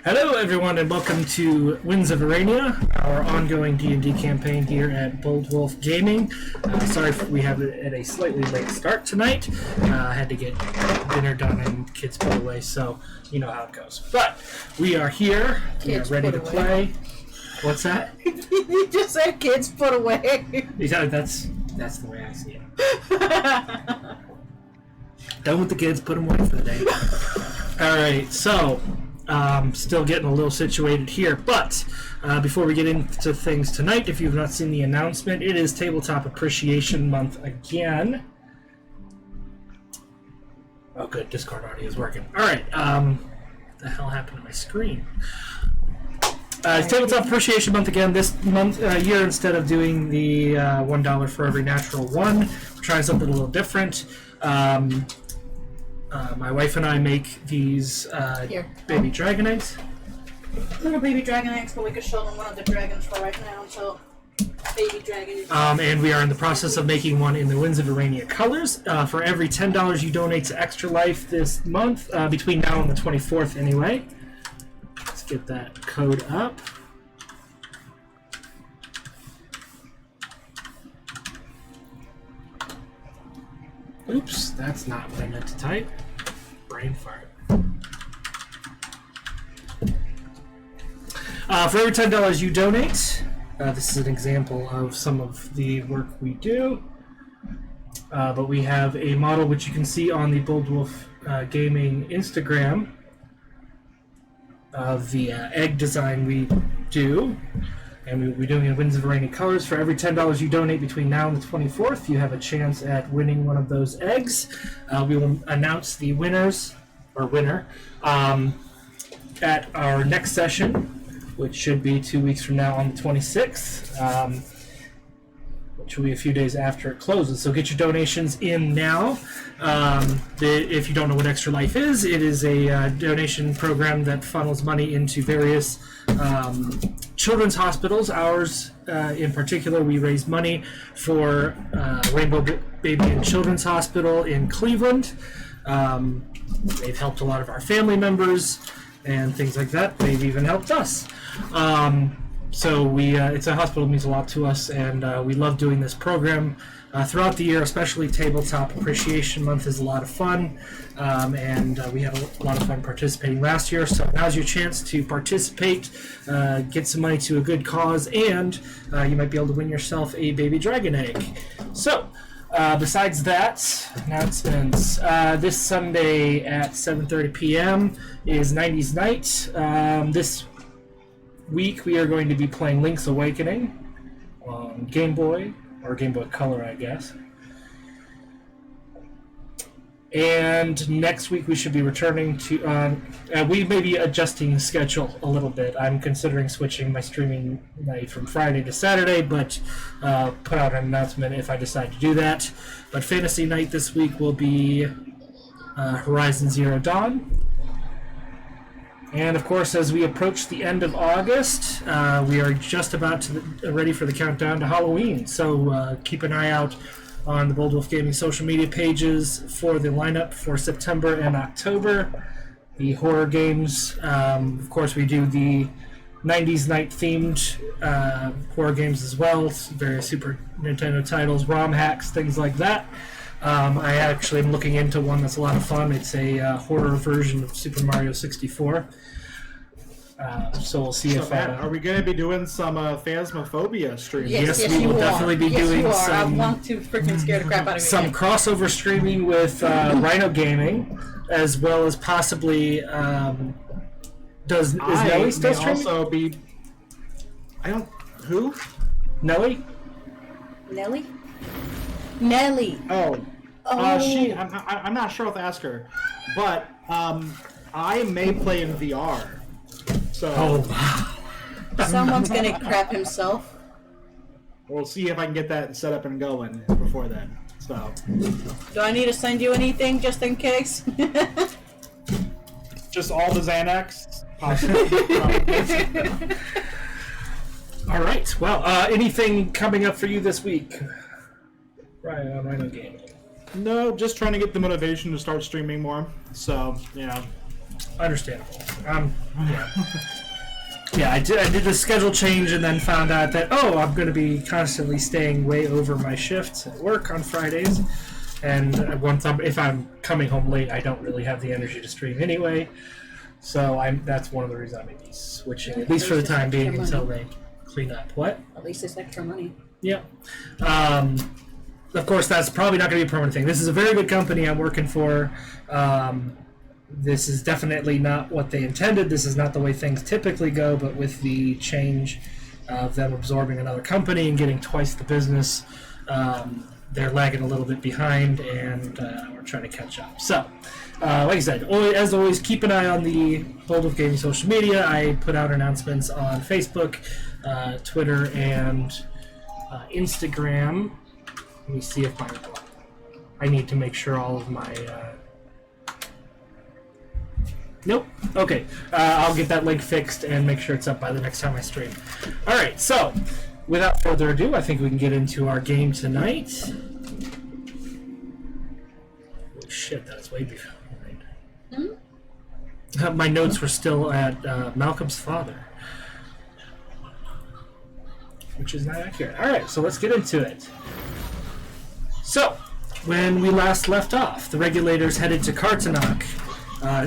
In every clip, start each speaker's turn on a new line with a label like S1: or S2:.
S1: Hello, everyone, and welcome to Winds of Earrenia, our ongoing D&D campaign here at Bold Wolf Gaming. Sorry if we have it at a slightly late start tonight. I had to get dinner done and kids put away, so you know how it goes. But we are here. We are ready to play. What's that?
S2: You just said kids put away.
S1: Yeah, that's the way I see it. Done with the kids, put them away for the day. All right, so still getting a little situated here, but before we get into things tonight, if you've not seen the announcement, it is Tabletop Appreciation Month again. Oh, good, Discord audio is working. All right, what the hell happened to my screen? It's Tabletop Appreciation Month again. This year, instead of doing the $1 for every natural one, we're trying something a little different. My wife and I make these baby dragon eggs.
S2: Little baby dragon eggs, but we could show them one of the dragons for right now until baby dragon.
S1: And we are in the process of making one in the Winds of Earrenia colors. For every $10 you donate to Extra Life this month, between now and the 24th anyway. Let's get that code up. Oops, that's not what I meant to type. Brain fart. For every $10 you donate, this is an example of some of the work we do. But we have a model which you can see on the Bold Wolf Gaming Instagram of the egg design we do. And we'll be doing in Winds of Earrenia colors. For every $10 you donate between now and the 24th, you have a chance at winning one of those eggs. We will announce the winner at our next session, which should be 2 weeks from now on the 26th, which will be a few days after it closes. So get your donations in now. If you don't know what Extra Life is, it is a donation program that funnels money into various children's hospitals. Ours, in particular, we raise money for Rainbow Baby and Children's Hospital in Cleveland. They've helped a lot of our family members and things like that. They've even helped us. So it's a hospital that means a lot to us, and we love doing this program throughout the year. Especially Tabletop Appreciation Month is a lot of fun, and we had a lot of fun participating last year. So now's your chance to participate, get some money to a good cause, and you might be able to win yourself a baby dragon egg. So besides that, announcements. This Sunday at 7:30 p.m. is 90s Night. This week we are going to be playing Link's Awakening on Game Boy, or Game Boy Color, I guess. And next week we should be returning to... we may be adjusting the schedule a little bit. I'm considering switching my streaming night from Friday to Saturday, but put out an announcement if I decide to do that. But Fantasy Night this week will be Horizon Zero Dawn. And of course, as we approach the end of August, we are just about ready for the countdown to Halloween. So keep an eye out on the Bold Wolf Gaming social media pages for the lineup for September and October. The horror games, of course, we do the 90s Night themed horror games as well. Various Super Nintendo titles, ROM hacks, things like that. I actually am looking into one that's a lot of fun. It's a horror version of Super Mario 64. So we'll see if...
S3: are we going to be doing some Phasmophobia streams?
S1: Yes, we will definitely be doing some...
S2: I want to freaking scare the crap out of me.
S1: Some crossover streaming with Rhino Gaming, as well as possibly... is Nelly still streaming?
S3: Also be... Who?
S1: Nelly?
S2: Nelly? Nelly.
S3: Oh. I'm not sure what to ask her, but I may play in VR. So
S2: Someone's gonna crap himself.
S3: We'll see if I can get that set up and going before then. So.
S2: Do I need to send you anything just in case?
S3: Just all the Xanax. Possibly.
S1: All right. Well, anything coming up for you this week? Rhino Gaming.
S3: No, just trying to get the motivation to start streaming more. So,
S1: Understandable. Yeah. Yeah, I did the schedule change and then found out that, I'm going to be constantly staying way over my shifts at work on Fridays. And if I'm coming home late, I don't really have the energy to stream anyway. So that's one of the reasons I may be switching, at least for the time being, until they clean up. What?
S2: At least it's extra money.
S1: Yeah. Of course, that's probably not going to be a permanent thing. This is a very good company I'm working for. This is definitely not what they intended. This is not the way things typically go, but with the change of them absorbing another company and getting twice the business, they're lagging a little bit behind, and we're trying to catch up. So, like I said, as always, keep an eye on the Bold of Gaming social media. I put out announcements on Facebook, Twitter, and Instagram. Let me see if I need to make sure all of my... Nope. Okay. I'll get that link fixed and make sure it's up by the next time I stream. All right. So, without further ado, I think we can get into our game tonight. Holy shit, that's way behind. My notes were still at Malcolm's father, which is not accurate. All right. So let's get into it. So, when we last left off, the Regulators headed to Kartanok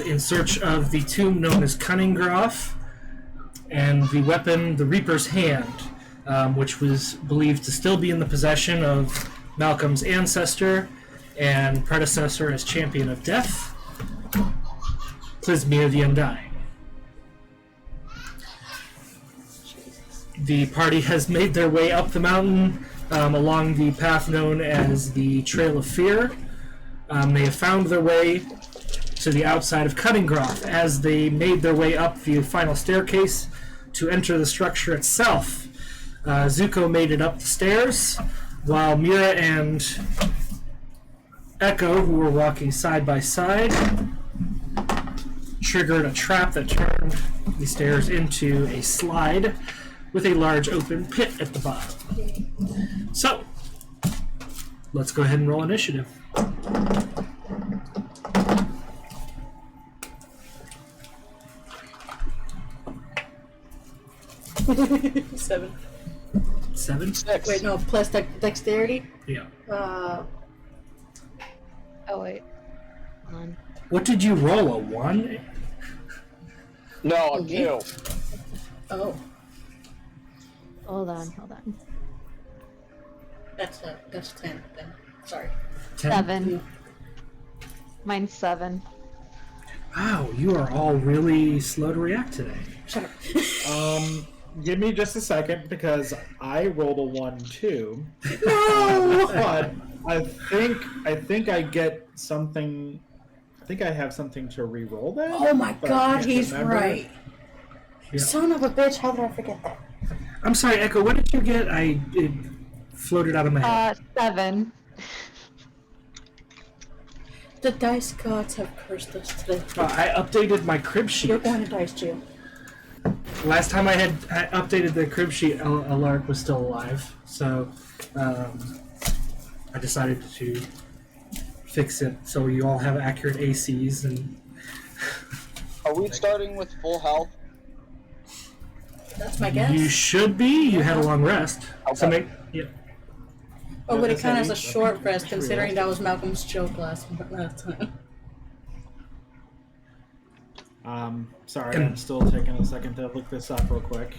S1: in search of the tomb known as Cunningroff and the weapon, the Reaper's Hand, which was believed to still be in the possession of Malcolm's ancestor and predecessor as Champion of Death, Klizmir the Undying. The party has made their way up the mountain along the path known as the Trail of Fear. They have found their way to the outside of Cunningroff. As they made their way up the final staircase to enter the structure itself, Zuko made it up the stairs, while Mira and Echo, who were walking side by side, triggered a trap that turned the stairs into a slide with a large open pit at the bottom. So, let's go ahead and roll initiative.
S2: Seven.
S1: 7?
S2: Wait, no, plus dexterity?
S1: Yeah.
S4: Oh wait. Hold on.
S1: What did you roll? A 1?
S5: No, a 2.
S2: Oh,
S4: Hold on.
S2: that's 10 then. Sorry.
S1: 10?
S4: 7. Mine's 7.
S1: Wow, you are all really slow to react today.
S2: Shut up.
S3: Give me just a second because I rolled a 1 too. No! But I think I get something. I think I have something to re-roll that.
S2: Oh my
S3: but I
S2: god,
S3: can't
S2: he's
S3: remember.
S2: right.
S1: Yeah.
S2: Son of a bitch, how did I forget that?
S1: I'm sorry, Echo, what did you get? It floated out of my head.
S4: 7.
S2: The dice gods have cursed us today.
S1: I updated my crib sheet.
S2: You're going to dice jail.
S1: Last time I updated the crib sheet, Alark was still alive, so I decided to fix it so you all have accurate ACs. And
S5: Are we starting with full health?
S2: That's my guess.
S1: you should be. You had a long rest. So
S5: Okay.
S1: yeah.
S2: Oh, but it
S3: That's
S2: kind of has a
S3: heavy.
S2: short
S3: That's
S2: rest
S3: true.
S2: considering that was Malcolm's joke last time.
S3: Sorry, I'm still taking a second to look this up real quick.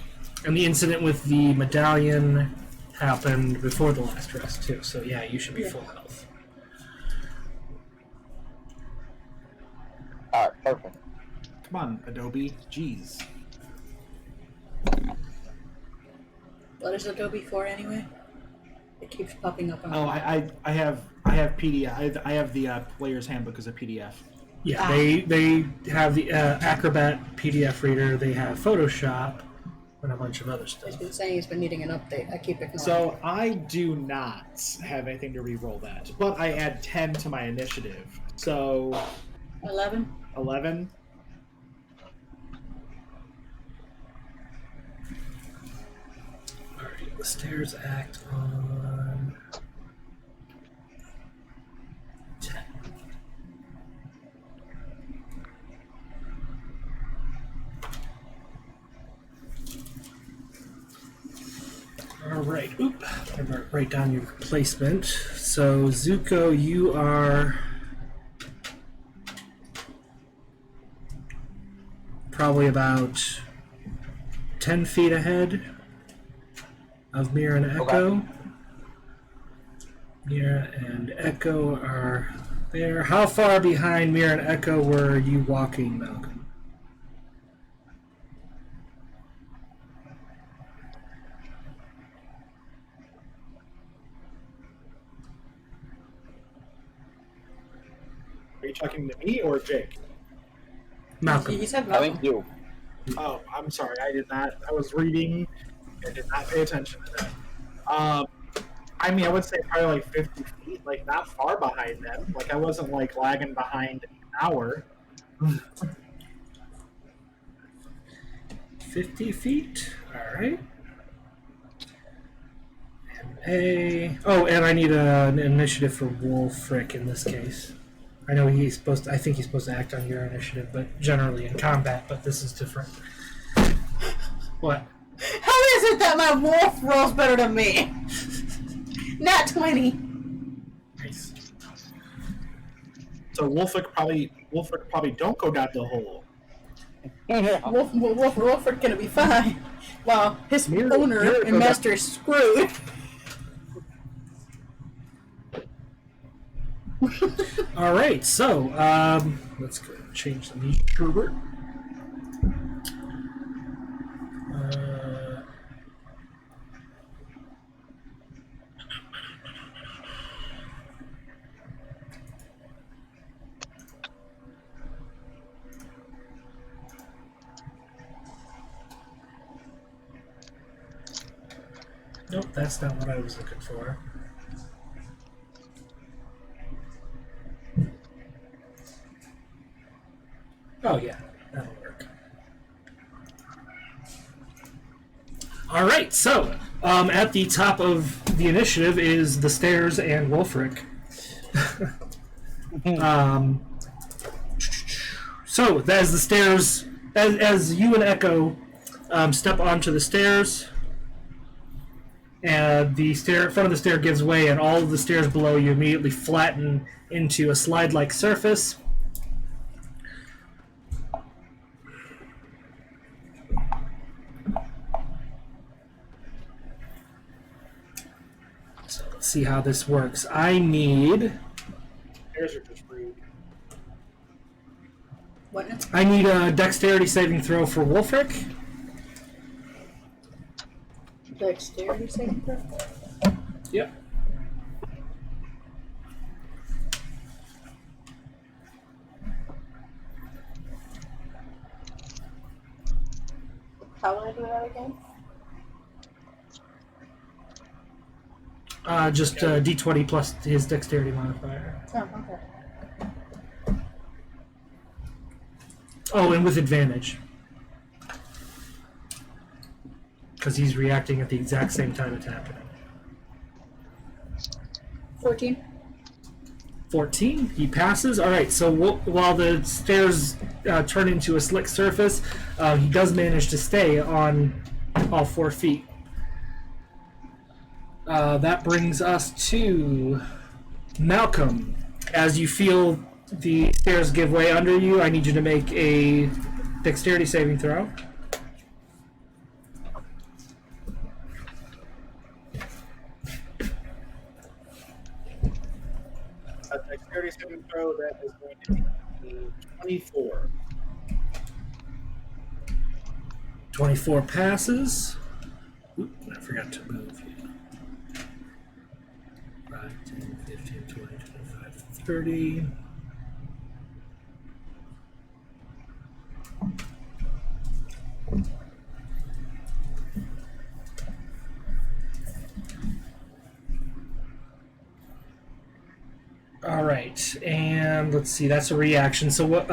S1: And the incident with the medallion happened before the last rest too. So yeah, you should be full health.
S5: Alright, perfect.
S3: Come on, Adobe. Jeez.
S2: What is Adobe for anyway? It keeps popping up on
S3: Oh, I have PDF. I have the player's handbook as a PDF.
S1: Yeah, they have the Acrobat PDF reader. They have Photoshop and a bunch of other
S2: He's
S1: stuff.
S2: been saying he's been needing an update. I keep ignoring
S3: So I do not have anything to re-roll that, but I add 10 to my initiative. So
S2: it. 11?
S3: 11.
S1: Alright, the stairs act on 10. right. Oop. I'm gonna write down your placement. So, Zuko, you are probably about 10 feet ahead of Mira and Echo.
S5: Okay.
S1: Mira and Echo are there. How far behind Mira and Echo were you walking, Malcolm?
S3: Are you talking to me or Jake?
S1: Malcolm.
S2: You said
S5: I
S2: Malcolm.
S5: think you.
S3: Oh, I'm sorry. I did not. I was reading. I did not pay attention to that. I mean, I would say probably like 50 feet, like not far behind them. Like I wasn't like lagging behind an hour.
S1: 50 feet. All right. And I need an initiative for Wolfric in this case. I know he's supposed to, I think he's supposed to act on your initiative, but generally in combat, but this is different. What?
S2: How is it that my wolf rolls better than me? Not 20.
S1: Nice.
S3: So Wolfric probably don't go down the hole.
S2: Wolf are gonna be fine. While his
S3: Mira-
S2: owner
S3: Mira
S2: and
S3: go
S2: master is screwed.
S1: All right, so let's go change the meat Herbert. Nope, that's not what I was looking for. Oh yeah, that'll work. All right, so at the top of the initiative is the stairs and Wolfric. So as the stairs, as you and Echo step onto the stairs, and the stair front of the stair gives way, and all of the stairs below you immediately flatten into a slide-like surface. So let's see how this works. I need
S3: Stairs are just rude.
S2: What?
S1: a dexterity saving throw for Wolfric.
S2: Dexterity saving throw?
S1: Yep.
S2: How would I do that again?
S1: Just D20 plus his dexterity modifier.
S2: Oh, okay.
S1: Oh, and with advantage. Because he's reacting at the exact same time it's happening.
S2: 14.
S1: 14, he passes. All right, so while the stairs turn into a slick surface, he does manage to stay on all 4 feet. That brings us to Malcolm. As you feel the stairs give way under you, I need you to make a dexterity saving throw.
S3: A dexterity saving throw that is going to be 24.
S1: 24 passes. Oop, I forgot to move. 5, 10, 15, 20, 25, 30. All right, and let's see. That's a reaction. So, what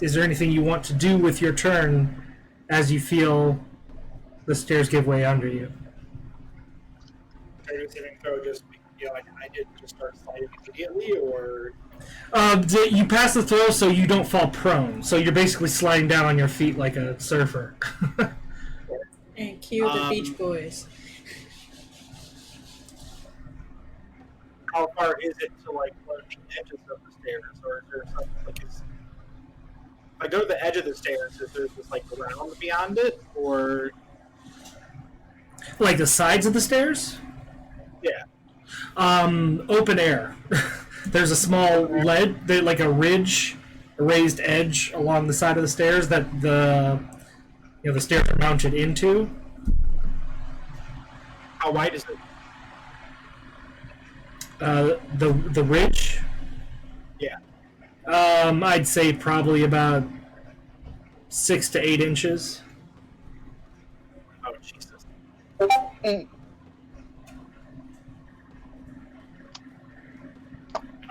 S1: is there anything you want to do with your turn as you feel the stairs give way under you?
S3: Dexterity saving throw just, like I did, just start sliding immediately, or
S1: You pass the throw, so you don't fall prone. So you're basically sliding down on your feet like a surfer.
S2: And cue the Beach Boys.
S3: how far is it to like one of the edges of the stairs, or is there something like if I go to the edge of the stairs, is there just like ground beyond it, or
S1: Like the sides of the stairs?
S3: yeah?
S1: Open air. There's a small ledge, like a ridge, a raised edge along the side of the stairs that the stairs are mounted into.
S3: How wide is it?
S1: The ridge.
S3: Yeah.
S1: I'd say probably about 6 to 8 inches.
S3: Oh Jesus.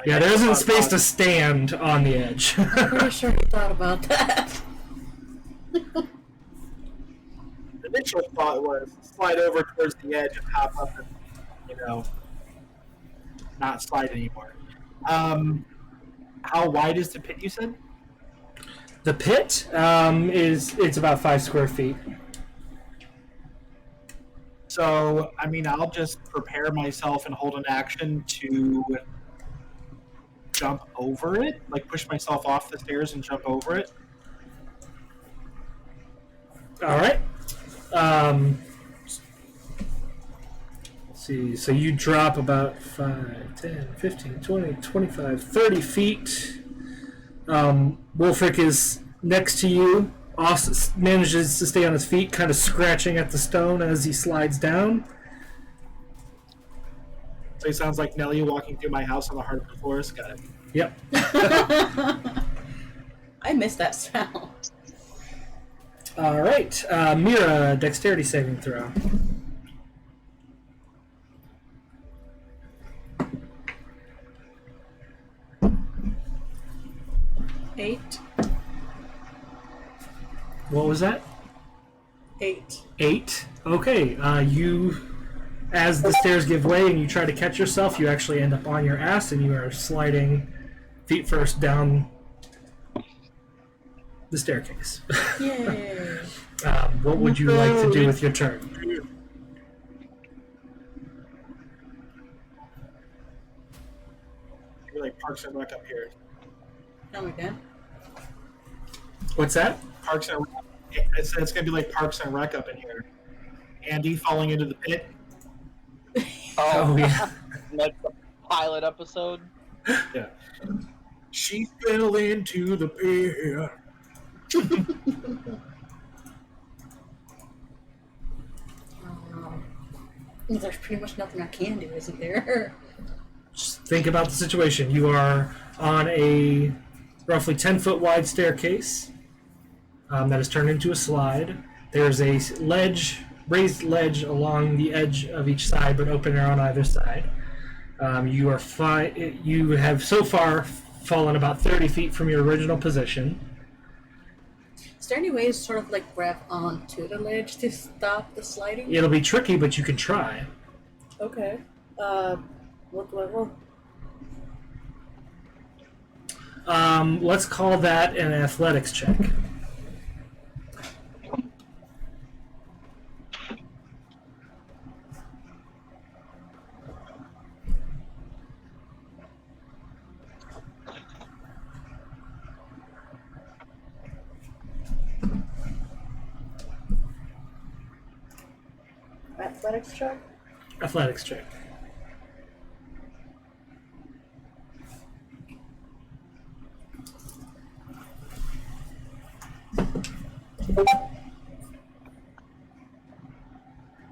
S1: Yeah, there isn't space to stand on the edge.
S2: Pretty sure he thought about that.
S3: The initial thought was slide over towards the edge and hop up and, not slide anymore. How wide is the pit, you said?
S1: The pit it's about 5 square feet.
S3: So, I mean, I'll just prepare myself and hold an action to jump over it, like push myself off the stairs and jump over it.
S1: All right. Let's see. So you drop about 5, 10, 15, 20, 25, 30 feet. Wolfric is next to you. Austin manages to stay on his feet, kind of scratching at the stone as he slides down.
S3: So it sounds like Nelly walking through my house on the heart of the forest. Got it.
S1: Yep.
S2: I missed that sound.
S1: All right. Mira, dexterity saving throw.
S2: Eight.
S1: What was that?
S2: 8.
S1: 8. Okay. As the stairs give way and you try to catch yourself, you actually end up on your ass and you are sliding feet first down the staircase.
S2: Yay.
S1: What would you like to do with your turn?
S3: You're like Parks and Rec up here.
S2: Come again.
S1: What's that?
S3: Parks and Rec. It's going to be like Parks and Rec up in here. Andy falling into the pit.
S1: Oh, yeah.
S5: Like the pilot episode.
S3: Yeah. She fell into the pit.
S2: There's pretty much nothing I can do, isn't there?
S1: Just think about the situation. You are on a roughly 10-foot wide staircase that is turned into a slide. There's a raised ledge along the edge of each side, but open air on either side. You have so far fallen about 30 feet from your original position.
S2: Is there any way to sort of like grab onto the ledge to stop the sliding?
S1: It'll be tricky, but you can try.
S2: Okay. What do I roll?
S1: Let's call that an athletics check.
S2: Athletics check?
S1: Athletics check.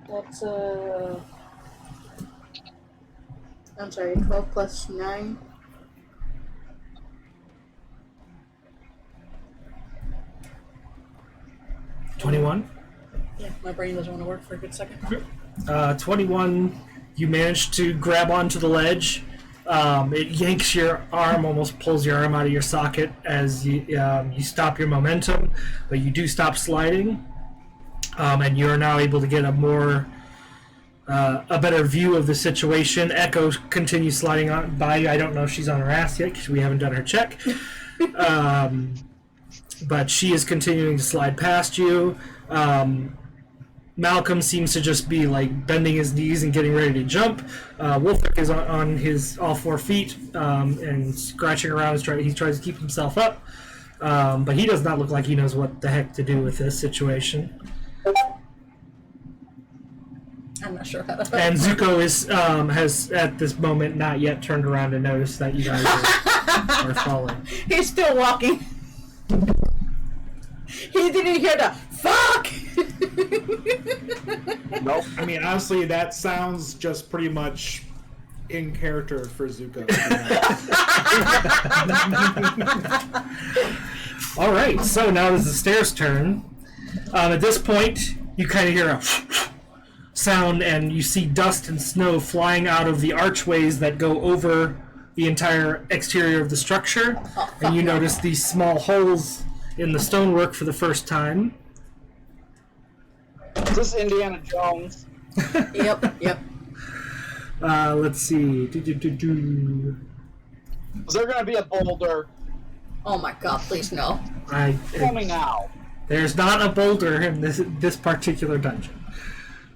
S2: That's I'm sorry, 12 plus 9.
S1: $21.
S2: Yeah, my brain doesn't want to work for a good second.
S1: 21, you manage to grab onto the ledge. It yanks your arm, almost pulls your arm out of your socket as you stop your momentum, but you do stop sliding, and you are now able to get a better view of the situation. Echo continues sliding on by you. I don't know if she's on her ass yet because we haven't done her check, but she is continuing to slide past you. Malcolm seems to just be like bending his knees and getting ready to jump. Wolfric is on his all 4 feet and scratching around. He tries to keep himself up, but he does not look like he knows what the heck to do with this situation.
S2: I'm not sure how to.
S1: And Zuko has at this moment not yet turned around and noticed that you guys are falling.
S2: He's still walking. He didn't hear the fuck.
S5: Nope.
S3: I mean, honestly, that sounds just pretty much in character for Zuko.
S1: All right, so now it's the stairs' turn. At this point, you kind of hear a sound, and you see dust and snow flying out of the archways that go over the entire exterior of the structure. And you notice these small holes in the stonework for the first time.
S5: Is this Indiana Jones?
S2: Yep.
S1: Let's see.
S5: Is there gonna be a boulder?
S2: Oh my god, please no.
S5: Tell me now.
S1: There's not a boulder in this particular dungeon,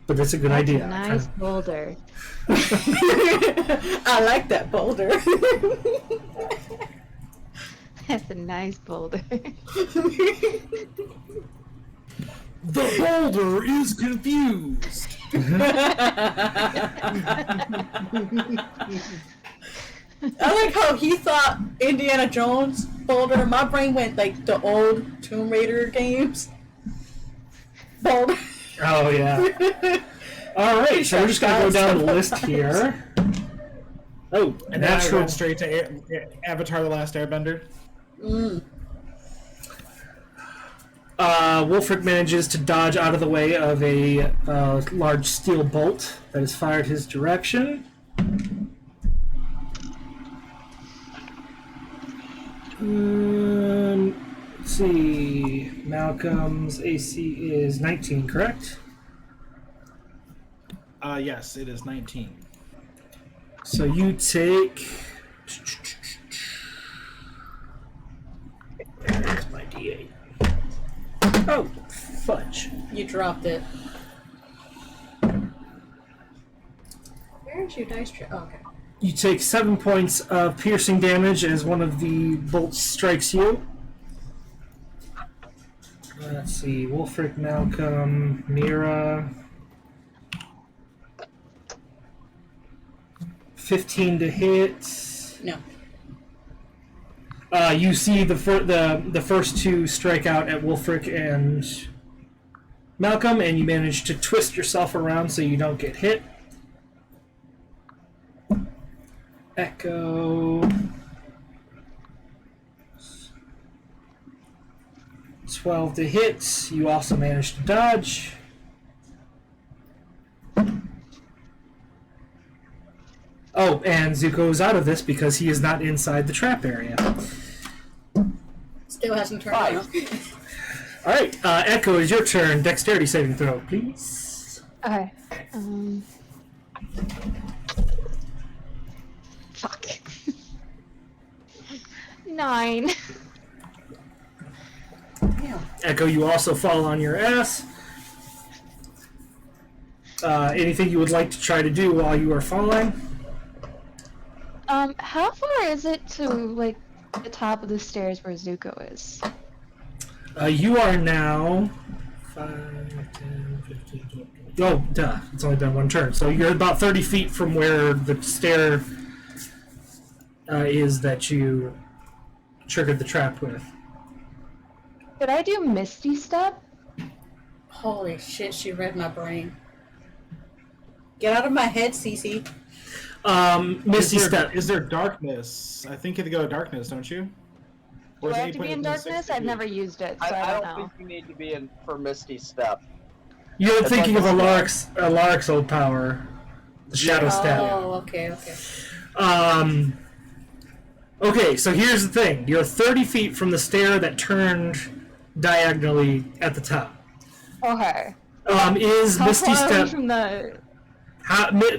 S1: but that's a good idea.
S4: Nice boulder.
S2: I like that boulder.
S4: That's a nice boulder.
S3: The boulder is confused.
S2: I like how he thought Indiana Jones boulder. My brain went like the old Tomb Raider games. Boulder.
S1: Oh yeah. All right, so we're just gonna go down the list here. Oh,
S3: And then I
S1: natural.
S3: went straight to Avatar: The Last Airbender.
S1: Wolfric manages to dodge out of the way of a large steel bolt that is fired his direction. Let's see. Malcolm's AC is 19, correct?
S3: Yes, it is 19.
S1: So you take. There's my D8. Oh, fudge.
S2: You dropped it. Where's your dice tray? Oh, okay.
S1: You take 7 points of piercing damage as one of the bolts strikes you. Let's see, Wolfric, Malcolm, Mira. 15 to hit.
S2: No.
S1: You see the first two strike out at Wolfric and Malcolm, and you manage to twist yourself around so you don't get hit. Echo. 12 to hit. You also manage to dodge. Oh, and Zuko is out of this because he is not inside the trap area.
S2: Still hasn't turned
S5: Five.
S2: around.
S1: Alright, Echo, is your turn. Dexterity saving throw, please.
S4: Okay. Fuck. 9.
S2: Yeah.
S1: Echo, you also fall on your ass. Anything you would like to try to do while you are falling?
S4: How far is it to, like, the top of the stairs where Zuko is?
S1: You are now 5, 10, 15, 20. Oh, duh. It's only been one turn. So you're about 30 feet from where the stair is that you triggered the trap with.
S4: Could I do Misty Step?
S2: Holy shit, she read my brain. Get out of my head, Cece.
S1: Misty Step.
S3: Is there darkness? I think you have to go to darkness, don't you?
S4: Do
S3: is
S4: I
S3: it
S4: have to
S3: put
S4: be in
S3: the 60
S4: darkness? I've
S3: feet?
S4: never used it, so I
S5: I
S4: don't
S5: don't
S4: know.
S5: think you need to be in for Misty Step.
S1: You're
S5: It's
S1: thinking
S5: like
S1: of
S5: a
S1: Alaric's old power. The Shadow Step.
S2: Oh, okay.
S1: Okay, so here's the thing. You're 30 feet from the stair that turned diagonally at the top.
S4: Okay.
S1: Is
S4: How
S1: Misty
S4: far
S1: Step...
S4: from the...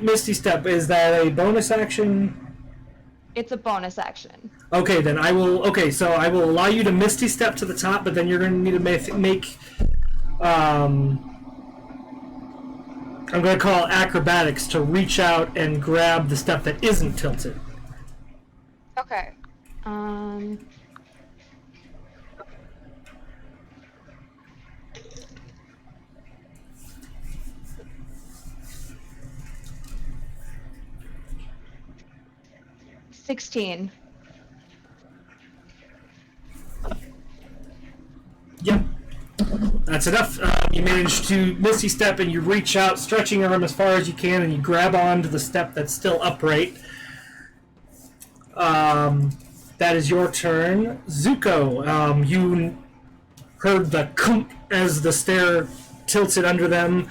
S1: Misty Step, is that a bonus action?
S4: It's a bonus action.
S1: Okay, then I will... Okay, so I will allow you to Misty Step to the top, but then you're going to need to make I'm going to call acrobatics to reach out and grab the step that isn't tilted.
S4: Okay. 16.
S1: Yep. That's enough. You manage to Misty Step and you reach out, stretching your arm as far as you can, and you grab onto the step that's still upright. That is your turn. Zuko, you heard the clunk as the stair tilted under them.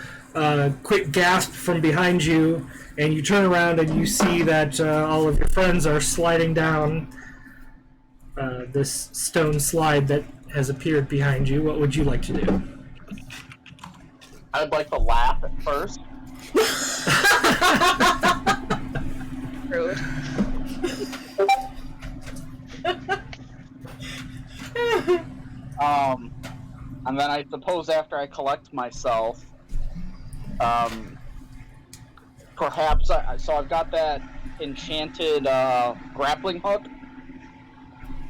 S1: Quick gasp from behind you, and you turn around and you see that all of your friends are sliding down this stone slide that has appeared behind you. What would you like to do?
S5: I'd like to laugh at first.
S4: Rude.
S5: And then I suppose after I collect myself, perhaps so I've got that enchanted grappling hook.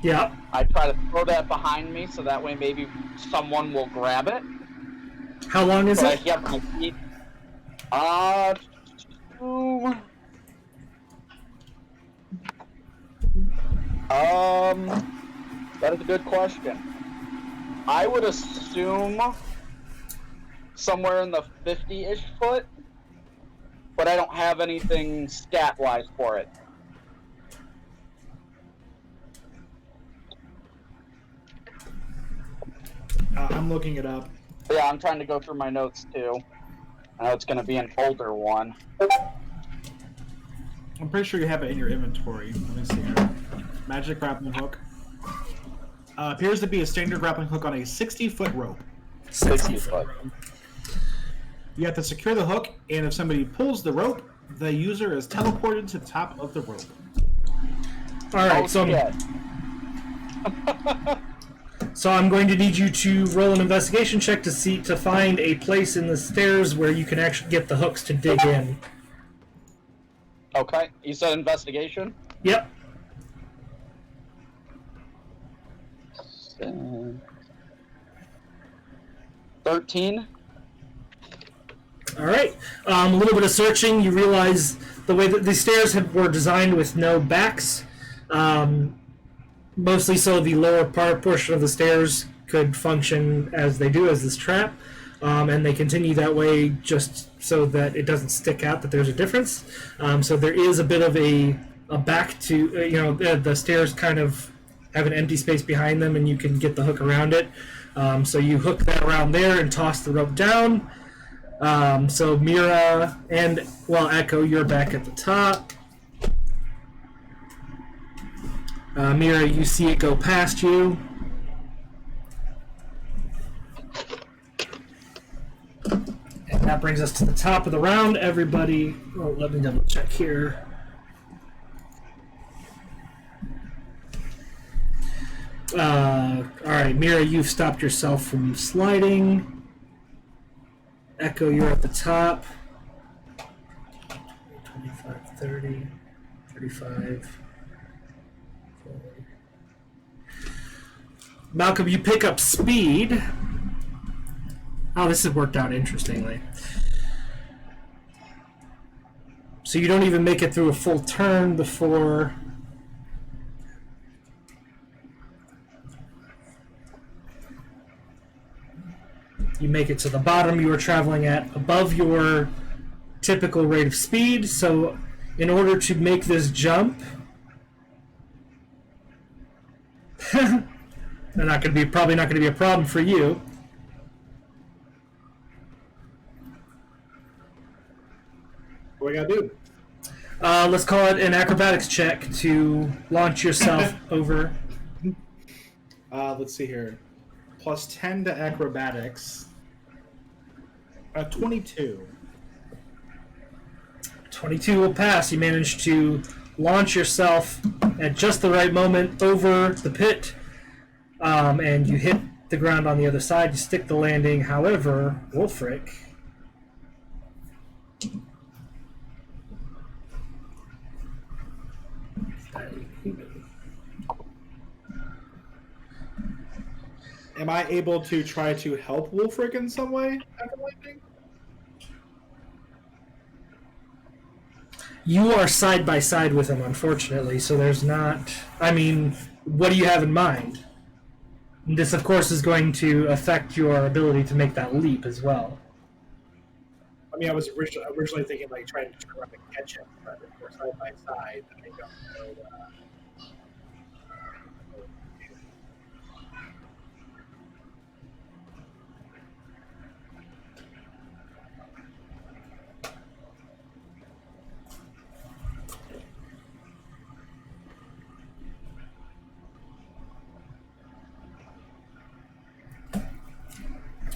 S1: Yeah.
S5: I try to throw that behind me so that way maybe someone will grab it.
S1: How long is
S5: So
S1: it?
S5: I have my feet. That is a good question. I would assume somewhere in the 50-ish foot, but I don't have anything stat-wise for it.
S3: I'm looking it up.
S5: Yeah, I'm trying to go through my notes too. I know it's going to be an older one.
S3: I'm pretty sure you have it in your inventory. Let me see here. Magic grappling hook. Appears to be a standard grappling hook on a 60-foot rope.
S5: 60 foot.
S3: You have to secure the hook, and if somebody pulls the rope, the user is teleported to the top of the rope.
S1: All right, so I'm going to need you to roll an investigation check to find a place in the stairs where you can actually get the hooks to dig in.
S5: Okay, you said investigation?
S1: Yep.
S5: 13.
S1: All right. A little bit of searching, you realize the way that the stairs were designed with no backs. Mostly so the lower portion of the stairs could function as they do as this trap, and they continue that way just so that it doesn't stick out that there's a difference. So there is a bit of a back to, the stairs kind of have an empty space behind them and you can get the hook around it. So you hook that around there and toss the rope down. So Mira and, Echo, you're back at the top. Mira, you see it go past you. And that brings us to the top of the round. Everybody, let me double check here. Alright, Mira, you've stopped yourself from sliding. Echo, you're at the top. 25, 30, 35... Malcolm, you pick up speed. Oh, this has worked out interestingly. So you don't even make it through a full turn before you make it to the bottom. You are traveling at above your typical rate of speed. So in order to make this jump, probably not going to be a problem for you.
S3: What do we gotta do?
S1: Let's call it an acrobatics check to launch yourself over.
S3: Let's see here. Plus 10 to acrobatics. 22.
S1: 22 will pass. You manage to launch yourself at just the right moment over the pit, and you hit the ground on the other side. You stick the landing. However, Wolfric,
S3: Am I able to try to help Wolfric in some way after landing?
S1: You are side by side with him, unfortunately, so there's not. I mean, what do you have in mind? This, of course, is going to affect your ability to make that leap as well.
S3: I mean, I was originally thinking like trying to turn around and catch him, but if we're side by side, I don't know.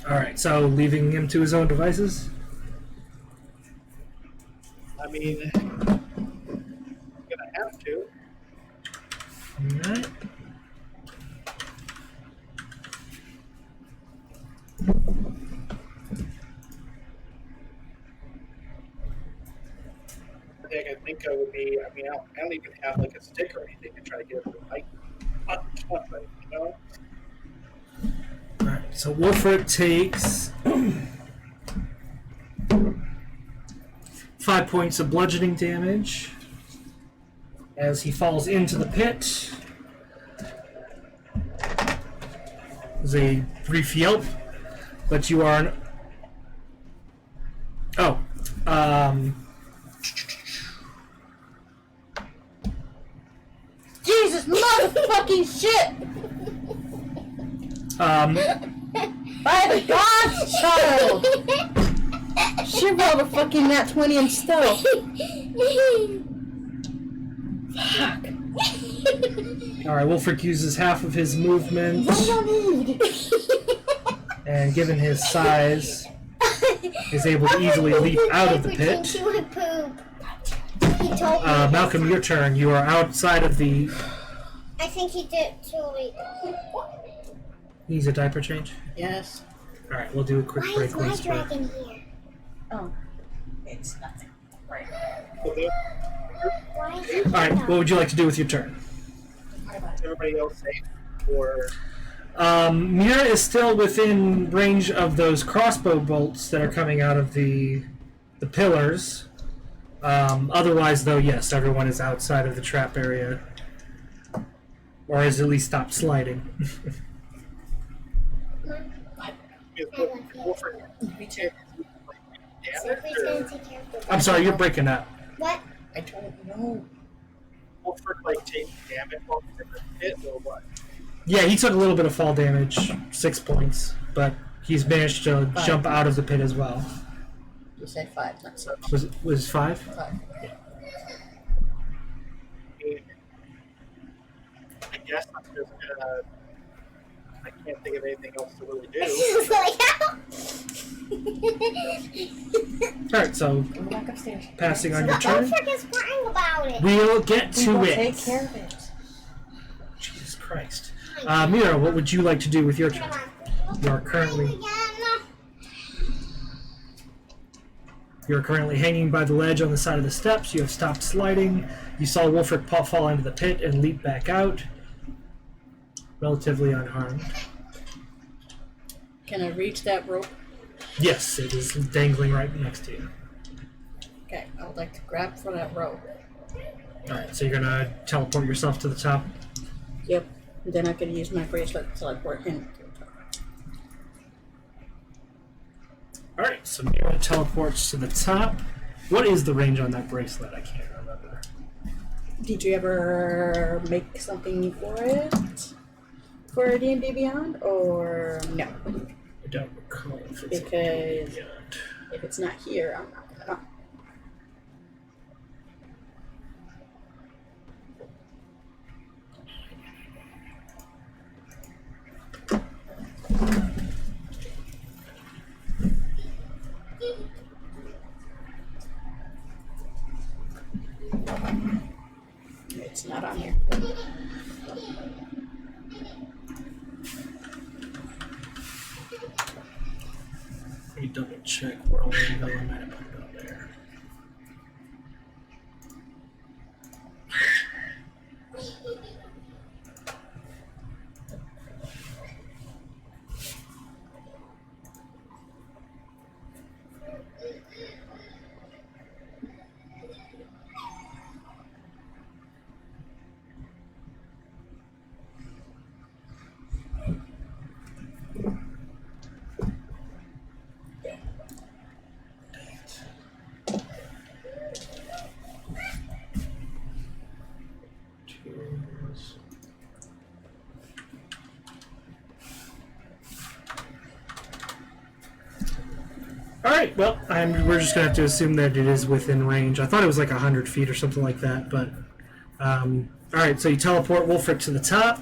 S1: Alright, so leaving him to his own devices?
S3: I mean, I'm gonna have to.
S1: Alright.
S3: The thing I think of would be, I mean, I don't even have like a stick or anything to try to get it to light. You know?
S1: Alright, so Wolfric takes 5 points of bludgeoning damage as he falls into the pit. There's a brief yelp, but you are
S2: Jesus motherfucking shit! By the gods, child! She rolled a fucking nat 20 in stealth. Fuck.
S1: Alright, Wolfric uses half of his movement,
S2: What do I need?
S1: and given his size, is able to easily leap out of the pit.
S6: She would poop. He told me.
S1: Malcolm, your turn. You are outside of the...
S6: I think he did too late.
S1: Needs a diaper change?
S2: Yes.
S1: Alright, we'll do a quick
S6: Why
S1: break
S6: is my
S1: once we're...
S6: dragon here?
S2: Oh. It's nothing. Right.
S6: Why is it
S1: Alright, what would you like to do with your turn?
S3: Is everybody else safe? Or
S1: Mira is still within range of those crossbow bolts that are coming out of the pillars. Otherwise, though, yes, everyone is outside of the trap area. Or has at least stopped sliding.
S3: Wolfric
S2: Me too.
S6: Sophie's gonna take care of the
S1: I'm sorry, you're breaking up.
S6: What?
S2: I don't know.
S3: Wolfric like taking damage while he's in the pit or what?
S1: Yeah, he took a little bit of fall damage, 6 points, but he's managed to jump out of the pit as well.
S2: You said 5, not 6.
S1: Was 5?
S2: 5.
S3: I guess I'm just gonna. I can't think of anything else to really do.
S6: It's like,
S1: Alright, so
S2: Go back upstairs.
S1: passing on your
S6: don't
S1: turn.
S6: forget crying about it.
S1: We'll get
S2: We
S1: to
S2: will
S1: it.
S2: take care of it.
S1: Jesus Christ. Mira, what would you like to do with your turn? You are currently hanging by the ledge on the side of the steps. You have stopped sliding. You saw Wolfric fall into the pit and leap back out, relatively unharmed.
S2: Can I reach that rope?
S1: Yes, it is dangling right next to you.
S2: Okay, I would like to grab for that rope.
S1: Alright, so you're gonna teleport yourself to the top.
S2: Yep. And then I can use my bracelet to teleport him to the top.
S1: Alright, so Mira teleports to the top. What is the range on that bracelet? I can't remember.
S2: Did you ever make something for it? For D&D Beyond? Or no?
S1: I don't recall if it's
S2: Because
S1: beyond.
S2: if it's not here, I'm not gonna know. It's not on here.
S1: Let me double check where Orlando I might have put it on there. right. Well, we're just gonna have to assume that it is within range. I thought it was like 100 feet or something like that, but all right. So you teleport Wolfric to the top.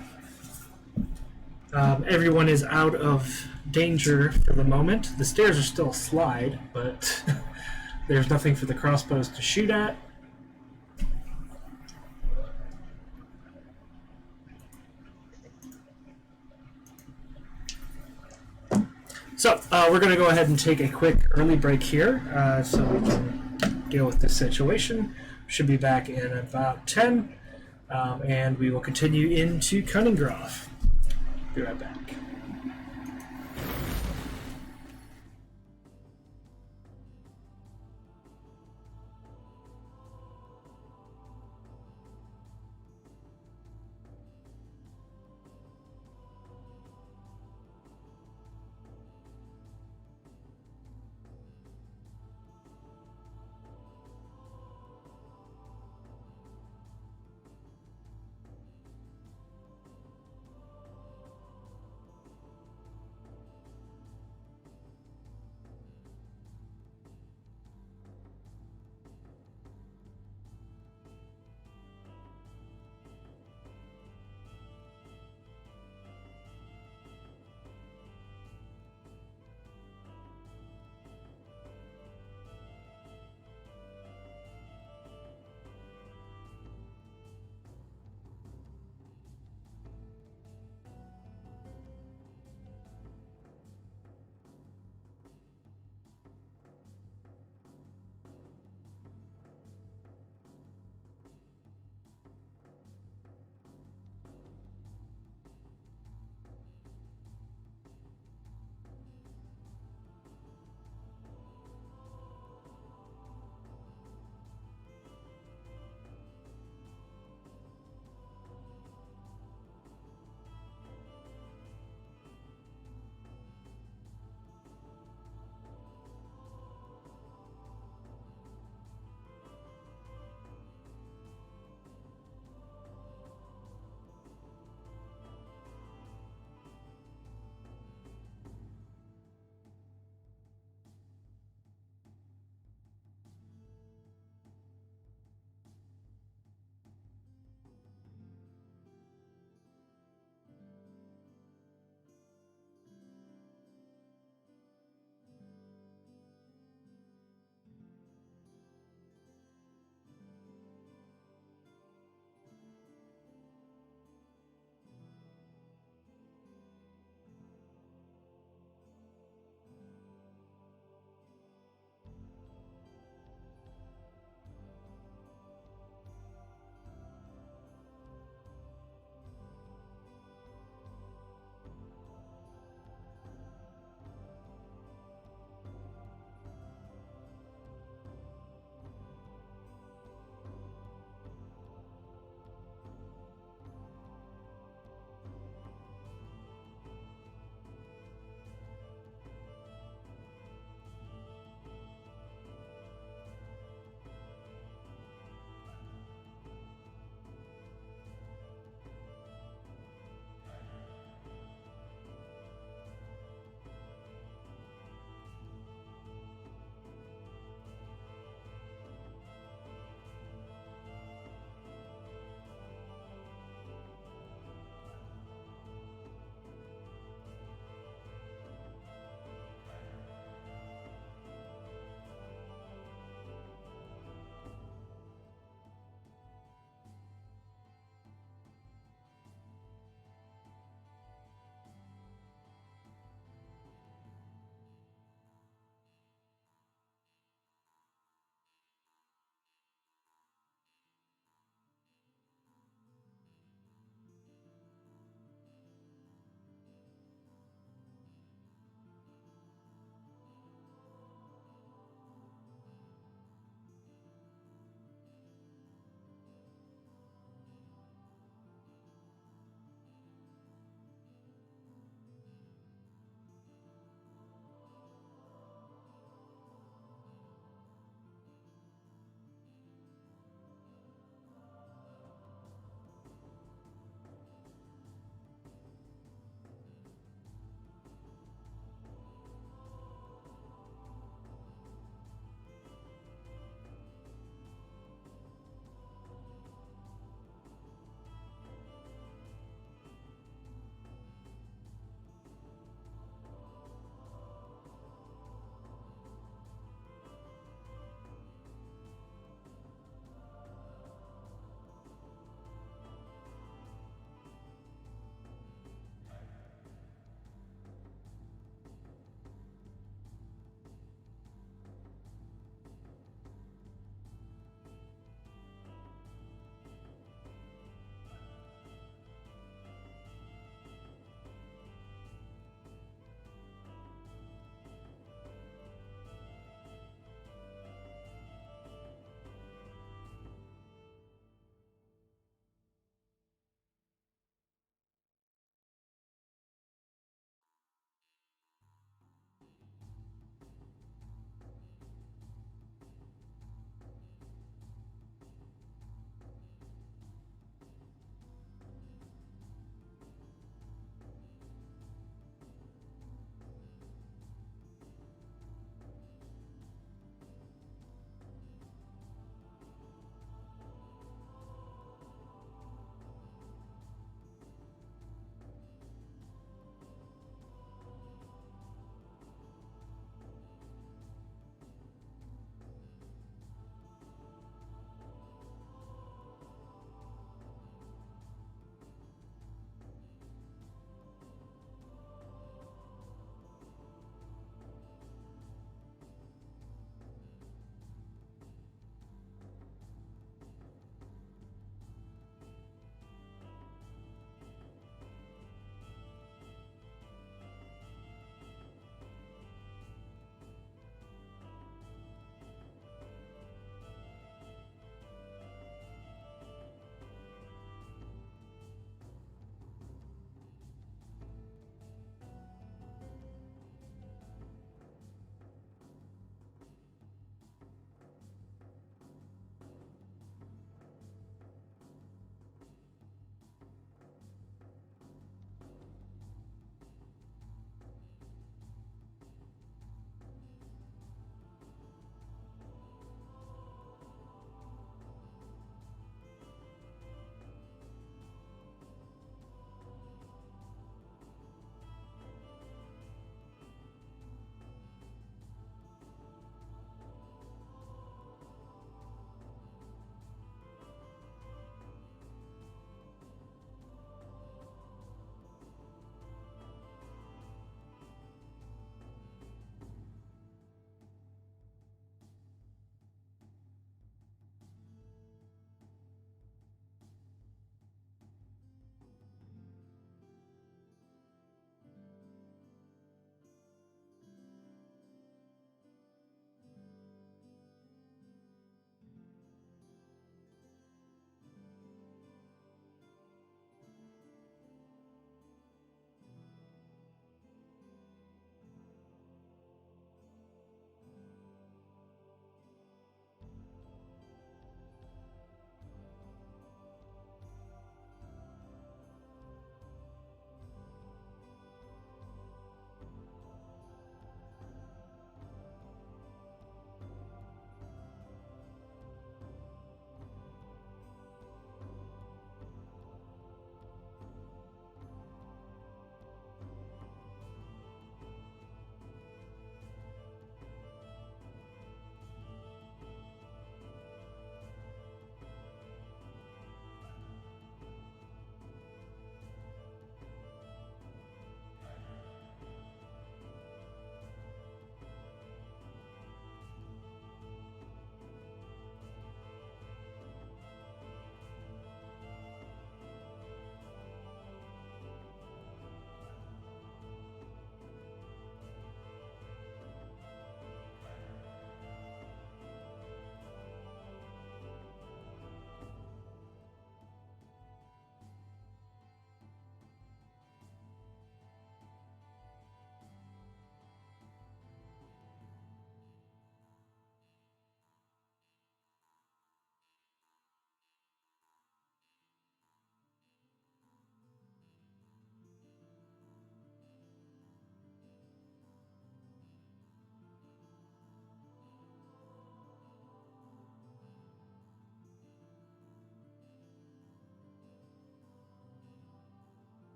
S1: Everyone is out of danger for the moment. The stairs are still a slide, but there's nothing for the crossbows to shoot at. So we're going to go ahead and take a quick early break here so we can deal with this situation. Should be back in about 10, and we will continue into Cunningroth. Be right back.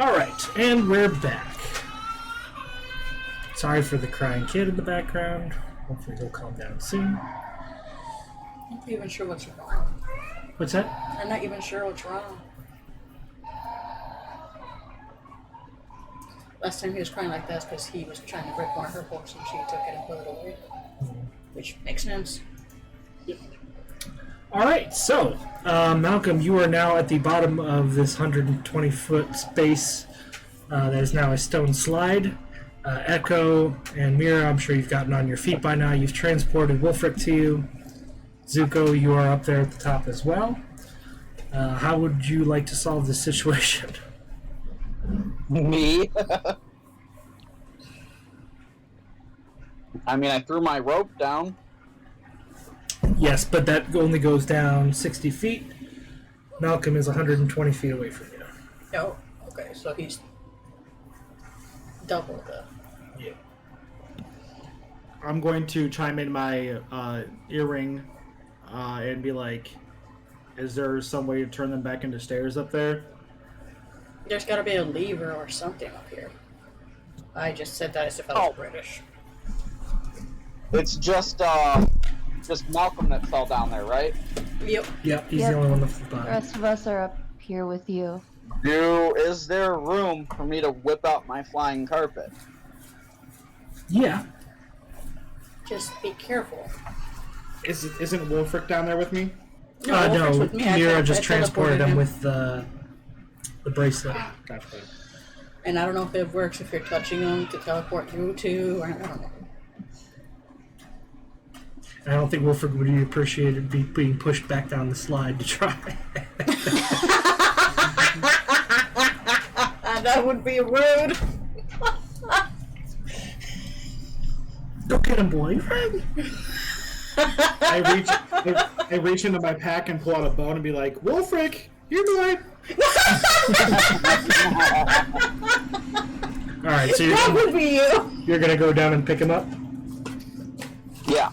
S1: All right, and we're back. Sorry for the crying kid in the background. Hopefully he'll calm down soon.
S2: I'm not even sure what's wrong.
S1: What's that?
S2: I'm not even sure what's wrong. Last time he was crying like that because he was trying to rip one of her books and she took it and put it away. Which makes sense.
S1: All right, so Malcolm, you are now at the bottom of this 120-foot space that is now a stone slide. Echo and Mira, I'm sure you've gotten on your feet by now. You've transported Wolfric to you. Zuko, you are up there at the top as well. How would you like to solve this situation?
S5: Me? I mean, I threw my rope down.
S1: Yes, but that only goes down 60 feet. Malcolm is 120 feet away from you.
S2: Oh, okay, so he's double the.
S1: Yeah.
S3: I'm going to chime in my earring and be like, is there some way to turn them back into stairs up there?
S2: There's gotta be a lever or something up here. I just said that as if I was British.
S5: It's just Malcolm that fell down there, right?
S2: Yep.
S1: Yep, he's
S4: Yep.
S1: the only one that's at the
S4: The
S1: bottom.
S4: rest of us are up here with you.
S5: Is there room for me to whip out my flying carpet?
S1: Yeah.
S2: Just be careful.
S3: Isn't Wolfric down there with me?
S2: Wolfric's
S1: No,
S2: with me. I
S1: Mira just
S2: teleported
S1: transported him with the bracelet.
S3: Gotcha.
S2: And I don't know if it works if you're touching them to teleport you to, or I don't know.
S1: I don't think Wolfric would be appreciated being pushed back down the slide to try.
S2: That would be rude.
S1: Go get him, boy.
S3: I reach into my pack and pull out a bone and be like, Wolfric, you're doing.
S1: All right, so
S2: That would be you.
S1: you're gonna go down and pick him up.
S5: Yeah.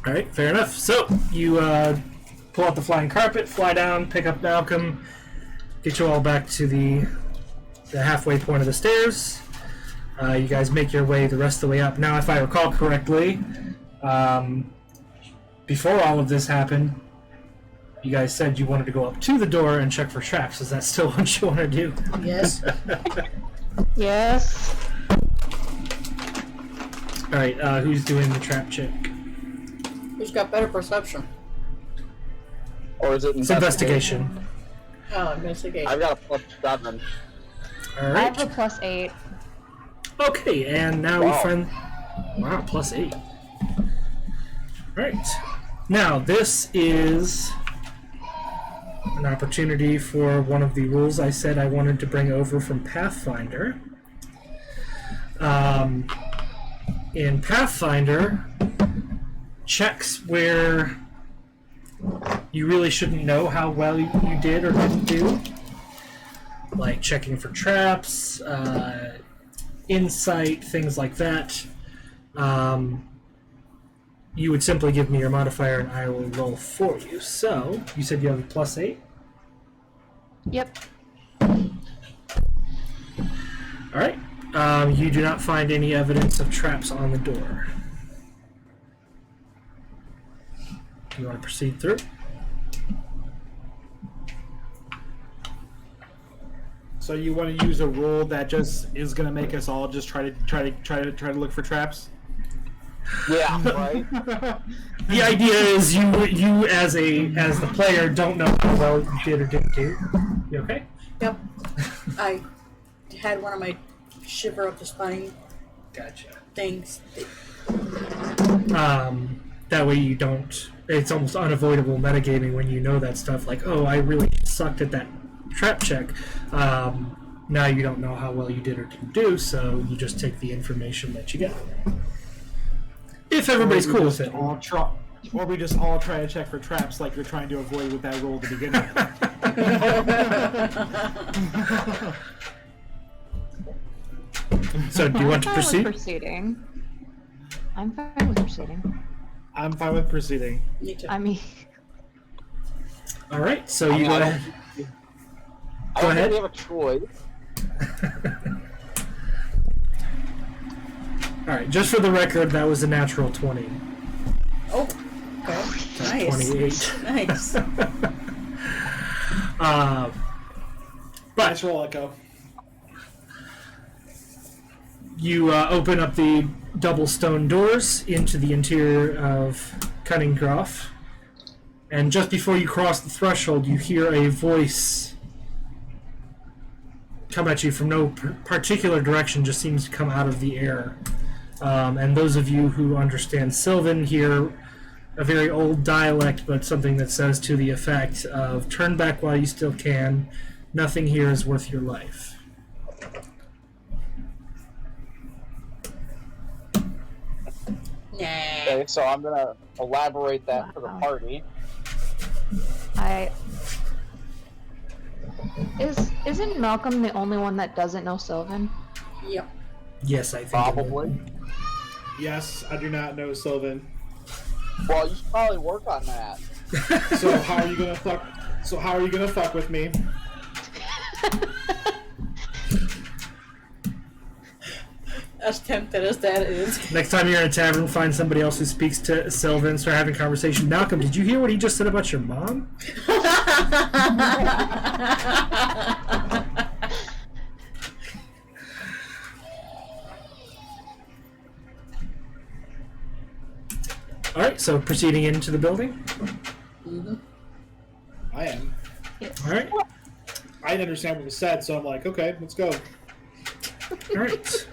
S1: All right, fair enough. So you pull out the flying carpet, fly down, pick up Malcolm, get you all back to the halfway point of the stairs. You guys make your way the rest of the way up. Now, if I recall correctly, before all of this happened, you guys said you wanted to go up to the door and check for traps. Is that still what you want to do?
S2: Yes.
S4: Yes.
S1: All right, who's doing the trap check?
S2: Who's got better perception?
S5: Or is it
S1: It's investigation.
S2: Oh, investigation.
S5: I've got a +7.
S1: All
S4: I
S1: right.
S4: have a +8.
S1: Okay, and now we find... Wow, +8. Alright. Now, this is an opportunity for one of the rules I said I wanted to bring over from Pathfinder. In Pathfinder, checks where you really shouldn't know how well you did or didn't do, like checking for traps, insight, things like that. You would simply give me your modifier and I will roll for you. So, you said you have a +8?
S4: Yep.
S1: Alright. You do not find any evidence of traps on the door. You want to proceed through?
S3: So you want to use a rule that just is going to make us all just try to look for traps?
S5: Yeah, right?
S1: The idea is you as the player don't know how well you did or didn't do. You okay?
S2: Yep. I had one of my shiver up the spine
S1: Gotcha.
S2: things.
S1: That way you don't. It's almost unavoidable metagaming when you know that stuff. Like, oh, I really sucked at that trap check. Now you don't know how well you did or didn't do, so you just take the information that you get. If everybody's cool with it.
S3: Or we just all try to check for traps like you're trying to avoid with that rule to begin with.
S1: So, do you want to
S4: I'm fine
S1: proceed?
S4: with proceeding. I'm fine with proceeding.
S3: I'm fine with proceeding.
S2: Me too.
S4: I mean,
S1: All right. So you go ahead.
S5: I
S1: Go
S5: don't think
S1: ahead.
S5: we have a choice.
S1: All right, just for the record, that was a natural 20.
S2: Oh, okay. Nice.
S1: 28.
S2: Nice.
S1: But
S3: Nice roll, Echo.
S1: you open up the double stone doors into the interior of Cunningroff, and just before you cross the threshold, you hear a voice come at you from no particular direction, just seems to come out of the air. And those of you who understand Sylvan hear a very old dialect, but something that says to the effect of, turn back while you still can, nothing here is worth your life.
S5: Okay, so I'm gonna elaborate that for the party.
S4: Isn't Malcolm the only one that doesn't know Sylvan?
S2: Yep.
S1: Yes, I think
S5: Probably.
S3: Yes, I do not know Sylvan.
S5: Well, you should probably work on that.
S3: So how are you gonna fuck? So how are you gonna fuck with me?
S2: As tempted as that is.
S1: Next time you're in a tavern, find somebody else who speaks to Sylvan, start having a conversation. Malcolm, did you hear what he just said about your mom? All right, so proceeding into the building.
S3: I am.
S1: All right,
S3: I didn't understand what was said, so I'm like, okay, let's go.
S1: all right.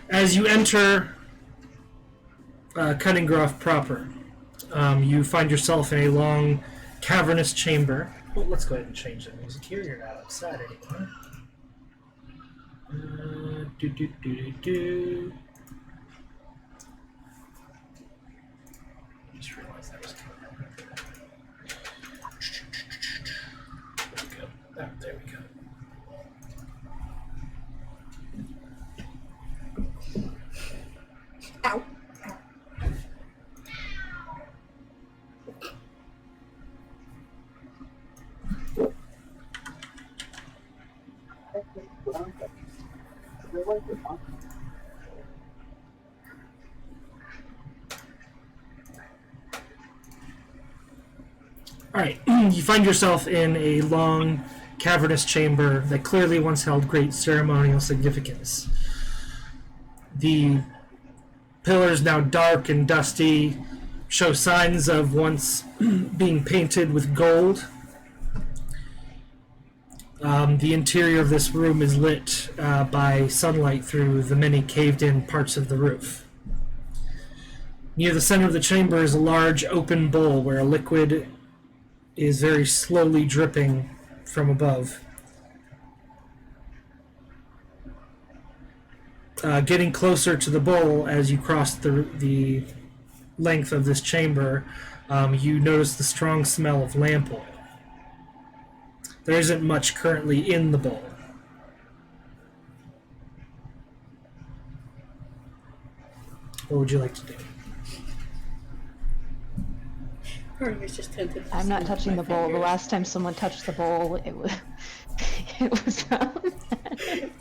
S1: As you enter Cunningroff proper, you find yourself in a long, cavernous chamber. Well, let's go ahead and change the music here. You're not outside anymore. Just realized that was coming. There we go. Oh, there we go.
S2: Ow.
S1: Alright, you find yourself in a long, cavernous chamber that clearly once held great ceremonial significance. The pillars, now dark and dusty, show signs of once being painted with gold. The interior of this room is lit by sunlight through the many caved-in parts of the roof. Near the center of the chamber is a large open bowl where a liquid is very slowly dripping from above. Getting closer to the bowl as you cross the length of this chamber, you notice the strong smell of lamp oil. There isn't much currently in the bowl. What would you like to do?
S2: Or you're just tempted.
S4: I'm not touching
S2: my
S4: the bowl. The
S2: fingers.
S4: last time someone touched the bowl, it was it was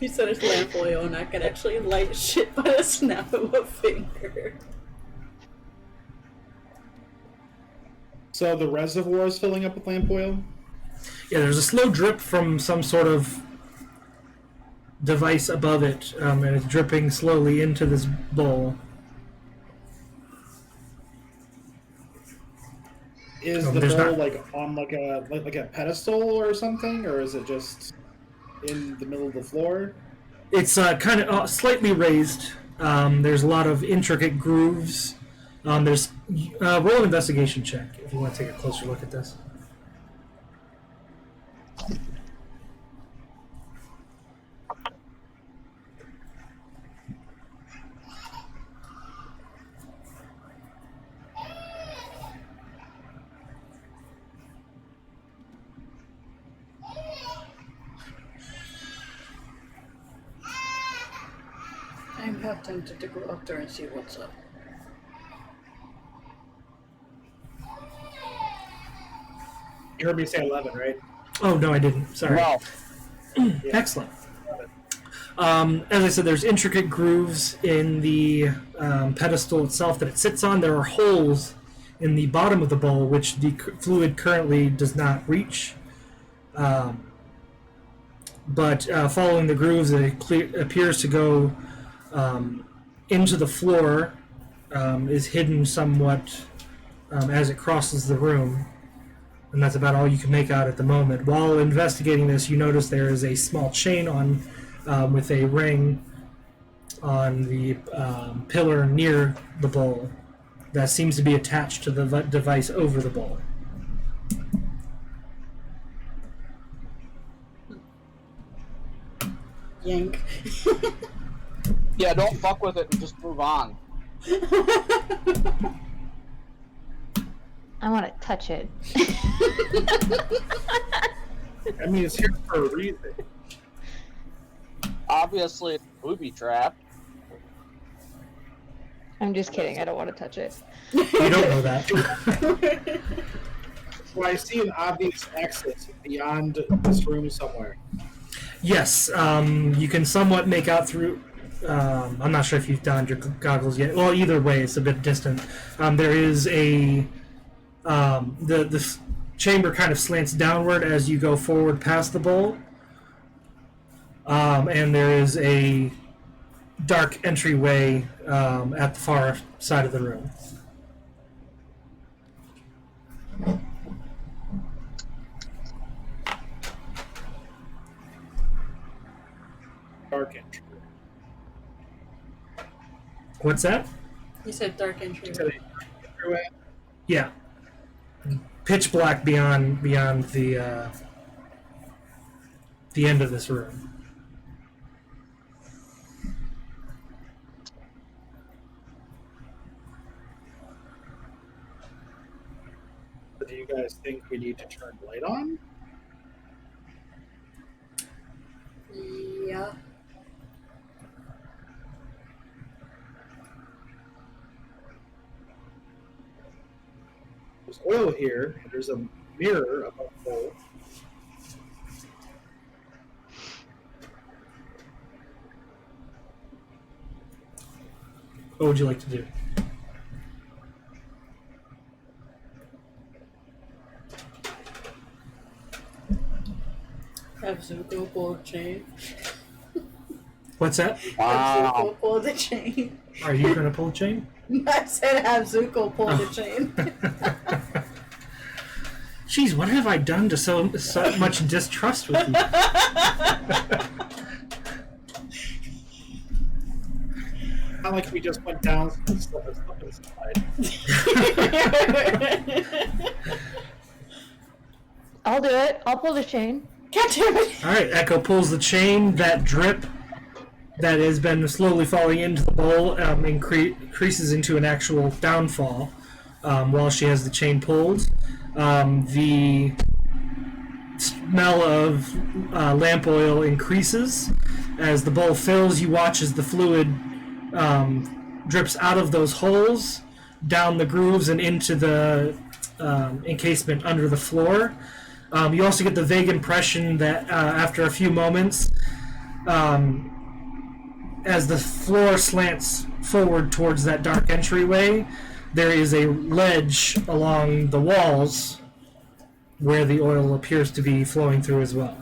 S2: You said it's lamp oil, and I can actually light shit by the snap of a finger.
S3: So the reservoir is filling up with lamp oil?
S1: Yeah, there's a slow drip from some sort of device above it, and it's dripping slowly into this bowl.
S3: Is the
S1: there's
S3: bowl
S1: not-
S3: like on like a pedestal or something, or is it just in the middle of the floor?
S1: It's kind of slightly raised. There's a lot of intricate grooves. There's roll an investigation check if you want to take a closer look at this.
S2: I'm half tempted to go up there and see what's up.
S3: You heard me say 11, right?
S1: Oh no, I didn't. Sorry.
S5: No.
S1: Excellent. As I said, there's intricate grooves in the pedestal itself that it sits on. There are holes in the bottom of the bowl, which the fluid currently does not reach. But following the grooves, it appears to go into the floor, is hidden somewhat as it crosses the room. And that's about all you can make out at the moment. While investigating this, you notice there is a small chain on with a ring on the pillar near the bowl that seems to be attached to the device over the bowl.
S2: Yank.
S5: Yeah, don't fuck with it and just move on.
S4: I want to touch it.
S3: I mean, it's here for a reason.
S5: Obviously, it's a booby trap.
S4: I'm just kidding. I don't want to touch it.
S1: You don't know that.
S3: Well, I see an obvious exit beyond this room somewhere.
S1: Yes, you can somewhat make out through. I'm not sure if you've donned your goggles yet. Well, either way, it's a bit distant. There is a the chamber kind of slants downward as you go forward past the bowl, and there is a dark entryway at the far side of the room.
S3: Dark entry.
S1: What's that?
S2: You said dark entry.
S3: Entryway.
S1: Yeah, pitch black beyond the end of this room.
S3: Do you guys think we need to turn light on?
S2: Yeah.
S3: There's oil here, and there's a mirror above the bowl.
S1: What would you like to do?
S2: Have Zuko pull the chain.
S1: What's that?
S2: Have
S5: Wow.
S2: Zuko pull the chain.
S1: Are you going to pull a chain?
S2: I said have Zuko pull the chain.
S1: Jeez, what have I done to so much distrust with you?
S3: Not like we just went down and stuff inside.
S4: I'll do it. I'll pull the chain.
S2: God damn it!
S1: All right, Echo pulls the chain. That drip that has been slowly falling into the bowl increases into an actual downfall while she has the chain pulled. The smell of lamp oil increases. As the bowl fills, you watch as the fluid drips out of those holes, down the grooves, and into the encasement under the floor. You also get the vague impression that after a few moments, as the floor slants forward towards that dark entryway, there is a ledge along the walls where the oil appears to be flowing through as well.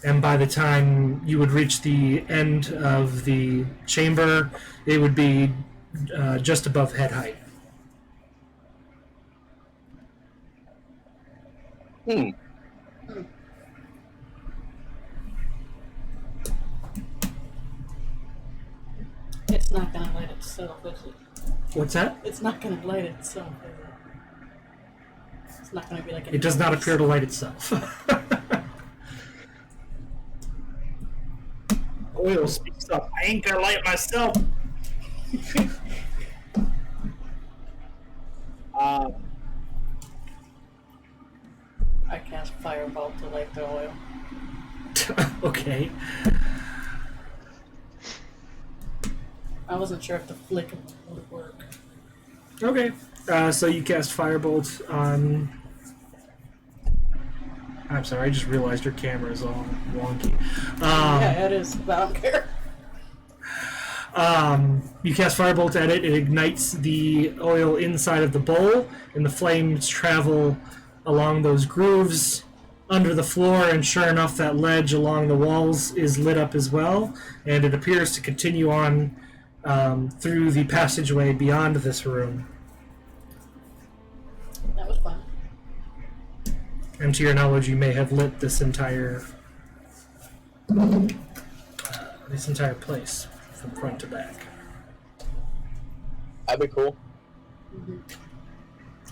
S1: And by the time you would reach the end of the chamber, it would be just above head height.
S2: It's not gonna light itself, is it?
S1: What's that?
S2: It's not gonna light itself, is it? It's not gonna be like
S1: It does not appear to light itself.
S3: Oil speaks up. I ain't gonna light myself.
S2: I cast Fireball to light the oil.
S1: Okay.
S2: I wasn't sure if the flick would work.
S1: Okay. So you cast Firebolt on I'm sorry, I just realized your camera is all wonky.
S2: Yeah, it is. But I don't care.
S1: You cast Firebolt at it, it ignites the oil inside of the bowl, and the flames travel along those grooves under the floor, and sure enough, that ledge along the walls is lit up as well, and it appears to continue on through the passageway beyond this room.
S2: That was fun.
S1: And to your knowledge, you may have lit this entire place from front to back.
S5: That'd be cool.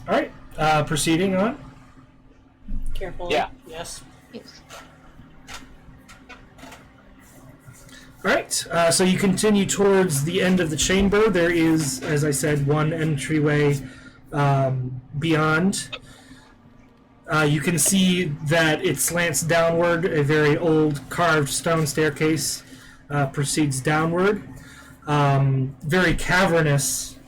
S1: All right, proceeding on.
S2: Careful.
S5: Yeah.
S2: Yes.
S4: Yes.
S1: All right, so you continue towards the end of the chamber. There is, as I said, one entryway beyond. You can see that it slants downward. A very old carved stone staircase proceeds downward. Very cavernous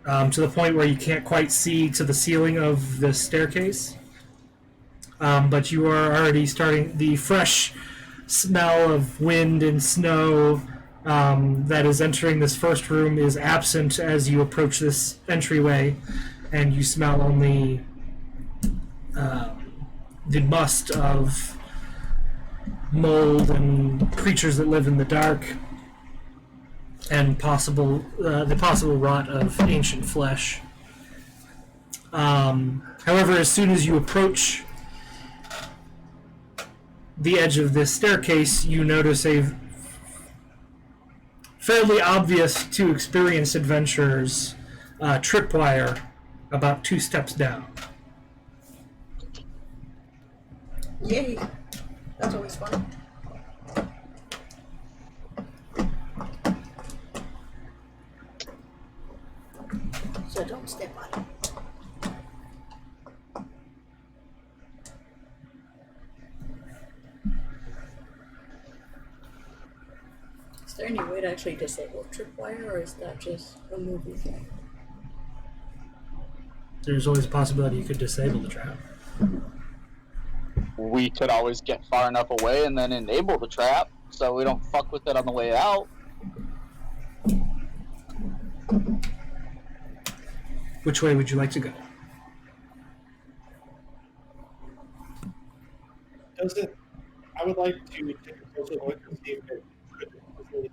S1: to the point where you can't quite see to the ceiling of the staircase. But you are already starting the fresh smell of wind and snow that is entering this first room is absent as you approach this entryway, and you smell only the must of mold and creatures that live in the dark, and the possible rot of ancient flesh. However, as soon as you approach the edge of this staircase, you notice a fairly obvious to experienced adventurers tripwire about 2 steps down.
S2: Yay. That's always fun. So don't step on it. Is there any way to actually disable tripwire, or is that just a movie thing?
S1: There's always a possibility you could disable the trap.
S5: We could always get far enough away and then enable the trap so we don't fuck with it on the way out.
S1: Which way would you like to go?
S3: Does it? I would like to take a closer look and see if it could.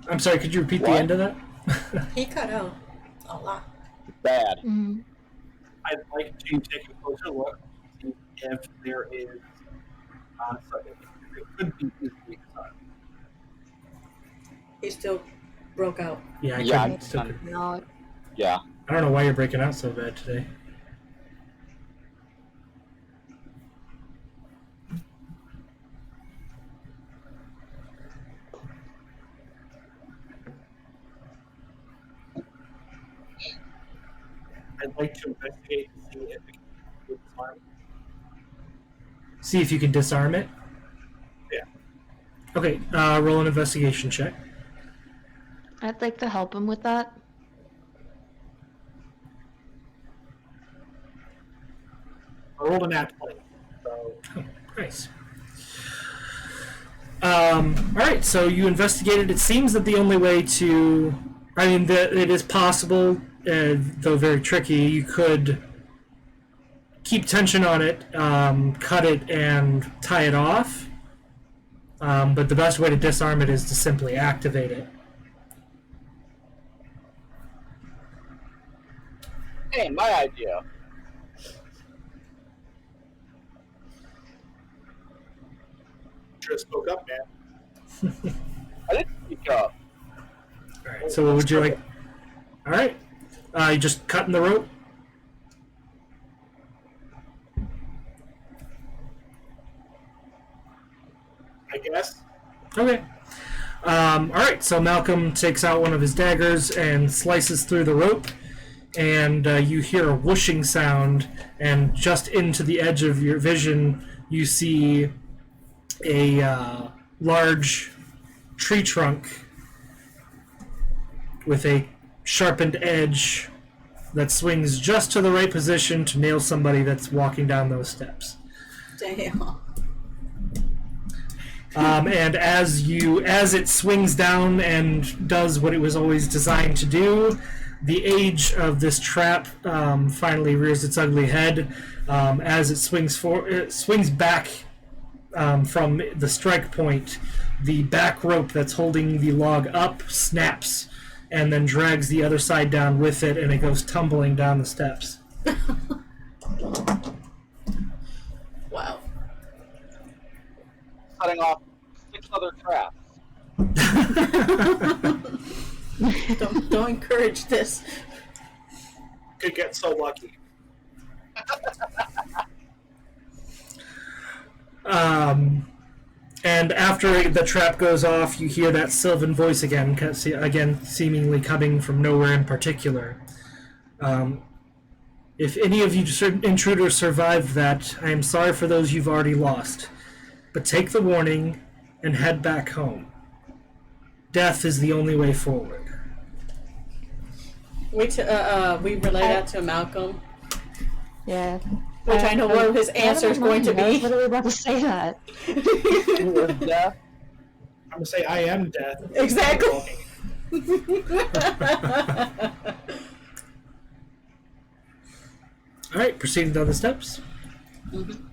S1: I'm sorry, could you repeat the
S5: What?
S1: end of that?
S2: He cut out a lot.
S5: Bad.
S4: Mm.
S3: I'd like to take a closer look and see if there is something that could be easily done.
S2: He still broke out.
S1: Yeah,
S5: Yeah,
S1: couldn't- still couldn't.
S4: No.
S5: Yeah.
S1: I don't know why you're breaking out so bad today.
S3: I'd like to investigate and see if it can disarm.
S1: See if you can disarm it.
S3: Yeah.
S1: Okay, roll an investigation check.
S4: I'd like to help him with that.
S3: I rolled a nat 20. So
S1: Oh, nice. Alright, so you investigated. It seems that the only way to... I mean, it is possible, though very tricky. You could keep tension on it, cut it, and tie it off. But the best way to disarm it is to simply activate it.
S5: Hey, my idea.
S3: should have spoke up, man.
S5: I didn't speak up.
S1: Alright, so what would you like? Alright. You just cutting the rope?
S3: I guess.
S1: Okay. Alright, so Malcolm takes out one of his daggers and slices through the rope, and you hear a whooshing sound, and just into the edge of your vision, you see a large tree trunk with a sharpened edge that swings just to the right position to nail somebody that's walking down those steps.
S2: Damn.
S1: And as it swings down and does what it was always designed to do, the age of this trap finally rears its ugly head as it swings back from the strike point. The back rope that's holding the log up snaps and then drags the other side down with it, and it goes tumbling down the steps.
S2: Wow.
S5: Cutting off 6 other traps.
S2: Don't encourage this.
S3: Could get so lucky.
S1: And after the trap goes off, you hear that Sylvan voice again seemingly coming from nowhere in particular. If any of you intruders survived that, I am sorry for those you've already lost. But take the warning and head back home. Death is the only way forward.
S2: We relay that to Malcolm,
S4: Yeah.
S2: which I know what his answer is going to
S4: I was
S2: be.
S4: literally about to say that.
S5: Death.
S3: I'm gonna say I am death.
S2: Exactly.
S1: All right, proceeding down the steps.
S2: Mhm.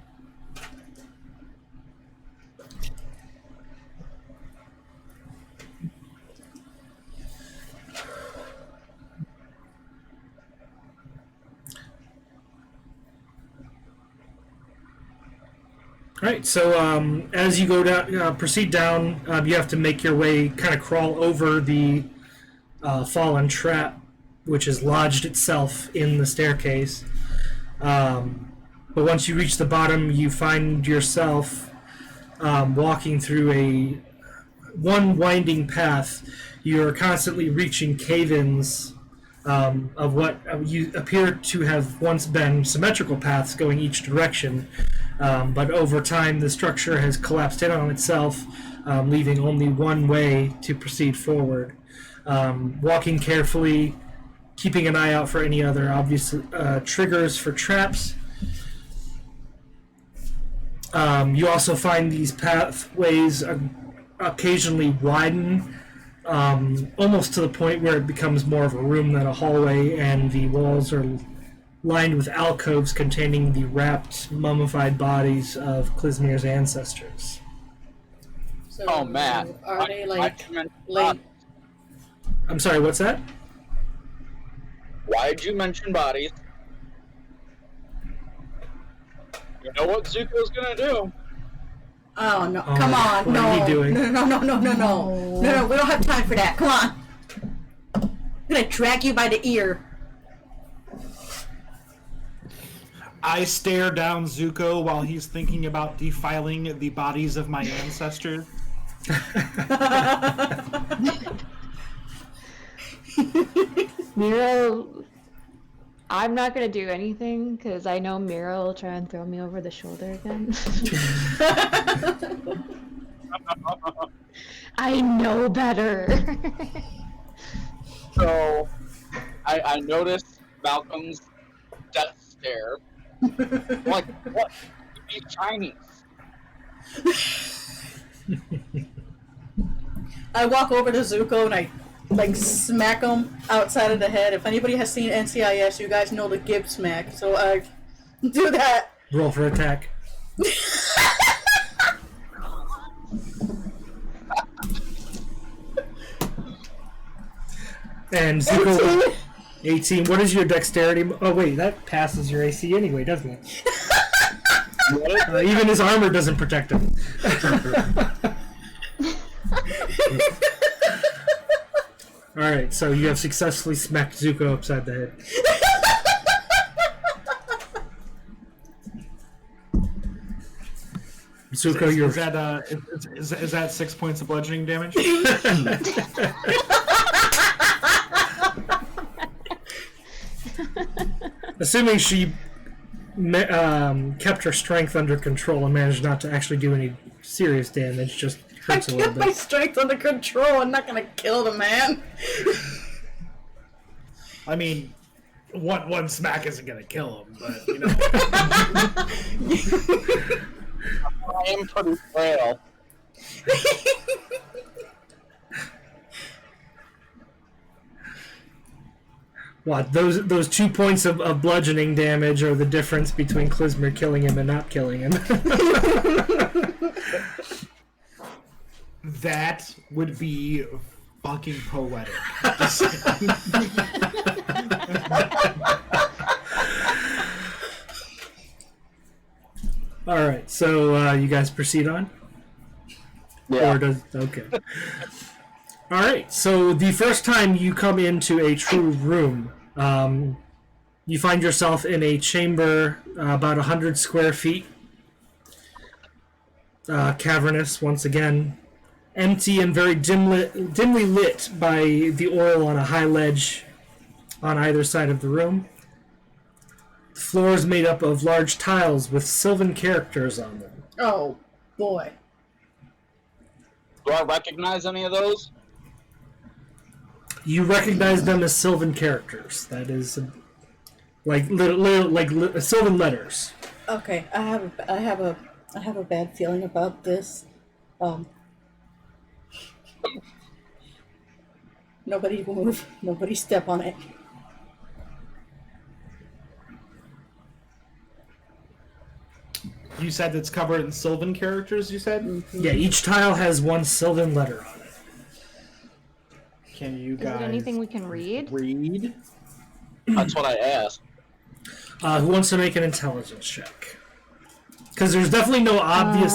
S1: All right, so as you go down, proceed down, you have to make your way, kind of crawl over the fallen trap, which has lodged itself in the staircase. But once you reach the bottom, you find yourself walking through one winding path. You're constantly reaching cave-ins of what you appear to have once been symmetrical paths going each direction. But over time, the structure has collapsed in on itself, leaving only one way to proceed forward. Walking carefully, keeping an eye out for any other obvious triggers for traps. You also find these pathways occasionally widen, almost to the point where it becomes more of a room than a hallway, and the walls are lined with alcoves containing the wrapped, mummified bodies of Klizmir's ancestors.
S2: So,
S5: Oh, Matt.
S2: Are they
S5: Why'd
S2: like
S5: you mention
S2: late?
S5: bodies?
S1: I'm sorry, what's that?
S5: Why'd you mention bodies? You know what Zuko's gonna do.
S2: Oh no!
S1: Oh,
S2: Come on!
S1: what
S2: No!
S1: are you doing?
S2: No! No! We don't have time for that. Come on! I'm gonna drag you by the ear.
S3: I stare down Zuko while he's thinking about defiling the bodies of my ancestors.
S4: Miro, I'm not gonna do anything because I know Miro will try and throw me over the shoulder again. I know better.
S5: So, I noticed Malcolm's death stare. Like, what? He's Chinese.
S2: I walk over to Zuko and I smack him outside of the head. If anybody has seen NCIS, you guys know the Gib smack. So I do that.
S1: Roll for attack. And Zuko, 18. What is your dexterity? Oh wait, that passes your AC anyway, doesn't it? Even his armor doesn't protect him. Alright, so you have successfully smacked Zuko upside the head. Zuko, you're...
S3: Is that 6 points of bludgeoning damage?
S1: Assuming she kept her strength under control and managed not to actually do any serious damage, just
S2: I
S1: hurts a little
S2: kept my
S1: bit.
S2: strength under control. I'm not gonna kill the man.
S3: I mean, one smack isn't gonna kill him, but you know.
S5: I am pretty frail.
S1: What, those 2 points of bludgeoning damage are the difference between Klizmir killing him and not killing him.
S3: That would be fucking poetic.
S1: Alright, so you guys proceed on?
S5: Yeah.
S1: Or does okay. Alright, so the first time you come into a true room, you find yourself in a chamber about 100 square feet. Cavernous, once again. Empty and very dimly lit by the oil on a high ledge on either side of the room. The floor is made up of large tiles with sylvan characters on them.
S2: Oh, boy.
S5: Do I recognize any of those?
S1: You recognize them as sylvan characters. That is like sylvan letters.
S2: Okay, I have a bad feeling about this. Nobody move. Nobody step on it.
S3: You said it's covered in sylvan characters, you said?
S2: Mm-hmm.
S1: Yeah, each tile has one sylvan letter on it.
S3: Can you
S4: Is
S3: guys
S4: it anything we can read?
S3: read?
S5: That's what I asked.
S1: Who wants to make an intelligence check? Because there's definitely no obvious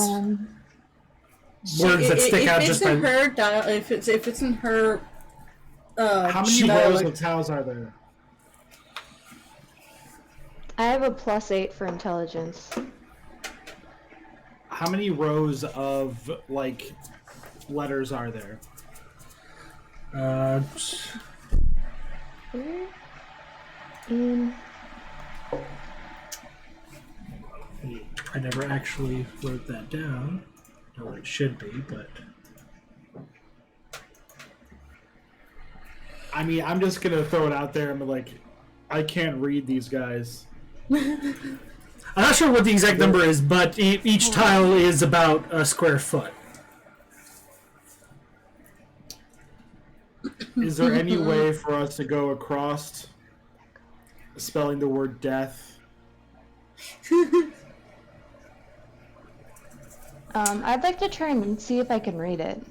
S1: words that stick out just by.
S2: If it's in her.
S3: How many
S1: she-
S3: rows of tiles are there?
S4: I have a +8 for intelligence.
S3: How many rows of like letters are there?
S4: In
S1: I never actually wrote that down. No, it should be, but
S3: I mean, I'm just gonna throw it out there. I'm like, I can't read these guys.
S1: I'm not sure what the exact number is. But each tile is about a square foot.
S3: Is there any way for us to go across spelling the word death?
S4: I'd like to try and see if I can read it.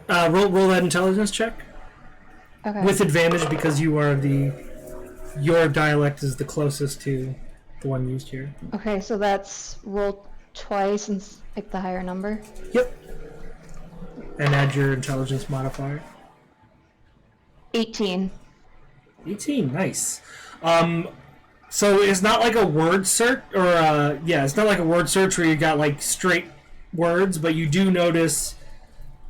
S1: Roll that intelligence check
S4: Okay.
S1: with advantage because your dialect is the closest to the one used here.
S4: Okay, so that's roll twice and pick the higher number.
S1: Yep. And add your intelligence modifier.
S4: 18.
S1: 18, nice. So it's not like a word search, or it's not like a word search where you got like straight words, but you do notice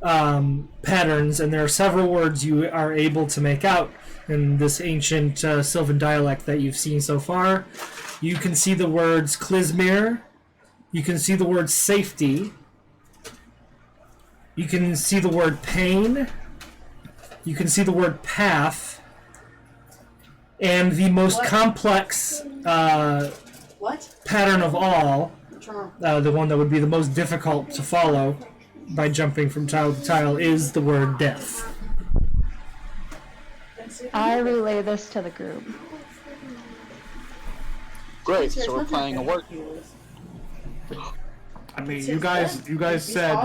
S1: patterns, and there are several words you are able to make out in this ancient Sylvan dialect that you've seen so far. You can see the words Klizmir. You can see the word safety. You can see the word pain. You can see the word path. And the most complex
S2: What?
S1: pattern of all,
S2: What's wrong?
S1: the one that would be the most difficult to follow by jumping from tile to tile, is the word death.
S4: I relay this to the group.
S5: Great, so we're playing a word.
S3: I mean, you guys said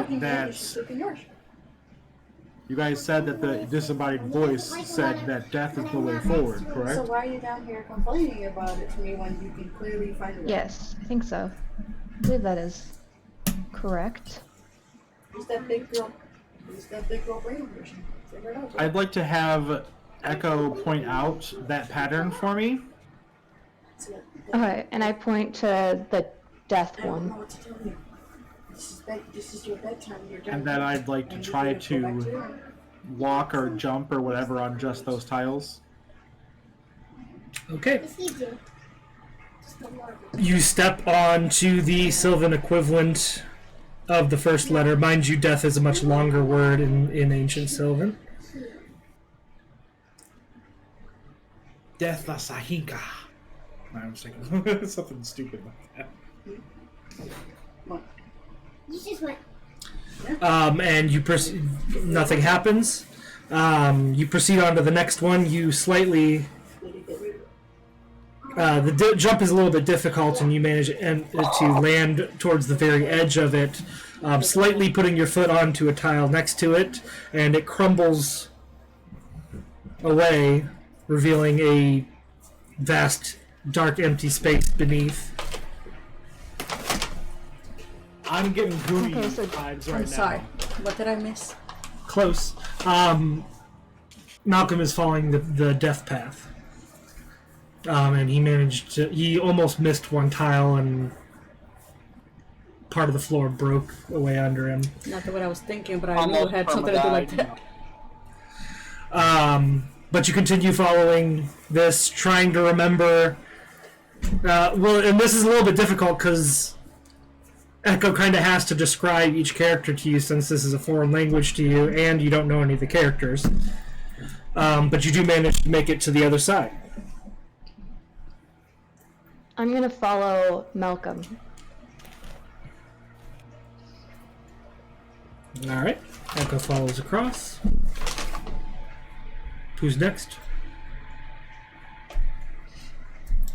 S3: that the disembodied voice said that death is the way forward,
S2: So
S3: correct?
S2: why are you down here complaining about it to me when you can clearly find it?
S4: Yes, I think so. I believe that is correct.
S2: Who's that big girl? Who's that big girl brain version? Figure it out.
S3: I'd like to have Echo point out that pattern for me.
S4: Okay, and I point to the death
S2: I don't know
S4: one.
S2: what to tell you. This is your bedtime. You're done.
S3: And then I'd like to try to walk or jump or whatever on just those tiles.
S1: Okay.
S6: It's easy. Just a more.
S1: You step on to the Sylvan equivalent of the first letter. Mind you, death is a much longer word in ancient Sylvan.
S3: Death la Sahinka. I'm just thinking something stupid like that.
S6: You just went.
S1: And you nothing happens. You proceed on to the next one. You slightly the jump is a little bit difficult, and you manage to land towards the very edge of it, slightly putting your foot onto a tile next to it, and it crumbles away, revealing a vast, dark, empty space beneath.
S3: I'm getting Goonie
S4: Okay, so-
S3: vibes right
S2: I'm
S3: now.
S2: sorry. What did I miss?
S1: Close. Malcolm is following the death path. And he almost missed one tile, and part of the floor broke away under him.
S2: Not what I was thinking, but I knew
S5: Almost
S2: it had something to do like
S5: perma-died.
S2: that.
S1: But you continue following this, trying to remember. And this is a little bit difficult because Echo kind of has to describe each character to you, since this is a foreign language to you, and you don't know any of the characters. But you do manage to make it to the other side.
S4: I'm gonna follow Malcolm.
S1: All right. Echo follows across. Who's next?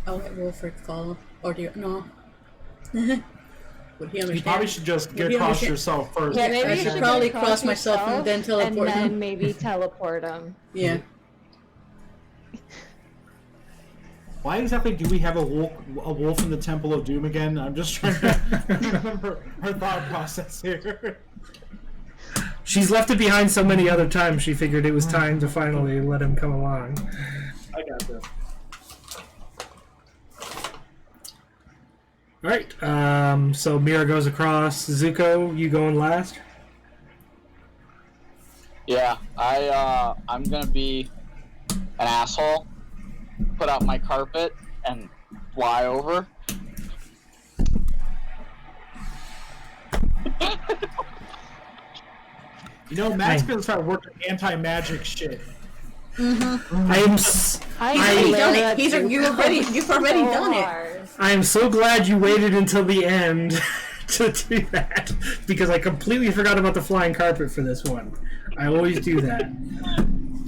S2: I'll let Wilfred follow. Or do you? No. Would he
S3: You
S2: understand?
S3: probably should just get
S2: Maybe
S3: across
S2: understand-
S3: yourself first.
S4: Yeah,
S2: I
S4: maybe you
S2: should
S4: should
S2: probably
S4: get
S2: cross myself and then teleport
S4: and
S2: him.
S4: then maybe teleport him.
S2: Yeah.
S3: Why exactly do we have a wolf in the Temple of Doom again? I'm just trying to remember her thought process here.
S1: She's left it behind so many other times, she figured it was time to finally let him come along.
S3: I got this.
S1: Alright, so Mira goes across. Zuko, you going last?
S5: Yeah, I'm gonna be an asshole, put out my carpet, and fly over.
S3: You know, Matt's gonna start working anti-magic shit.
S1: I am s-
S2: He's done it.
S4: that
S2: You've already
S4: so
S2: done it.
S4: hard.
S1: I am so glad you waited until the end to do that, because I completely forgot about the flying carpet for this one. I always do that.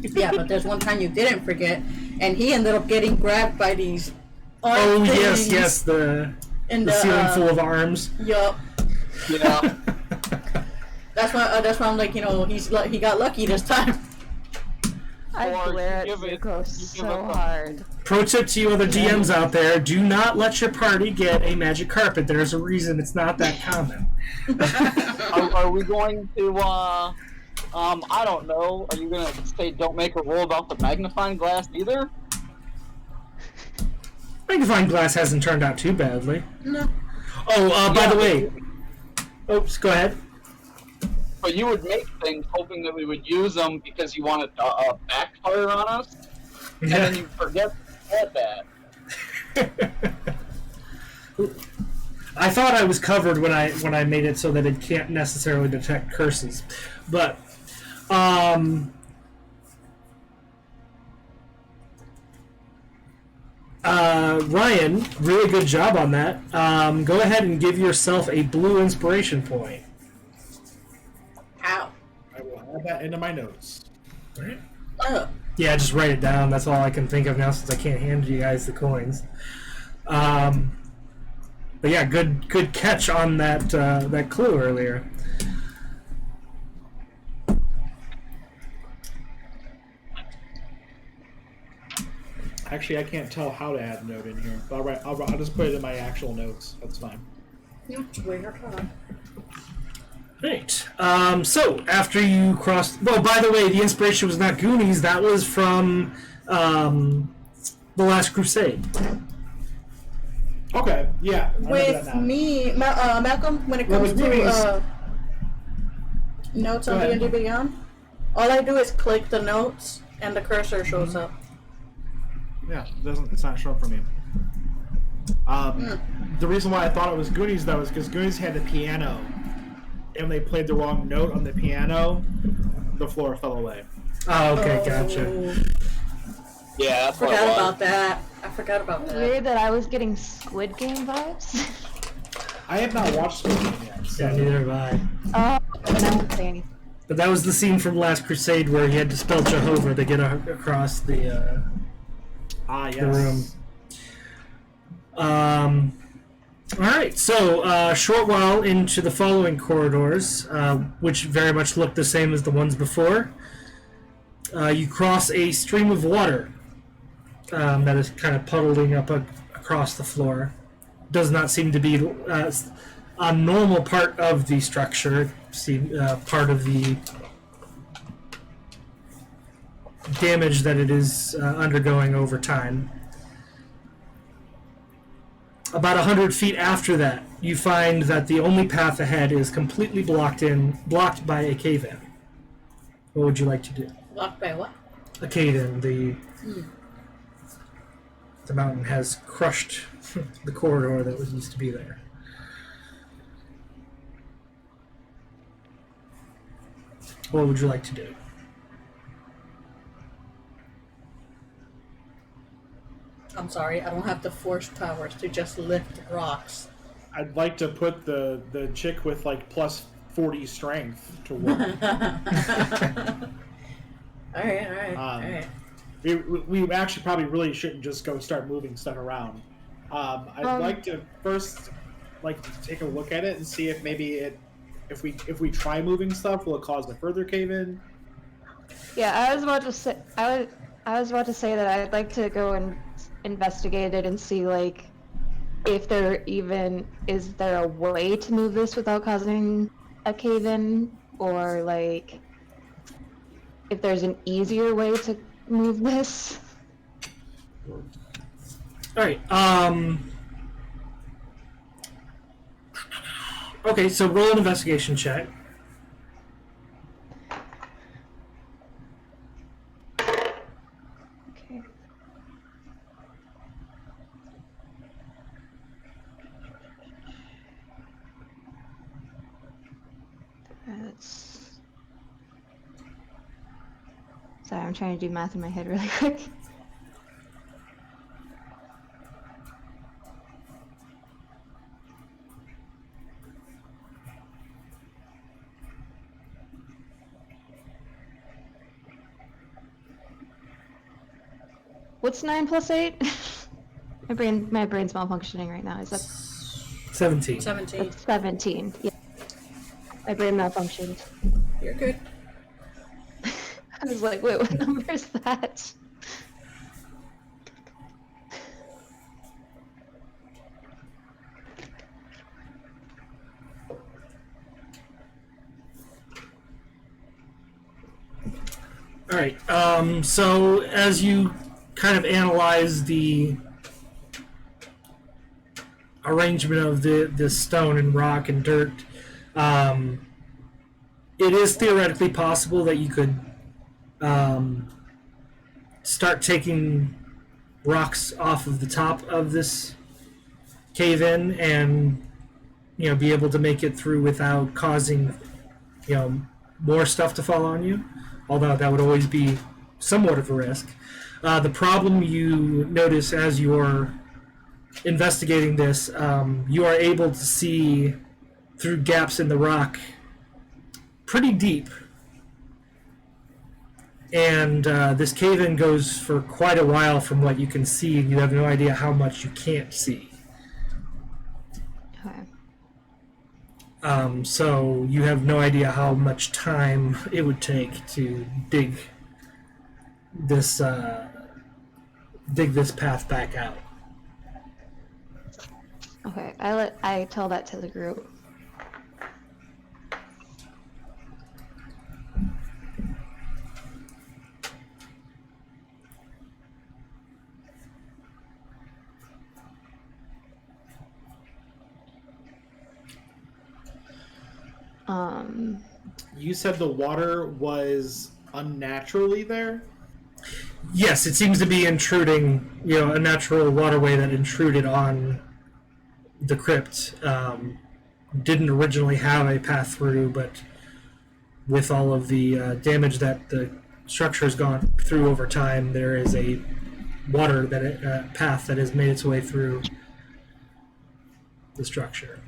S2: Yeah, but there's one time you didn't forget, and he ended up getting grabbed by these.
S1: Oh,
S2: things
S1: yes, the
S2: In
S1: the ceiling full of arms.
S2: Yup.
S5: You know,
S2: That's why I'm like, he got lucky this time.
S4: I
S5: Or
S4: glare at
S5: you give it-
S4: Zuko
S5: you give
S4: so
S5: it the-
S4: hard.
S1: Pro tip to you other DMs out there, do not let your party get a magic carpet. There's a reason it's not that common.
S5: are we going to, I don't know, are you gonna say don't make a rule about the magnifying glass either?
S1: Magnifying glass hasn't turned out too badly.
S2: No.
S1: Oh, by
S5: Yeah,
S1: the way. Oops, go ahead.
S5: But you would make things hoping that we would use them because you wanted to backfire on us, and then you forget that.
S1: I thought I was covered when I made it so that it can't necessarily detect curses, but Ryan, really good job on that. Go ahead and give yourself a blue inspiration point.
S2: Ow.
S3: I will add that into my notes.
S2: Oh.
S1: Yeah, just write it down. That's all I can think of now since I can't hand you guys the coins. But yeah, good catch on that clue earlier.
S3: Actually, I can't tell how to add a note in here. But I'll just put it in my actual notes. That's fine.
S1: Right. So after you crossed, well, by the way, the inspiration was not Goonies. That was from The Last Crusade.
S3: Okay, yeah. I remember
S2: With
S3: that now.
S2: me, Malcolm, when it
S3: Well,
S2: comes
S3: with Goonies-
S2: to notes on
S3: Go ahead.
S2: D&D Beyond, all I do is click the notes and the cursor shows up.
S3: Yeah, it's not showing for me. The reason why I thought it was Goonies though is because Goonies had the piano, and when they played the wrong note on the piano, the floor fell away.
S1: Oh, okay, gotcha.
S2: Oh.
S5: Yeah, that's what
S2: Forgot
S5: it was.
S2: about that. I forgot about that.
S4: Weird that I was getting Squid Game vibes.
S3: I have not watched the game yet. So.
S1: Yeah, neither have I.
S4: And I won't say anything.
S1: But that was the scene from Last Crusade where he had to spell Jehovah to get across the
S3: Yes.
S1: room. All right, so a short while into the following corridors, which very much look the same as the ones before, you cross a stream of water that is kind of puddling up across the floor. Does not seem to be a normal part of the structure. Part of the damage that it is undergoing over time. About 100 feet after that, you find that the only path ahead is completely blocked by a cave-in. What would you like to do?
S2: Blocked by what?
S1: A cave-in. The mountain has crushed the corridor that used to be there. What would you like to do?
S2: I'm sorry, I don't have the force powers to just lift rocks.
S3: I'd like to put the chick with like plus 40 strength to work.
S2: Alright.
S3: We actually probably really shouldn't just go start moving stuff around. I'd like to first take a look at it and see if maybe if we try moving stuff, will it cause a further cave in?
S4: Yeah, I was about to say that I'd like to go and investigate it and see if is there a way to move this without causing a cave-in, or if there's an easier way to move this.
S1: All right. Okay, so roll an investigation check.
S4: Okay. Sorry, I'm trying to do math in my head really quick. What's 9 plus 8? my brain's malfunctioning right now. Is that
S1: 17.
S2: 17.
S4: that's 17? Yeah. My brain malfunctioned.
S2: You're good.
S4: I was like, wait, what number is that?
S1: All right. So as you kind of analyze the arrangement of the stone and rock and dirt, it is theoretically possible that you could start taking rocks off of the top of this cave-in and be able to make it through without causing more stuff to fall on you, although that would always be somewhat of a risk. The problem you notice as you're investigating this, you are able to see through gaps in the rock pretty deep. And this cave-in goes for quite a while from what you can see, and you have no idea how much you can't see.
S4: Okay.
S1: So you have no idea how much time it would take to dig this path back out.
S4: Okay, I tell that to the group.
S3: You said the water was unnaturally there?
S1: Yes, it seems to be intruding, a natural waterway that intruded on the crypt. Didn't originally have a path through, but with all of the damage that the structure has gone through over time, there is a water path that has made its way through the structure.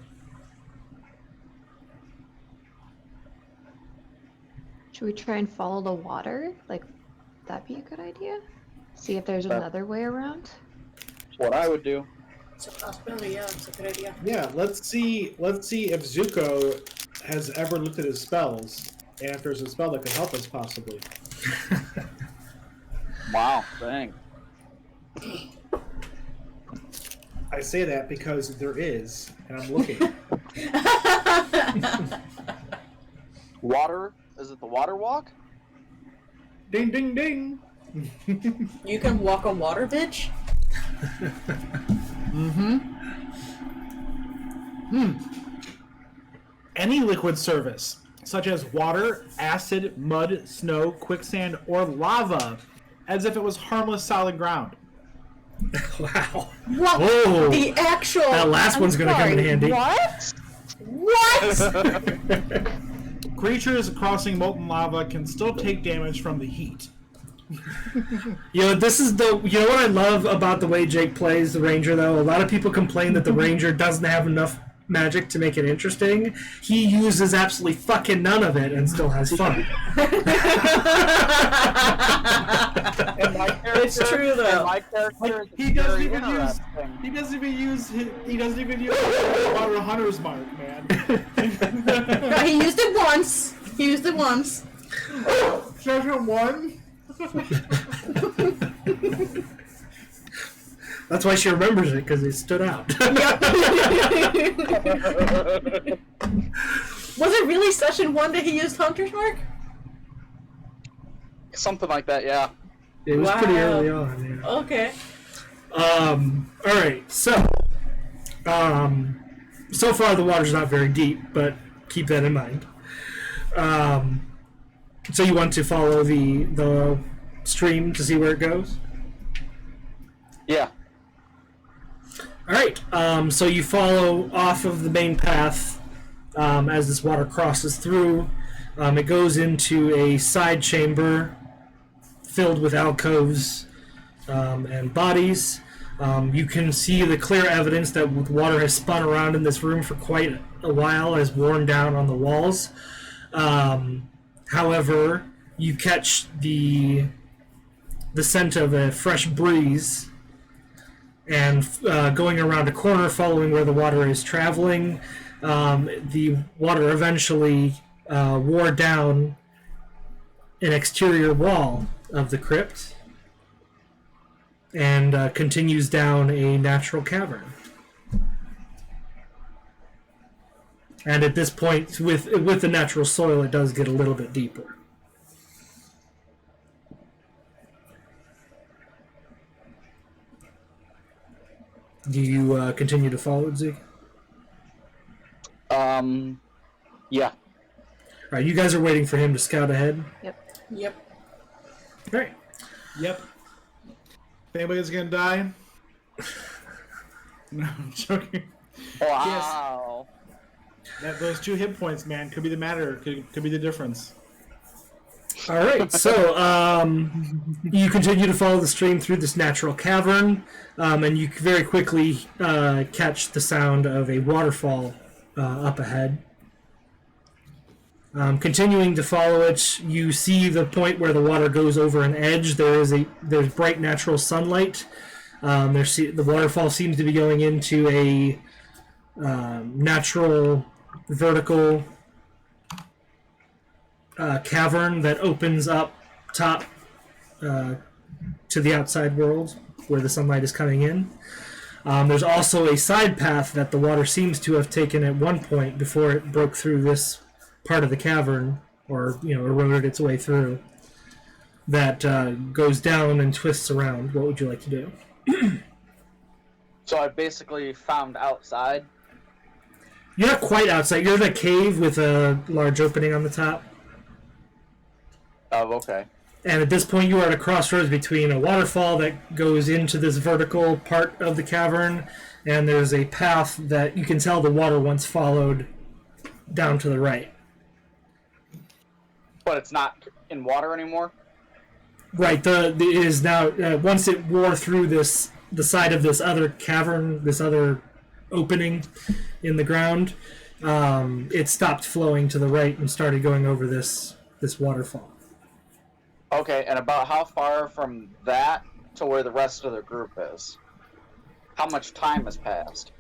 S4: Should we try and follow the water? Like, that'd be a good idea? See if there's another way around?
S5: That's what I would do.
S2: It's a possibility, yeah, it's a good idea.
S3: Yeah, let's see if Zuko has ever looked at his spells, and if there's a spell that could help us, possibly.
S5: Wow, dang.
S3: I say that because there is, and I'm looking.
S5: Water? Is it the water walk?
S3: Ding, ding, ding!
S2: You can walk on water, bitch?
S3: Any liquid surface, such as water, acid, mud, snow, quicksand, or lava, as if it was harmless solid ground.
S1: Wow.
S2: What?
S1: Whoa.
S2: The actual...
S1: That last one's going to come in handy.
S4: What?
S2: What?
S3: Creatures crossing molten lava can still take damage from the heat.
S1: You know, you know what I love about the way Jake plays the Ranger, though? A lot of people complain that the Ranger doesn't have enough magic to make it interesting. He uses absolutely fucking none of it and still has fun.
S5: And my character,
S2: It's true, though.
S5: and my character is
S3: He doesn't
S5: very
S3: even use.
S5: interesting.
S3: He doesn't even use our hunter's mark, man.
S2: No, he used it once.
S3: Treasure one.
S1: That's why she remembers it, because it stood out.
S2: Was it really session 1 that he used Hunter's Mark?
S5: Something like that, yeah.
S1: It was pretty
S2: Wow.
S1: early on, yeah.
S2: Okay.
S1: Alright, so far the water's not very deep, but keep that in mind. So you want to follow the stream to see where it goes?
S5: Yeah.
S1: Alright, so you follow off of the main path as this water crosses through. It goes into a side chamber filled with alcoves and bodies. You can see the clear evidence that water has spun around in this room for quite a while, has worn down on the walls. However, you catch the scent of a fresh breeze, and going around a corner, following where the water is traveling, the water eventually wore down an exterior wall of the crypt and continues down a natural cavern. And at this point, with the natural soil, it does get a little bit deeper. Do you continue to follow it, Zeke?
S5: Yeah.
S1: All right, you guys are waiting for him to scout ahead.
S2: Yep.
S1: All right.
S3: Yep. If anybody's gonna die. No, I'm joking.
S5: Wow.
S3: Those 2 hit points, man, could be the matter. Could be the difference.
S1: All right, so you continue to follow the stream through this natural cavern, and you very quickly catch the sound of a waterfall up ahead. Continuing to follow it, you see the point where the water goes over an edge. There's bright natural sunlight. The waterfall seems to be going into a natural vertical cavern that opens up top to the outside world where the sunlight is coming in. There's also a side path that the water seems to have taken at one point before it broke through this part of the cavern, or eroded its way through, that goes down and twists around. What would you like to do?
S5: So I basically found outside.
S1: You're not quite outside. You're in a cave with a large opening on the top.
S5: Oh, okay.
S1: And at this point, you are at a crossroads between a waterfall that goes into this vertical part of the cavern, and there's a path that you can tell the water once followed down to the right.
S5: But it's not in water anymore?
S1: Right. The it is now once it wore through the side of this other cavern, this other opening in the ground, it stopped flowing to the right and started going over this waterfall.
S5: Okay, and about how far from that to where the rest of the group is? How much time has passed?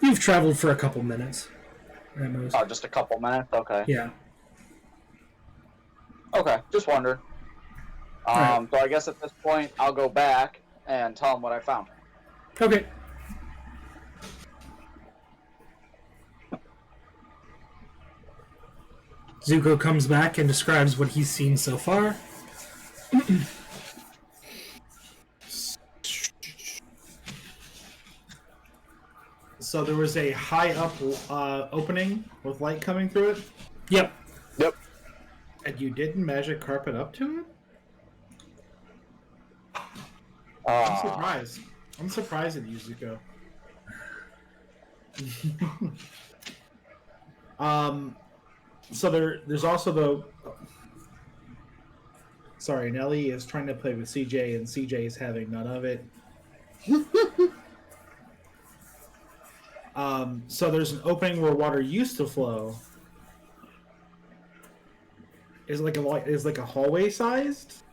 S1: You've traveled for a couple minutes, at most.
S5: Oh, just a couple minutes? Okay.
S1: Yeah.
S5: Okay, just wonder.
S1: Right.
S5: So I guess at this point, I'll go back and tell them what I found.
S1: Okay. Zuko comes back and describes what he's seen so far.
S3: So there was a high up opening with light coming through it,
S1: Yep.
S5: Yep.
S3: and you didn't magic carpet up to it? I'm surprised. I'm surprised at you, Zuko. So there's also the. Sorry, Nelly is trying to play with CJ, and CJ is having none of it. So there's an opening where water used to flow. Is it like a hallway sized?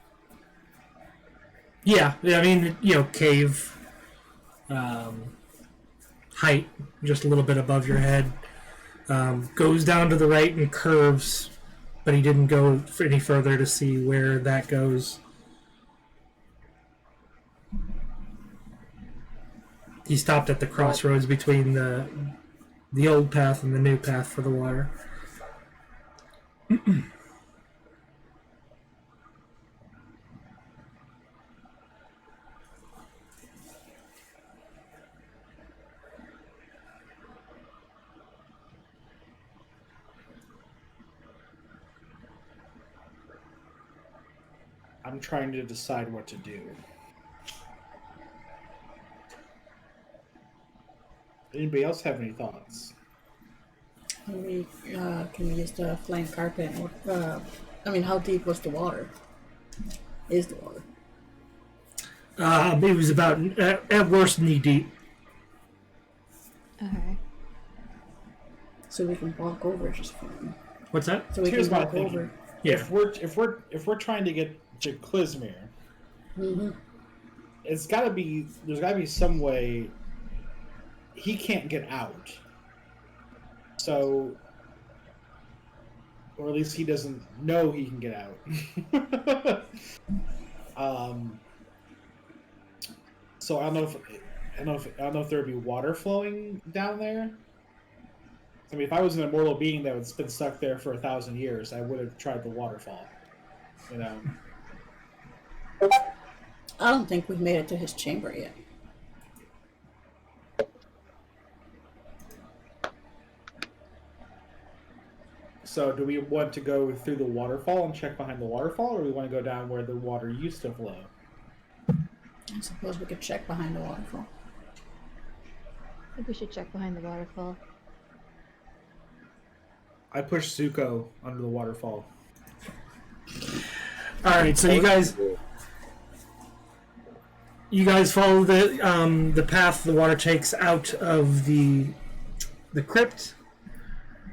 S1: Yeah. I mean, cave height, just a little bit above your head. Goes down to the right and curves, but he didn't go any further to see where that goes. He stopped at the crossroads between the old path and the new path for the water.
S3: I'm trying to decide what to do. Anybody else have any thoughts?
S2: Can we use the flame carpet? How deep was the water? Is the water?
S1: It was about, at worst, knee deep.
S4: Okay.
S2: So we can walk over just fine.
S1: What's that?
S2: So we
S3: Here's
S2: can
S3: my
S2: walk
S3: thinking.
S2: over.
S1: Yeah.
S3: If we're trying to get to Klizmir,
S2: Mm-hmm.
S3: there's gotta be some way he can't get out. So, or at least he doesn't know he can get out. So I don't know if there'd be water flowing down there. I mean, if I was an immortal being that had been stuck there for 1,000 years, I would have tried the waterfall. You know.
S2: I don't think we've made it to his chamber yet.
S3: So, do we want to go through the waterfall and check behind the waterfall, or do we want to go down where the water used to flow?
S2: I suppose we could check behind the waterfall.
S4: I think we should check behind the waterfall.
S3: I pushed Zuko under the waterfall.
S1: All right, so you guys follow the path the water takes out of the crypt,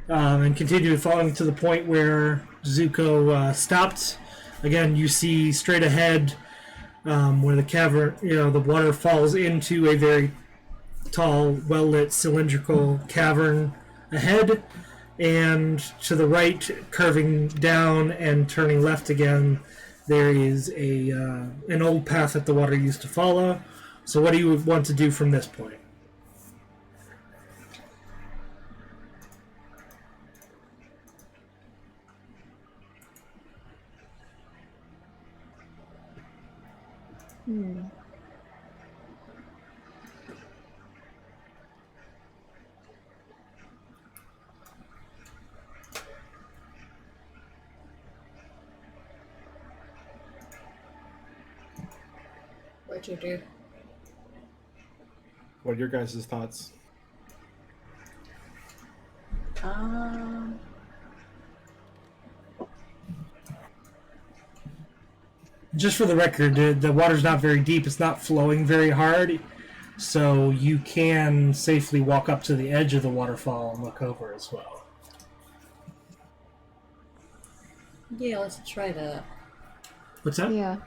S1: and continue following to the point where Zuko stopped. Again, you see straight ahead where the cavern, the water falls into a very tall, well-lit, cylindrical cavern ahead, and to the right, curving down and turning left again, there is an old path that the water used to follow. So what do you want to do from this point?
S2: What'd you do?
S3: What are your guys' thoughts?
S1: Just for the record, the water's not very deep. It's not flowing very hard, so you can safely walk up to the edge of the waterfall and look over as well.
S2: Yeah, let's try that.
S1: What's that?
S4: Yeah.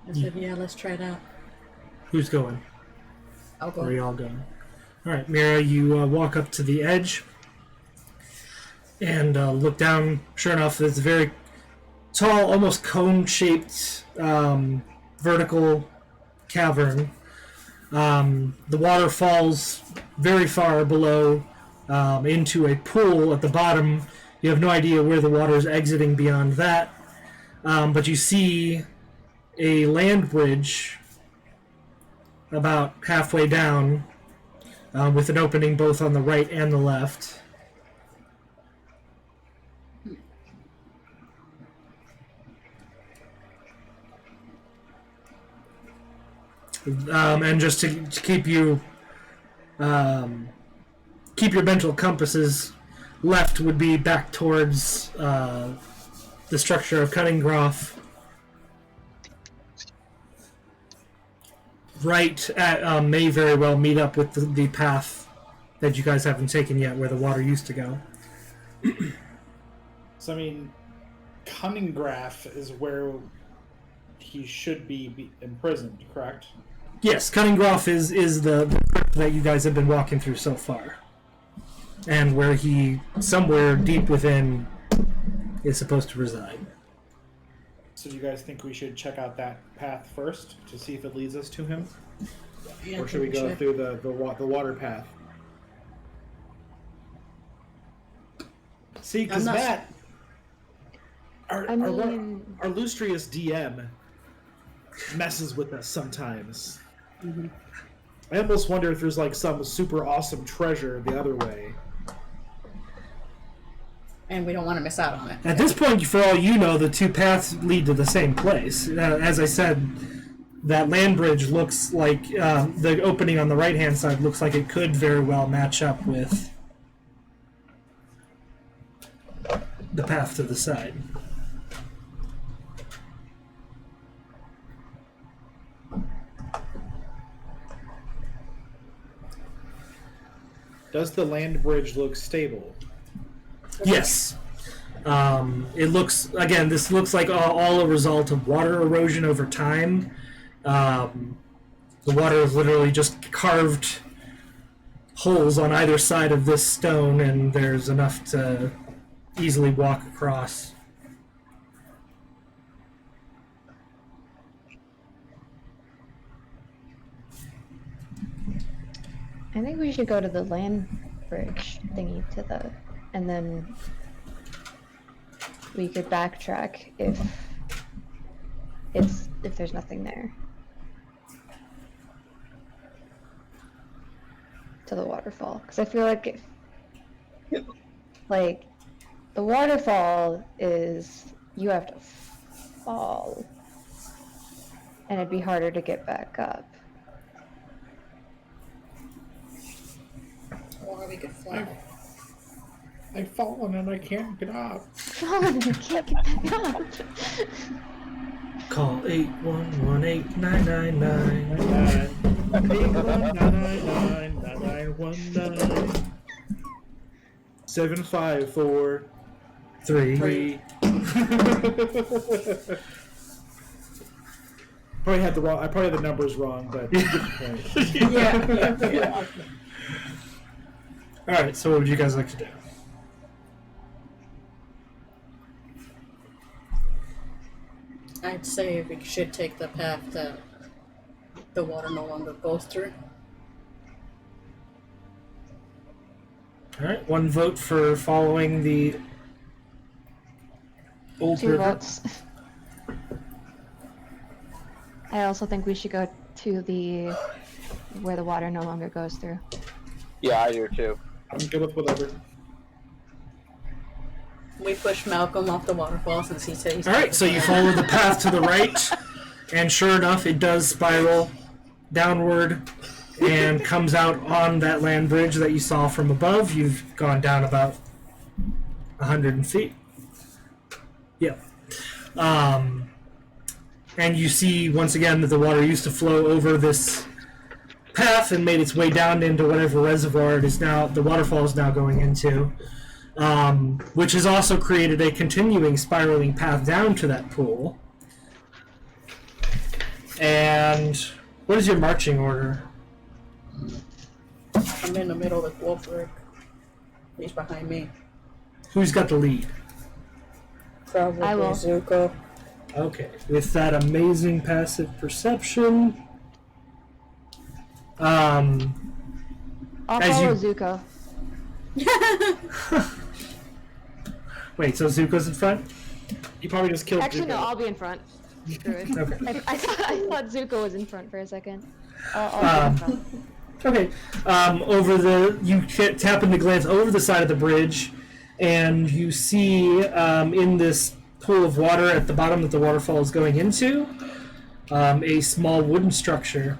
S2: I said, yeah, let's try that.
S1: Who's going?
S2: I'll go.
S1: Where are you all going? All right, Mira, you walk up to the edge and look down. Sure enough, there's a very tall, almost cone-shaped vertical cavern. The water falls very far below into a pool at the bottom. You have no idea where the water is exiting beyond that, but you see a land bridge about halfway down with an opening both on the right and the left. And just to keep you keep your mental compasses left would be back towards the structure of Cunningroff. Right at may very well meet up with the path that you guys haven't taken yet, where the water used to go.
S3: So I mean, Cunningraff is where he should be imprisoned, correct?
S1: Yes, Cunningroff is the crypt that you guys have been walking through so far, and where he, somewhere deep within, is supposed to reside.
S3: So do you guys think we should check out that path first to see if it leads us to him?
S2: Yeah,
S3: Or should we go through the water path? See, because
S2: I'm not-
S3: Matt, our Lustrious DM messes with us sometimes.
S2: Mm-hmm.
S3: I almost wonder if there's like some super awesome treasure the other way.
S2: And we don't want to miss out on it.
S1: At this point, for all you know, the two paths lead to the same place. As I said, that land bridge looks like the opening on the right-hand side looks like it could very well match up with the path to the side.
S3: Does the land bridge look stable?
S1: Yes. It looks, again, this looks like all a result of water erosion over time. The water is literally just carved holes on either side of this stone, and there's enough to easily walk across.
S4: I think we should go to the land bridge thingy and then we could backtrack if there's nothing there. To the waterfall, because I feel like the waterfall is you have to fall, and it'd be harder to get back up.
S2: Or we could fly.
S3: I've fallen and I can't get up.
S4: Fallen and can't get back up.
S1: Call 811-8999.
S3: 819999919 754
S1: 3.
S3: Probably had the wrong. I probably had the numbers wrong, but you get the point.
S2: Yeah.
S1: All right. So, what would you guys like to do?
S2: I'd say we should take the path that the water no longer goes through.
S1: All right. One vote for following the old
S4: 2
S1: river.
S4: votes. I also think we should go to where the water no longer goes through.
S5: Yeah, I do too.
S3: I'm good with whatever.
S2: We push Malcolm off the waterfall since he said he's
S1: All right, so you follow the path to the right, and sure enough, it does spiral downward and comes out on that land bridge that you saw from above. You've gone down about 100 feet. Yeah. And you see once again that the water used to flow over this path and made its way down into whatever reservoir it is now. The waterfall is now going into, which has also created a continuing spiraling path down to that pool. And what is your marching order?
S2: I'm in the middle of Wolfric. He's behind me.
S1: Who's got the lead?
S2: Probably
S4: I will.
S2: Zuko.
S1: Okay, with that amazing passive perception.
S4: I'll
S1: As
S4: follow
S1: you-
S4: Zuko.
S1: Wait, so Zuko's in front?
S3: You probably just killed
S4: Actually, no,
S3: Zuko.
S4: I'll be in front. Screw it.
S1: Okay.
S4: I thought Zuko was in front for a second. I'll be in front.
S1: Okay. You happen to glance over the side of the bridge, and you see in this pool of water at the bottom that the waterfall is going into, a small wooden structure.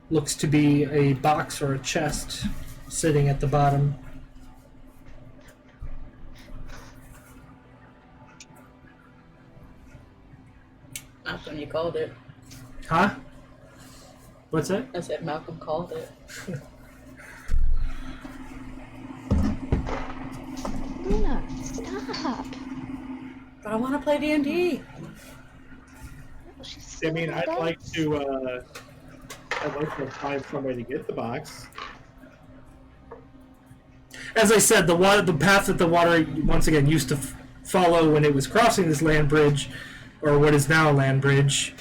S1: Looks to be a box or a chest sitting at the bottom.
S2: Malcolm, you called it.
S1: Huh? What's that?
S2: I said Malcolm called it.
S4: Luna, stop.
S2: But I want to play D&D.
S4: She's
S3: I mean,
S4: so
S3: I'd
S4: dumb.
S3: like to find some way to get the box.
S1: As I said, the path that the water once again used to follow when it was crossing this land bridge, or what is now a land bridge,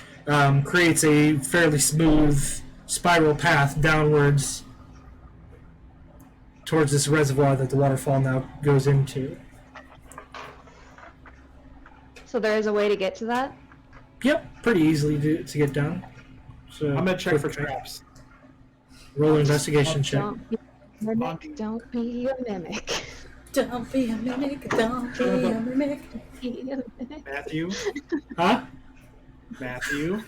S1: creates a fairly smooth spiral path downwards towards this reservoir that the waterfall now goes into.
S4: So there is a way to get to that?
S1: Yep, pretty easily to get down. So
S3: I'm gonna check for
S1: quick-
S3: traps.
S1: Roll an investigation check.
S4: Don't be a mimic. Don't be a mimic.
S2: Don't be a mimic, don't be a mimic.
S4: Be a mimic.
S3: Matthew,
S1: Huh?
S3: Matthew.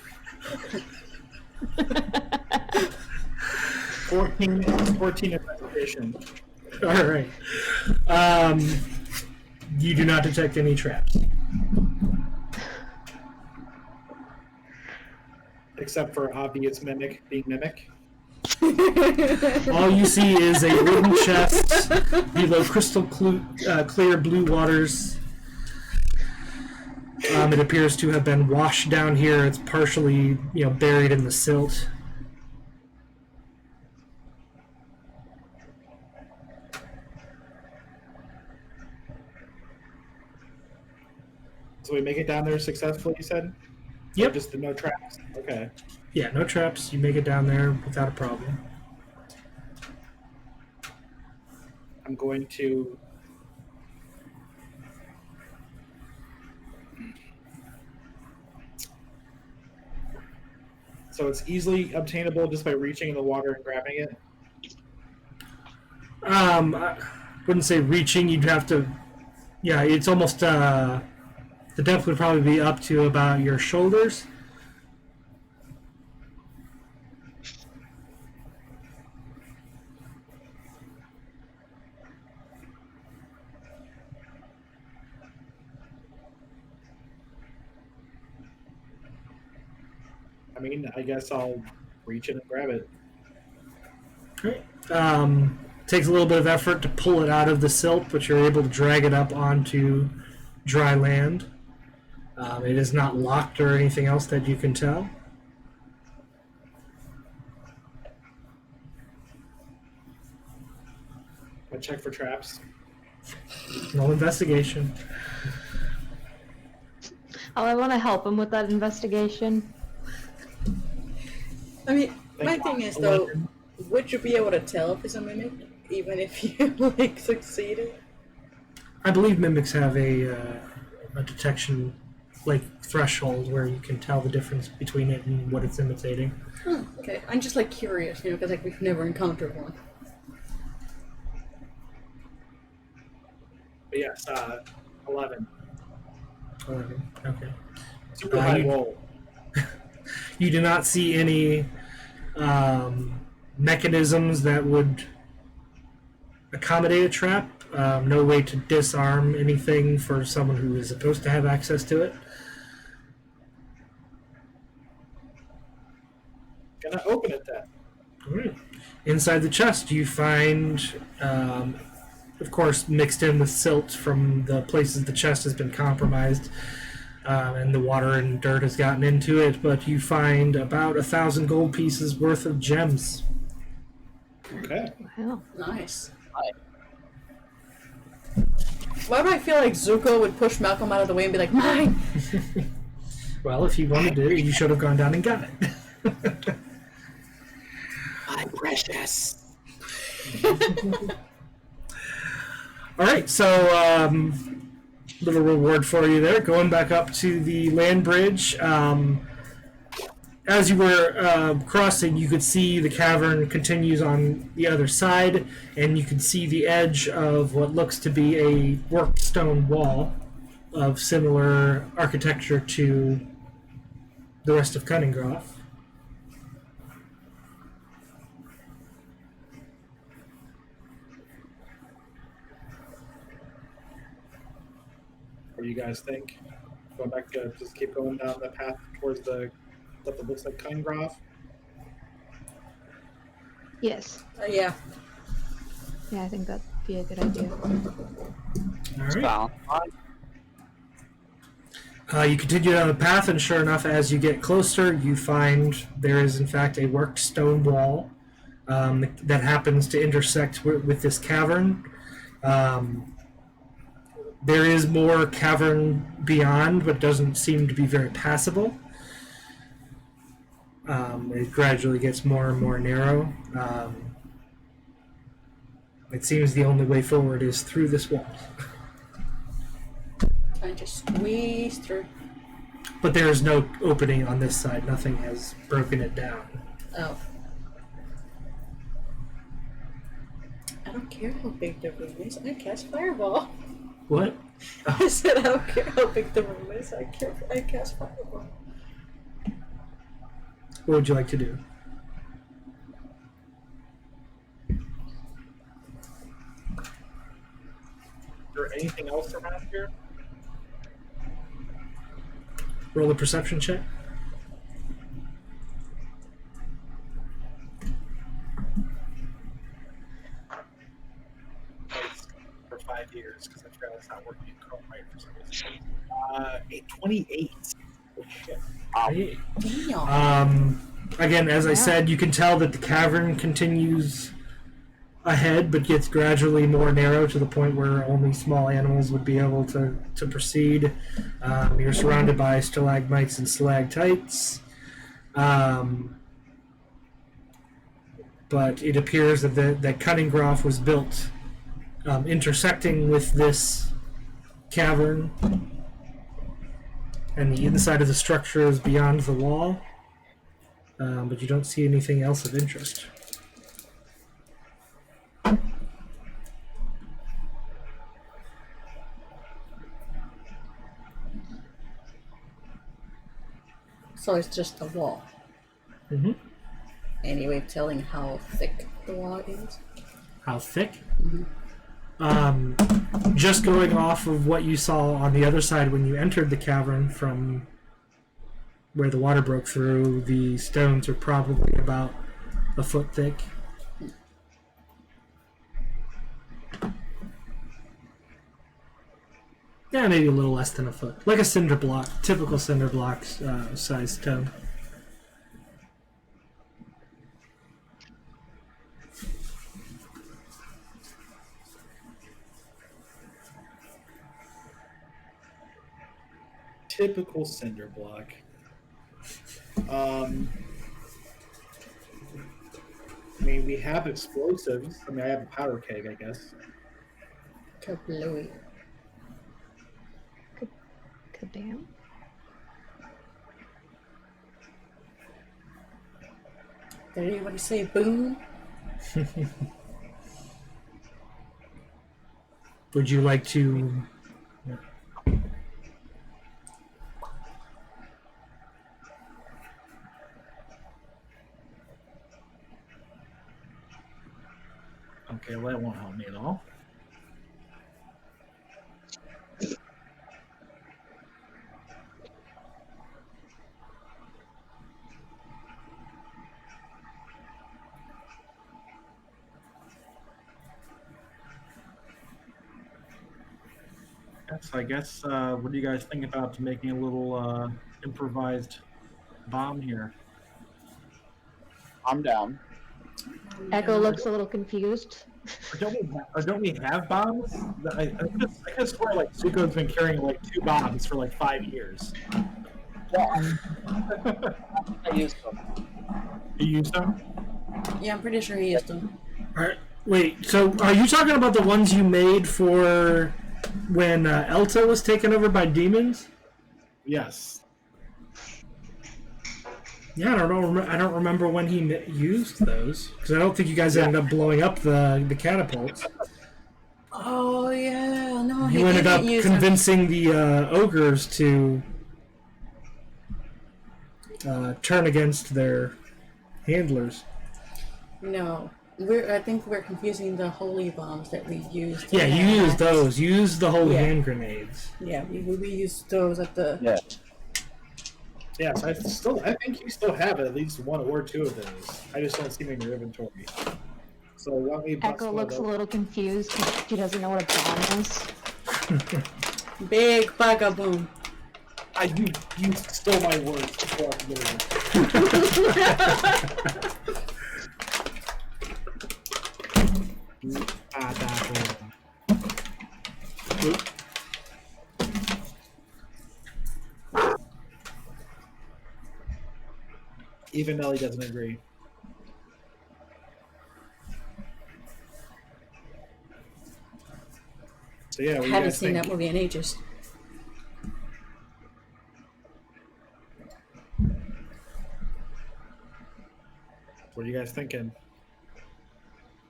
S3: 14 investigation.
S1: All right. You do not detect any traps.
S3: Except for obvious mimic being mimic.
S1: All you see is a wooden chest below crystal clear blue waters. It appears to have been washed down here. It's partially, buried in the silt.
S3: So we make it down there successfully, you said?
S1: Yep.
S3: Just no traps. Okay.
S1: Yeah, no traps. You make it down there without a problem.
S3: I'm going to... So it's easily obtainable just by reaching in the water and grabbing it?
S1: I wouldn't say reaching. You'd have to. Yeah, it's almost. The depth would probably be up to about your shoulders.
S3: I mean, I guess I'll reach in and grab it.
S1: Great. Takes a little bit of effort to pull it out of the silt, but you're able to drag it up onto dry land. It is not locked or anything else that you can tell.
S3: I check for traps.
S1: No investigation.
S4: Oh, I want to help him with that investigation.
S2: I mean, my
S3: Thank
S2: thing
S3: you.
S2: is though, would you be able to tell if it's a mimic, even if you succeeded?
S1: I believe mimics have a detection threshold where you can tell the difference between it and what it's imitating.
S2: Okay, I'm just curious, because we've never encountered one.
S3: But yes, 11.
S1: 11. Okay.
S3: Super high
S1: you-
S3: roll.
S1: You do not see any mechanisms that would accommodate a trap. No way to disarm anything for someone who is supposed to have access to it.
S3: Gonna open it then.
S1: All right. Inside the chest, you find, of course, mixed in with silt from the places the chest has been compromised, and the water and dirt has gotten into it. But you find about 1,000 gold pieces worth of gems.
S3: Okay.
S4: Wow.
S2: Nice. Why do I feel like Zuko would push Malcolm out of the way and be like, mine?
S1: Well, if you wanted to, you should have gone down and got it.
S3: My precious.
S1: All right, so little reward for you there. Going back up to the land bridge. As you were crossing, you could see the cavern continues on the other side, and you could see the edge of what looks to be a worked stone wall of similar architecture to the rest of Cunningroth.
S3: What do you guys think? Going back to just keep going down the path towards the stuff that looks like Cunningroth?
S4: Yes.
S2: Yeah.
S4: Yeah, I think that'd be a good idea.
S1: All right.
S5: Found.
S1: You continue down the path, and sure enough, as you get closer, you find there is, in fact, a worked stone wall that happens to intersect with this cavern. There is more cavern beyond, but doesn't seem to be very passable. It gradually gets more and more narrow. It seems the only way forward is through this wall.
S2: Trying to squeeze through.
S1: But there is no opening on this side. Nothing has broken it down.
S2: Oh. I don't care how big the room is. I cast Fireball.
S1: What?
S2: I said I don't care how big the room is. I cast Fireball.
S1: What would you like to do?
S3: Is there anything else around here?
S1: Roll a perception check.
S3: For 5 years, because I forgot it's not working in Chrome right for some reason. A 28.
S1: Right.
S2: Damn.
S1: Again, as I said, you can tell that the cavern continues ahead, but gets gradually more narrow to the point where only small animals would be able to proceed. You're surrounded by stalagmites and stalactites. But it appears that Cunningroth was built intersecting with this cavern, and the inside of the structure is beyond the wall. But you don't see anything else of interest.
S2: So it's just a wall.
S1: Mm-hmm.
S2: Any way of telling how thick the wall is?
S1: How thick? Just going off of what you saw on the other side when you entered the cavern from where the water broke through, the stones are probably about a foot thick. Yeah, maybe a little less than a foot. Like a cinder block, typical cinder block size stone.
S3: Typical cinder block. I mean, we have explosives. I mean, I have a powder keg, I guess.
S2: Kablooey.
S4: Kadam.
S2: Did anybody say boom?
S1: Would you like to...
S3: Okay, well, that won't help me at all. Yes, I guess. What do you guys think about making a little improvised bomb here?
S5: I'm down.
S4: Echo looks a little confused.
S3: Or don't we have bombs? I could swear like Zuko's been carrying like 2 bombs for like 5 years.
S5: Yeah. I used them.
S3: You used them?
S2: Yeah, I'm pretty sure he used them.
S1: Alright, wait, so are you talking about the ones you made for when Elta was taken over by demons?
S3: Yes.
S1: Yeah, I don't remember when he used those, because I don't think you guys ended up blowing up the catapults.
S2: Oh yeah, no, he
S1: You ended
S2: didn't
S1: up
S2: use them.
S1: convincing the ogres to turn against their handlers.
S2: No, I think we're confusing the holy bombs that we used.
S1: Yeah, you used those. You used the holy
S2: Yeah.
S1: hand grenades.
S2: Yeah, we used those at the.
S5: Yeah.
S3: Yes, I think you still have at least 1 or 2 of those. I just don't see them in your inventory. So let me bust
S4: Echo
S3: one
S4: looks a
S3: open.
S4: little confused because she doesn't know what a bomb is.
S2: Big bagaboom.
S3: You stole my words before I committed it. Even Nelly doesn't agree. So yeah, what do you
S2: Haven't
S3: guys
S2: seen
S3: think?
S2: that movie in ages.
S3: What are you guys thinking?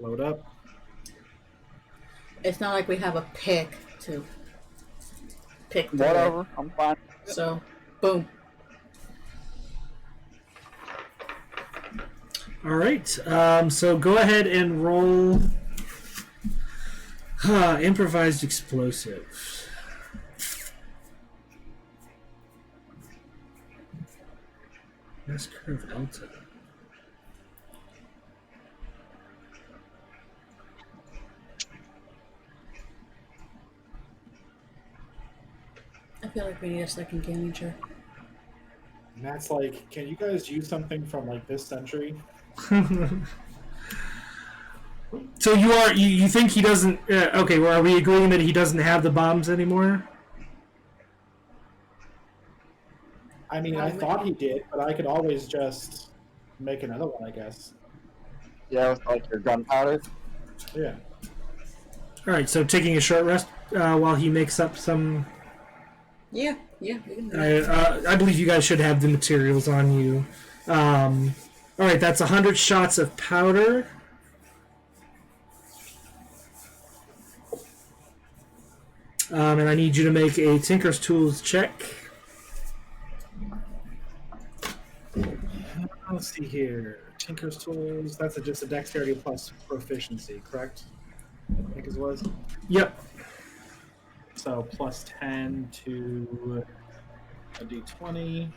S3: Load up.
S2: It's not like we have a pick to pick through it.
S5: Whatever. I'm fine.
S2: So, boom.
S1: All right. So go ahead and roll improvised explosives. Massacre of Elta.
S2: I feel like we need a second damager.
S3: And that's like, can you guys use something from like this century?
S1: So you think he doesn't? Okay, well, are we agreeing that he doesn't have the bombs anymore?
S3: I mean, I thought he did, but I could always just make another one, I guess.
S5: Yeah, with like your gunpowder.
S3: Yeah.
S1: All right. So taking a short rest while he makes up some.
S2: Yeah, we can do it.
S1: I believe you guys should have the materials on you. All right, that's 100 shots of powder. And I need you to make a Tinker's Tools check.
S3: Let's see here. Tinker's Tools. That's just a dexterity plus proficiency, correct? I think it was.
S1: Yep.
S3: So plus 10 to a d20.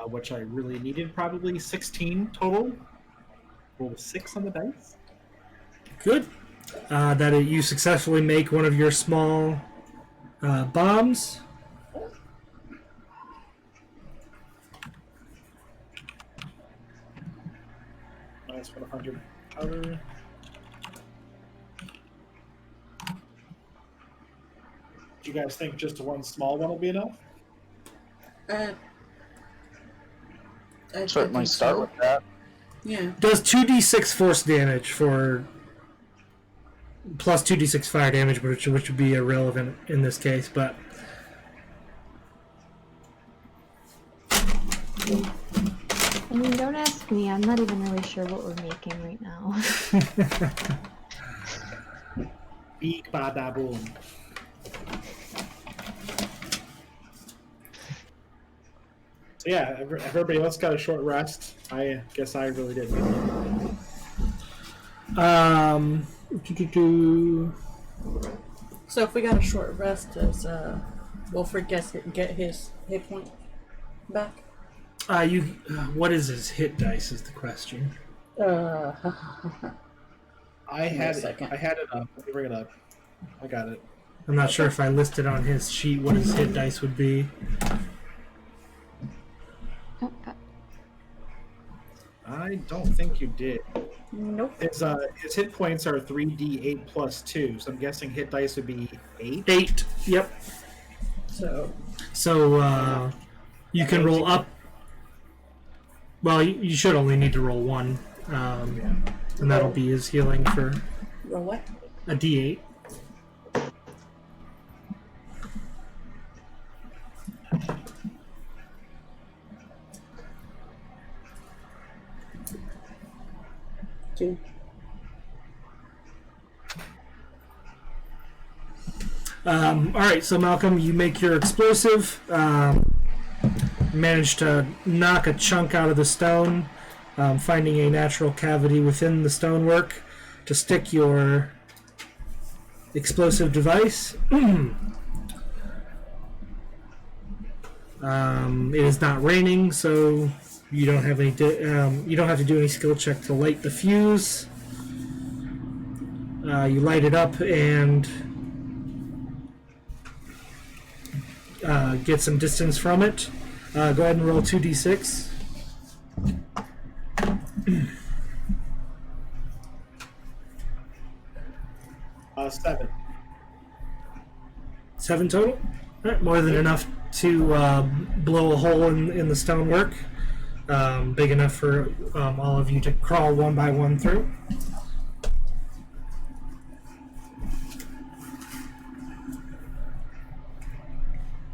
S3: Which I really needed, probably 16 total. Roll 6 on the dice.
S1: Good. You successfully make one of your small bombs.
S3: Minus 100 powder. Do you guys think just one small one will be enough?
S2: I
S5: Certainly
S2: think
S5: start
S2: so.
S5: with that.
S2: Yeah.
S1: Does 2d6 force damage for plus 2d6 fire damage, which would be irrelevant in this case, but
S4: I mean, don't ask me. I'm not even really sure what we're making right now.
S3: Beak bada boom. So yeah, everybody else got a short rest. I guess I really didn't.
S2: So if we got a short rest, does Wilfred get his hit point back?
S1: What is his hit dice is the question.
S3: I
S2: me a
S3: had
S2: second.
S3: it up. Let me bring it up. I got it.
S1: I'm not sure if I listed on his sheet what his hit dice would be.
S4: Oh,
S3: I don't think you did.
S2: Nope.
S3: His hit points are 3d8 plus 2, so I'm guessing hit dice would be 8.
S1: 8. Yep.
S2: So
S1: So you can roll up. Well, you should only need to roll 1, and that'll be his healing for
S2: roll what?
S1: a D8.
S2: Two.
S1: All right, so Malcolm, you make your explosive. Manage to knock a chunk out of the stone, finding a natural cavity within the stonework to stick your explosive device. It is not raining, so you don't have any. You don't have to do any skill check to light the fuse. You light it up and get some distance from it. Go ahead and roll 2d6.
S3: 7.
S1: 7 total. All right, more than enough to blow a hole in the stonework. Big enough for all of you to crawl one by one through.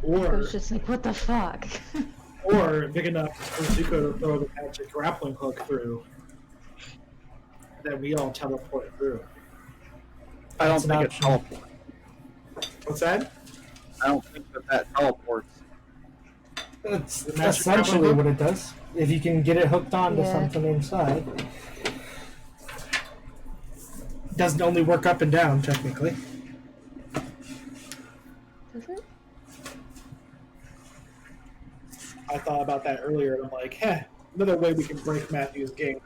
S4: I
S3: Or
S4: was just like, what the fuck?
S3: big enough for Zuko to throw the magic grappling hook through. Then we all teleport through.
S5: I don't
S1: That's an
S5: think it
S1: option.
S5: teleports.
S3: What's that?
S5: I don't think that teleports.
S1: That's
S3: The magic
S1: essentially
S3: grappling
S1: what it does. If you can get it hooked onto
S4: Yeah.
S1: something inside. Doesn't only work up and down, technically.
S4: Does it?
S3: I thought about that earlier, and I'm like, heh, another way we can break Matthew's game.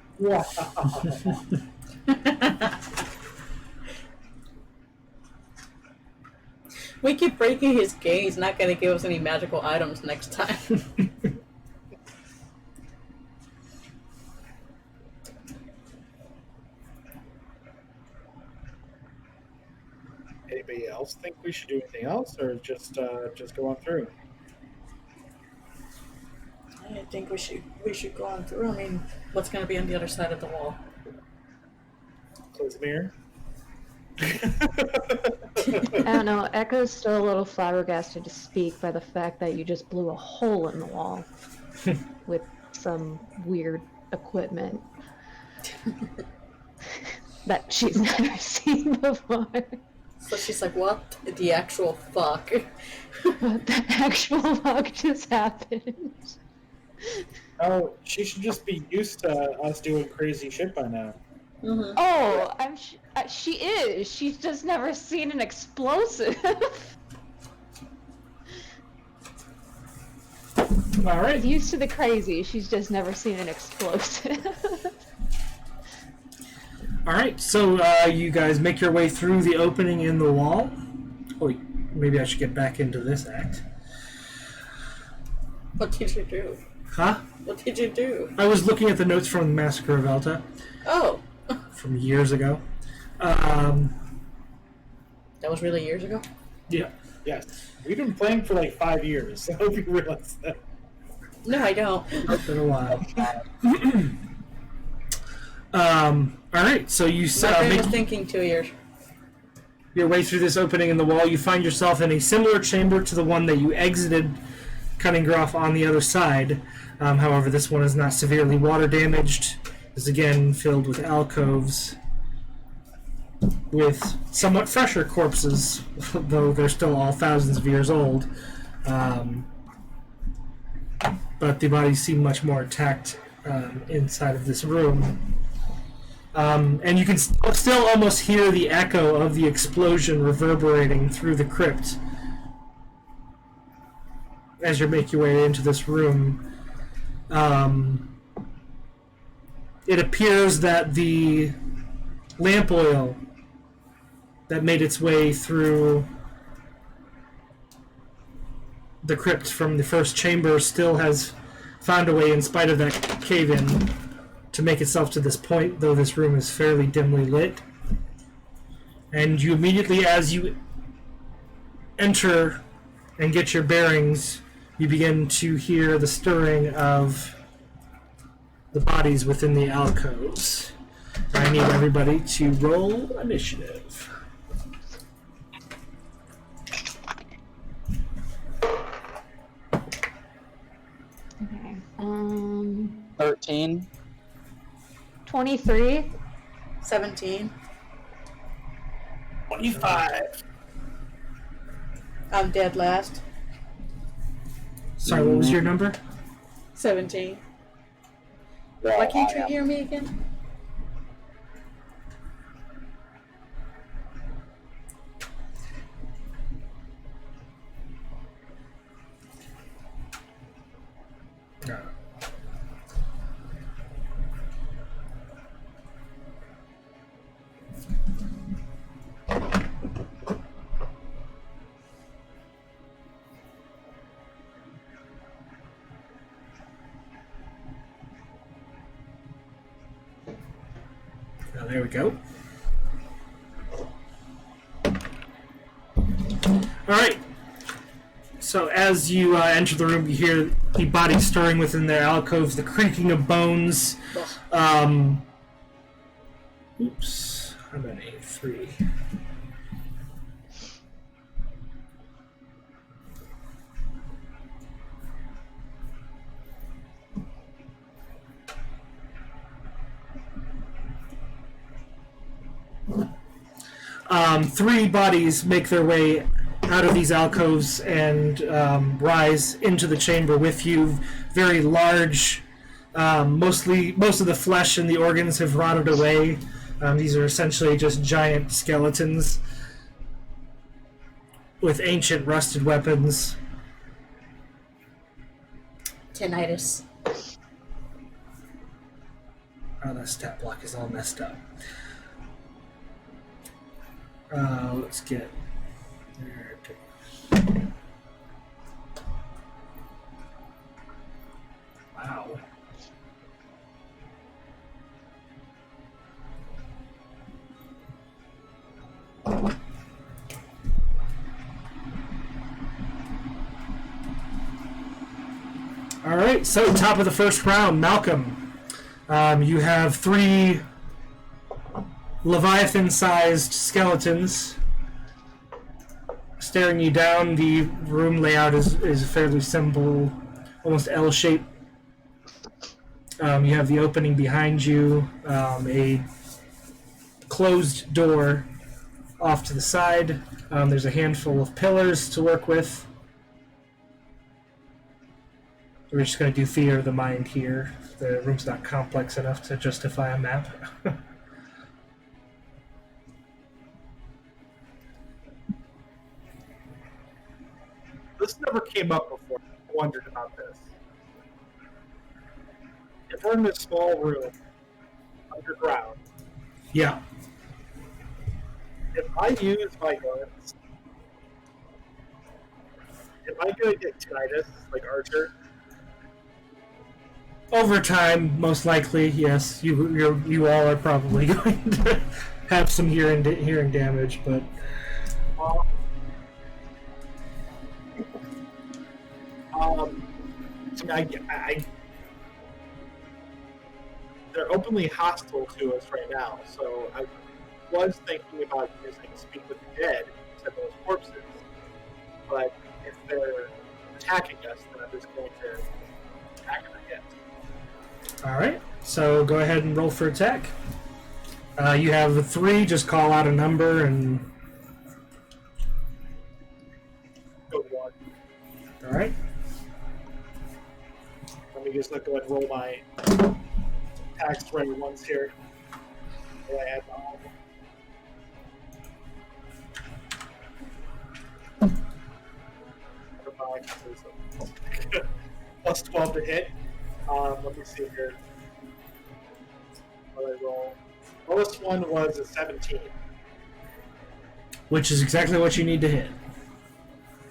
S2: We keep breaking his game. He's not going to give us any magical items next time.
S3: Anybody else think we should do anything else, or just go on through?
S2: I think we should go on through. I mean, what's going to be on the other side of the wall?
S3: Klizmir?
S4: I don't know. Echo's still a little flabbergasted to speak by the fact that you just blew a hole in the wall with some weird equipment that she's never seen before.
S2: So she's like, what the actual fuck?
S4: What the actual fuck just happened?
S3: Oh, she should just be used to us doing crazy shit by now.
S2: Mm-hmm.
S4: Oh, she is. She's just never seen an explosive.
S1: All right.
S4: She's used to the crazy. She's just never seen an explosive.
S1: All right. So you guys make your way through the opening in the wall. Oh, wait, maybe I should get back into this act.
S2: What did you do?
S1: Huh?
S2: What did you do?
S1: I was looking at the notes from the Massacre of Elta
S2: Oh,
S1: from years ago.
S2: that was really years ago?
S1: Yeah.
S3: Yes. We've been playing for like 5 years. I hope you realize that.
S2: No, I don't.
S1: It's been a while. All right. So you
S2: My brain
S1: make
S2: was thinking 2 years.
S1: your way through this opening in the wall. You find yourself in a similar chamber to the one that you exited, cutting off on the other side. However, this one is not severely water damaged. It's again filled with alcoves with somewhat fresher corpses, though they're still all thousands of years old. But the bodies seem much more intact inside of this room. And you can still almost hear the echo of the explosion reverberating through the crypt as you make your way into this room. It appears that the lamp oil that made its way through the crypt from the first chamber still has found a way, in spite of that cave-in, to make itself to this point, though this room is fairly dimly lit. And you immediately, as you enter and get your bearings, you begin to hear the stirring of the bodies within the alcoves. I need everybody to roll initiative.
S4: Okay.
S5: 13.
S4: 23.
S2: 17.
S3: 25.
S2: I'm dead last.
S1: Sorry, what was your number?
S2: 17.
S5: Yeah,
S2: Why can't
S5: I
S2: you
S5: am.
S2: hear me again?
S1: No. Oh, there we go. All right. So as you enter the room, you hear the bodies stirring within their alcoves, the creaking of bones. Oops, I'm at A3. Three bodies make their way out of these alcoves and rise into the chamber with you. Very large. Most of the flesh and the organs have rotted away. These are essentially just giant skeletons with ancient rusted weapons.
S2: Tinnitus.
S1: Oh, that stat block is all messed up. Let's get there. Wow. All right, so top of the first round, Malcolm. You have three Leviathan-sized skeletons staring you down. The room layout is fairly simple, almost L-shaped. You have the opening behind you, a closed door off to the side. There's a handful of pillars to work with. We're just going to do theater of the mind here. The room's not complex enough to justify a map.
S3: This never came up before. I wondered about this. If we're in this small room, underground,
S1: Yeah.
S3: if I use my guns, am I going to get tinnitus like Archer?
S1: Over time, most likely, yes. You all are probably going to have some hearing damage, but
S3: they're openly hostile to us right now, so I was thinking about using Speak with the Dead to those corpses, but if they're attacking us, then I'm just going to attack them again.
S1: all right. So go ahead and roll for attack. You have 3. Just call out a number and.
S3: Go 1.
S1: All right.
S3: Let me just go ahead and roll my attacks right ones here. And I add all of them. Plus 12 to hit. Let me see here. What I roll. Lowest one was a 17.
S1: Which is exactly what you need to hit.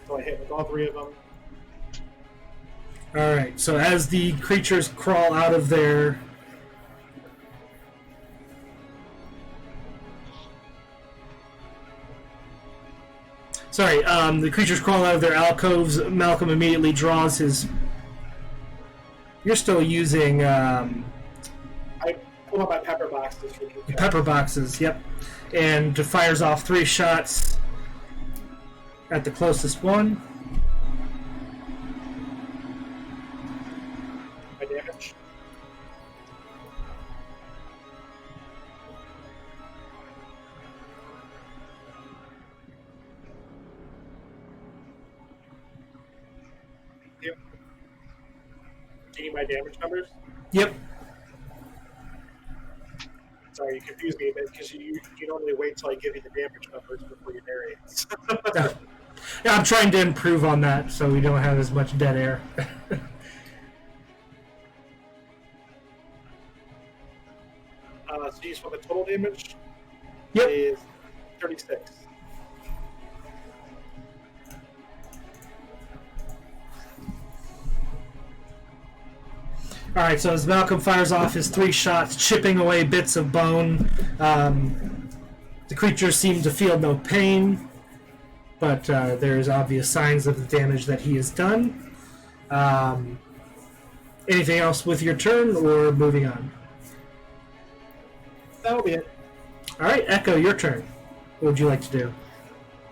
S3: So I hit with all 3 of them.
S1: Alright, so as the creatures crawl out of their... the creatures crawl out of their alcoves. Malcolm immediately draws his... You're still using...
S3: I pulled out my pepper boxes.
S1: Pepper boxes, yep. And fires off 3 shots at the closest one.
S3: My damage. Yep. Do you need my damage numbers?
S1: Yep.
S3: Sorry, you confused me a bit because you normally wait till I give you the damage numbers before you narrate.
S1: Yeah, I'm trying to improve on that so we don't have as much dead air.
S3: So you just want the total damage?
S1: Yep.
S3: Is 36.
S1: Alright, so as Malcolm fires off his 3 shots, chipping away bits of bone, the creatures seem to feel no pain, but there's obvious signs of the damage that he has done. Anything else with your turn, or moving on?
S3: That'll be it.
S1: Alright, Echo, your turn. What would you like to do?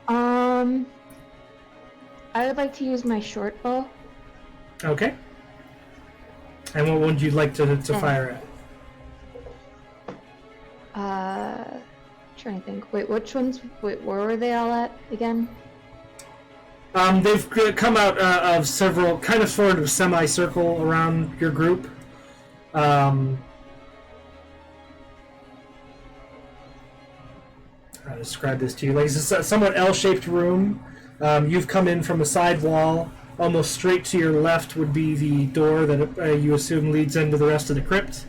S4: I would like to use my short bow.
S1: Okay. And what would you like to fire at?
S4: Trying to think. Wait, which ones? Wait, where were they all at again?
S1: They've come out of several, kind of sort of semicircle around your group. How to describe this to you? Like, it's a somewhat L-shaped room. You've come in from a side wall. Almost straight to your left would be the door that you assume leads into the rest of the crypt.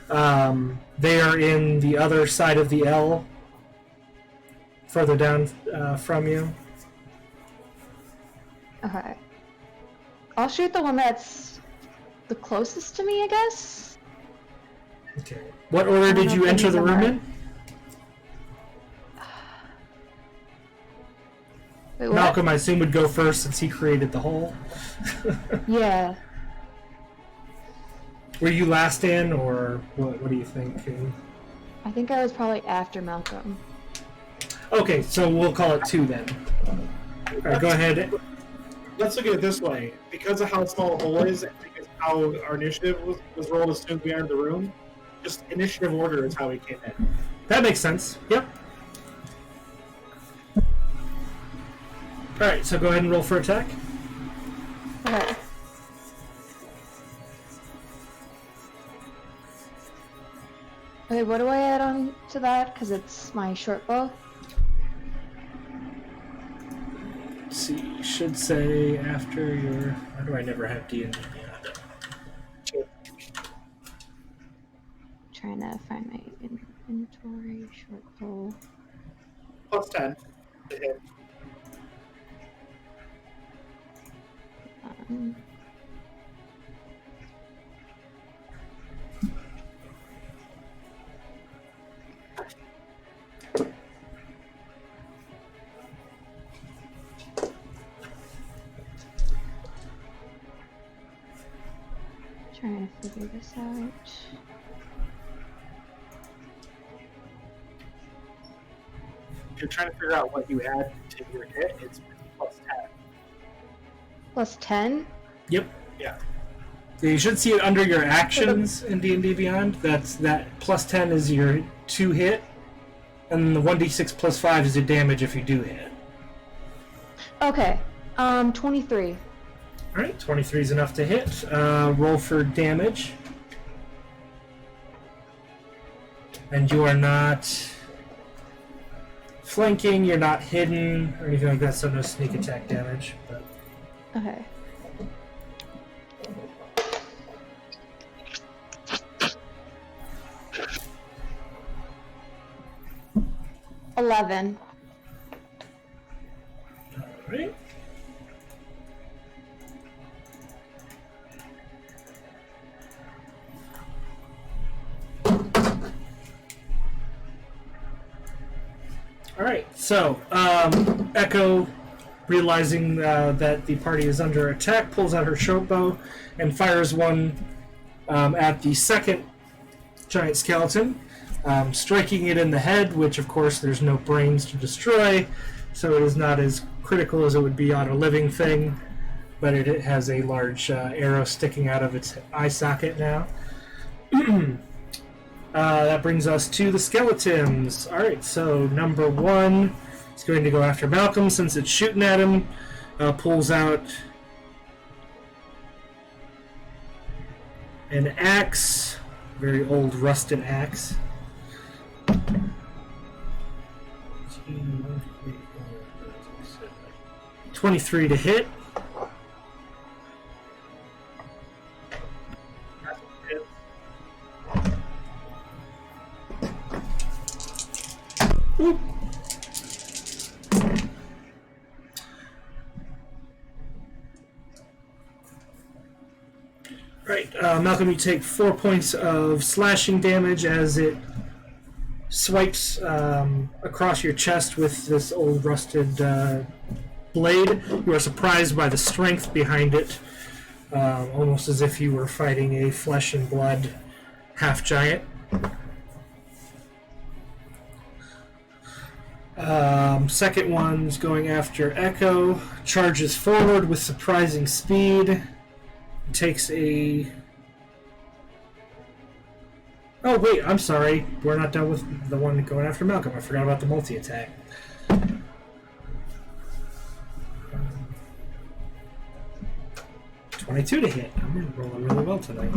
S1: They are in the other side of the L, further down from you.
S4: Okay. I'll shoot the one that's the closest to me, I guess.
S1: Okay. What order did you enter the room in?
S4: Wait, what?
S1: Malcolm, I assume, would go first since he created the hole.
S4: Yeah.
S1: Were you last in, or what do you think?
S4: I think I was probably after Malcolm.
S1: Okay, so we'll call it 2 then. Alright, go ahead.
S3: Let's look at it this way. Because of how small the hole is, and because how our initiative was rolled as soon as we entered the room, just initiative order is how we came in.
S1: That makes sense. Yep. Alright, so go ahead and roll for attack.
S4: Okay. Okay, what do I add on to that? Because it's my short bow.
S1: Let's see, you should say after your... Why do I never have D&D beyond it?
S4: Trying to find my inventory, short bow.
S3: Plus 10 to hit.
S4: Trying to figure this out.
S3: If you're trying to figure out what you add to your hit, it's plus 10.
S4: Plus 10?
S1: Yep.
S3: Yeah.
S1: So you should see it under your actions in D&D Beyond. That plus 10 is your 2 hit, and the 1d6 plus 5 is your damage if you do hit.
S4: Okay. 23.
S1: Alright, 23 is enough to hit. Roll for damage. And you are not flanking, you're not hidden, or anything like that, so no sneak attack damage. But...
S4: Okay. 11.
S1: Alright. Alright, so Echo, realizing that the party is under attack, pulls out her short bow and fires one at the second giant skeleton, striking it in the head, which of course there's no brains to destroy, so it is not as critical as it would be on a living thing, but it has a large arrow sticking out of its eye socket now. That brings us to the skeletons. Alright, so number 1 is going to go after Malcolm since it's shooting at him. Pulls out an axe, very old rusted axe. 23 to hit. Oop. Right, Malcolm, you take 4 points of slashing damage as it swipes across your chest with this old rusted blade. You are surprised by the strength behind it, almost as if you were fighting a flesh and blood half-giant. Second one's going after Echo, charges forward with surprising speed, takes a... Oh wait, I'm sorry, we're not done with the one going after Malcolm. I forgot about the multi-attack. 22 to hit. I'm rolling really well tonight.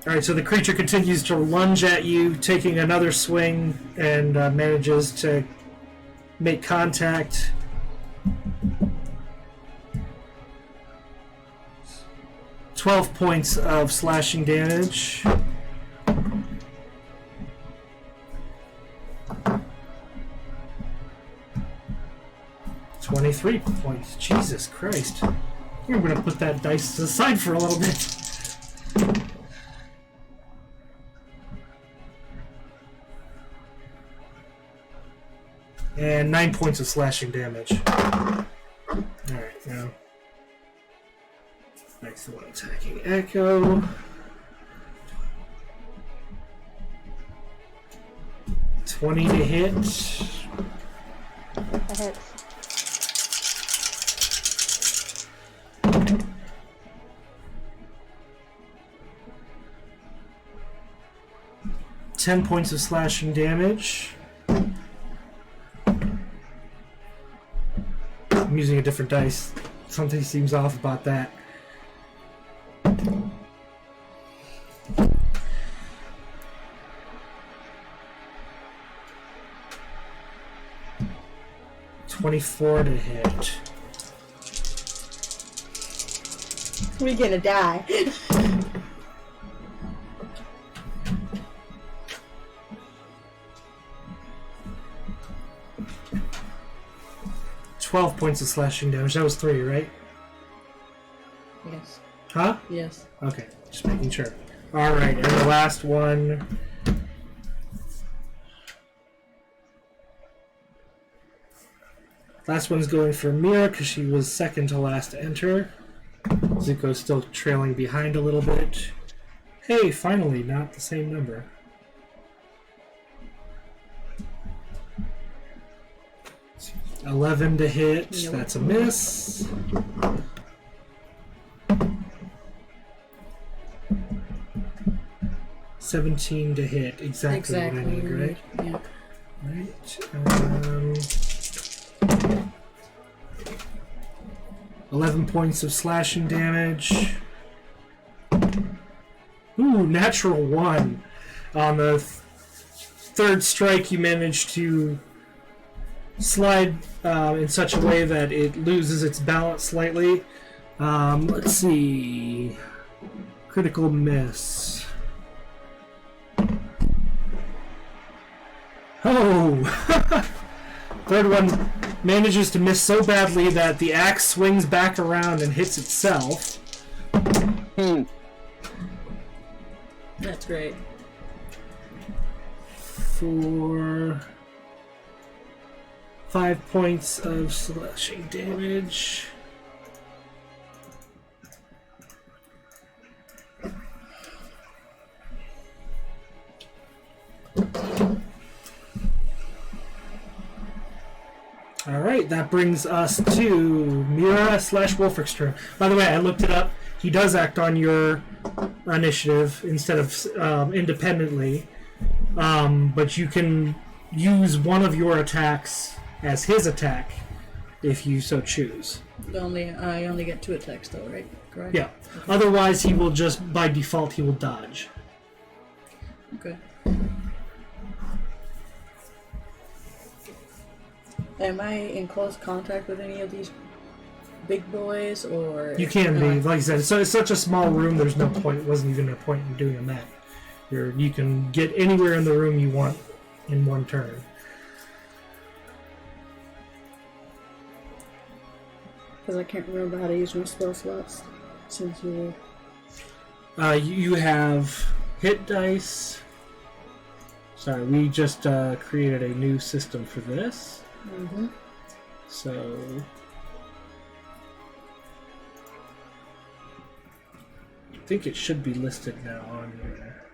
S1: Alright, so the creature continues to lunge at you, taking another swing, and manages to make contact. $12 points of slashing damage. $23 points. Jesus Christ. I'm going to put that dice aside for a little bit. And 9 points of slashing damage. Alright, now. Next one attacking Echo. $20 to hit.
S4: That hits.
S1: $10 points of slashing damage. I'm using a different dice. Something seems off about that. $24 to hit.
S2: We're gonna die.
S1: $12 points of slashing damage. That was 3, right?
S2: Yes.
S1: Huh?
S2: Yes.
S1: Okay, just making sure. Alright, and the last one. Last one's going for Mira because she was second to last to enter. Zuko's still trailing behind a little bit. Hey, finally, not the same number. $11 to hit.
S2: Nope.
S1: That's a miss. $17 to hit. Exactly what I need, right?
S2: Yeah.
S1: Right. 11 points of slashing damage. Ooh, natural 1. On the third strike, you manage to slide in such a way that it loses its balance slightly. Let's see. Critical miss. Oh! Third one manages to miss so badly that the axe swings back around and hits itself.
S2: That's great.
S1: For 5 points of slashing damage. Alright, that brings us to Mira / Wolfric's turn. By the way, I looked it up. He does act on your initiative instead of independently. But you can use one of your attacks as his attack if you so choose.
S2: I only get 2 attacks though, right? Correct?
S1: Yeah. Otherwise, he will just, by default, he will dodge.
S2: Okay. Am I in close contact with any of these big boys, or...
S1: You can be, like I said, so it's such a small room, there's no point, it wasn't even a point in doing a map. You can get anywhere in the room you want in one turn.
S2: Because I can't remember how to use my spell slots since you...
S1: You have hit dice. Sorry, we just created a new system for this.
S2: Mm-hmm.
S1: So... I think it should be listed now on here.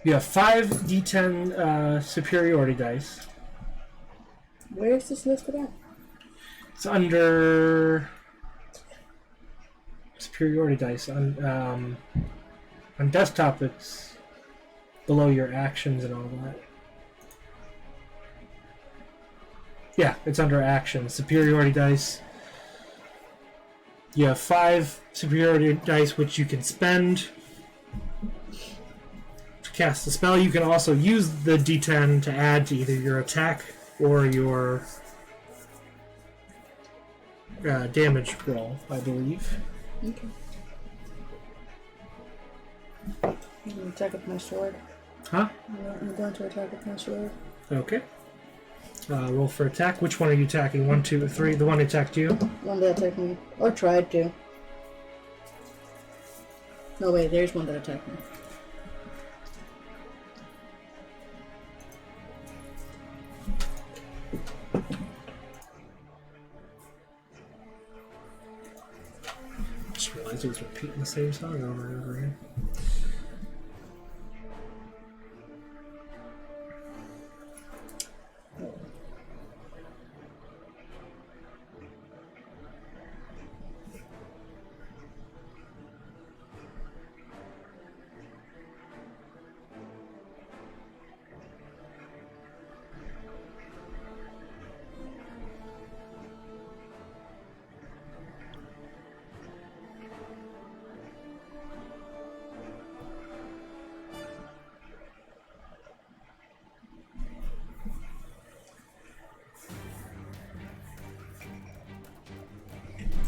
S1: You have 5 d10 superiority dice.
S2: Where is this listed at?
S1: It's under superiority dice. On desktop, it's below your actions and all that. Yeah, it's under actions. Superiority dice. You have 5 superiority dice which you can spend to cast the spell. You can also use the d10 to add to either your attack or your damage roll, I believe.
S2: Okay. I'm going to attack with my sword.
S1: Huh?
S2: I'm going to attack with my sword.
S1: Okay. Roll for attack. Which one are you attacking? 1, 2, 3. The one that attacked you?
S2: One that attacked me. Or tried to. No, wait, there's one that attacked me.
S1: Just realized I was repeating the same song over and over again.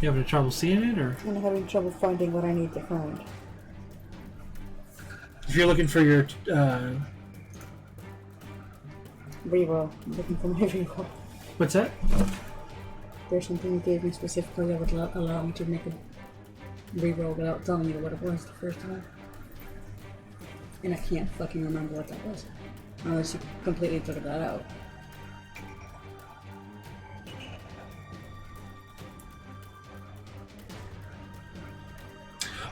S1: You having trouble seeing it, or
S2: I'm having trouble finding what I need to find.
S1: if you're looking for your
S2: Reroll. I'm looking for my reroll.
S1: what's that?
S2: There's something you gave me specifically that would allow me to make a reroll without telling you what it was the first time. And I can't fucking remember what that was. Unless you completely took that out.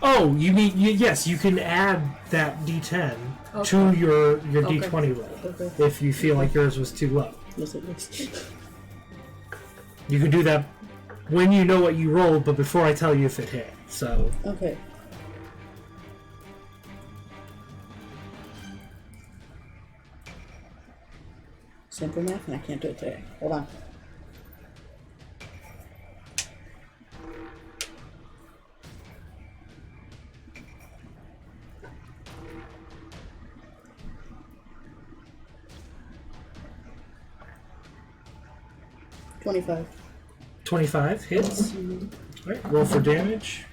S1: Oh, you mean yes? You can add that d10 to
S2: Okay.
S1: your
S2: Okay.
S1: d20 roll
S2: Okay.
S1: if you feel like yours was too low.
S2: Yes, it is.
S1: You can do that when you know what you rolled, but before I tell you if it hit. So
S2: Okay. Simple math, and I can't do it today. Hold on. $25.
S1: 25 hits. All right, roll for damage.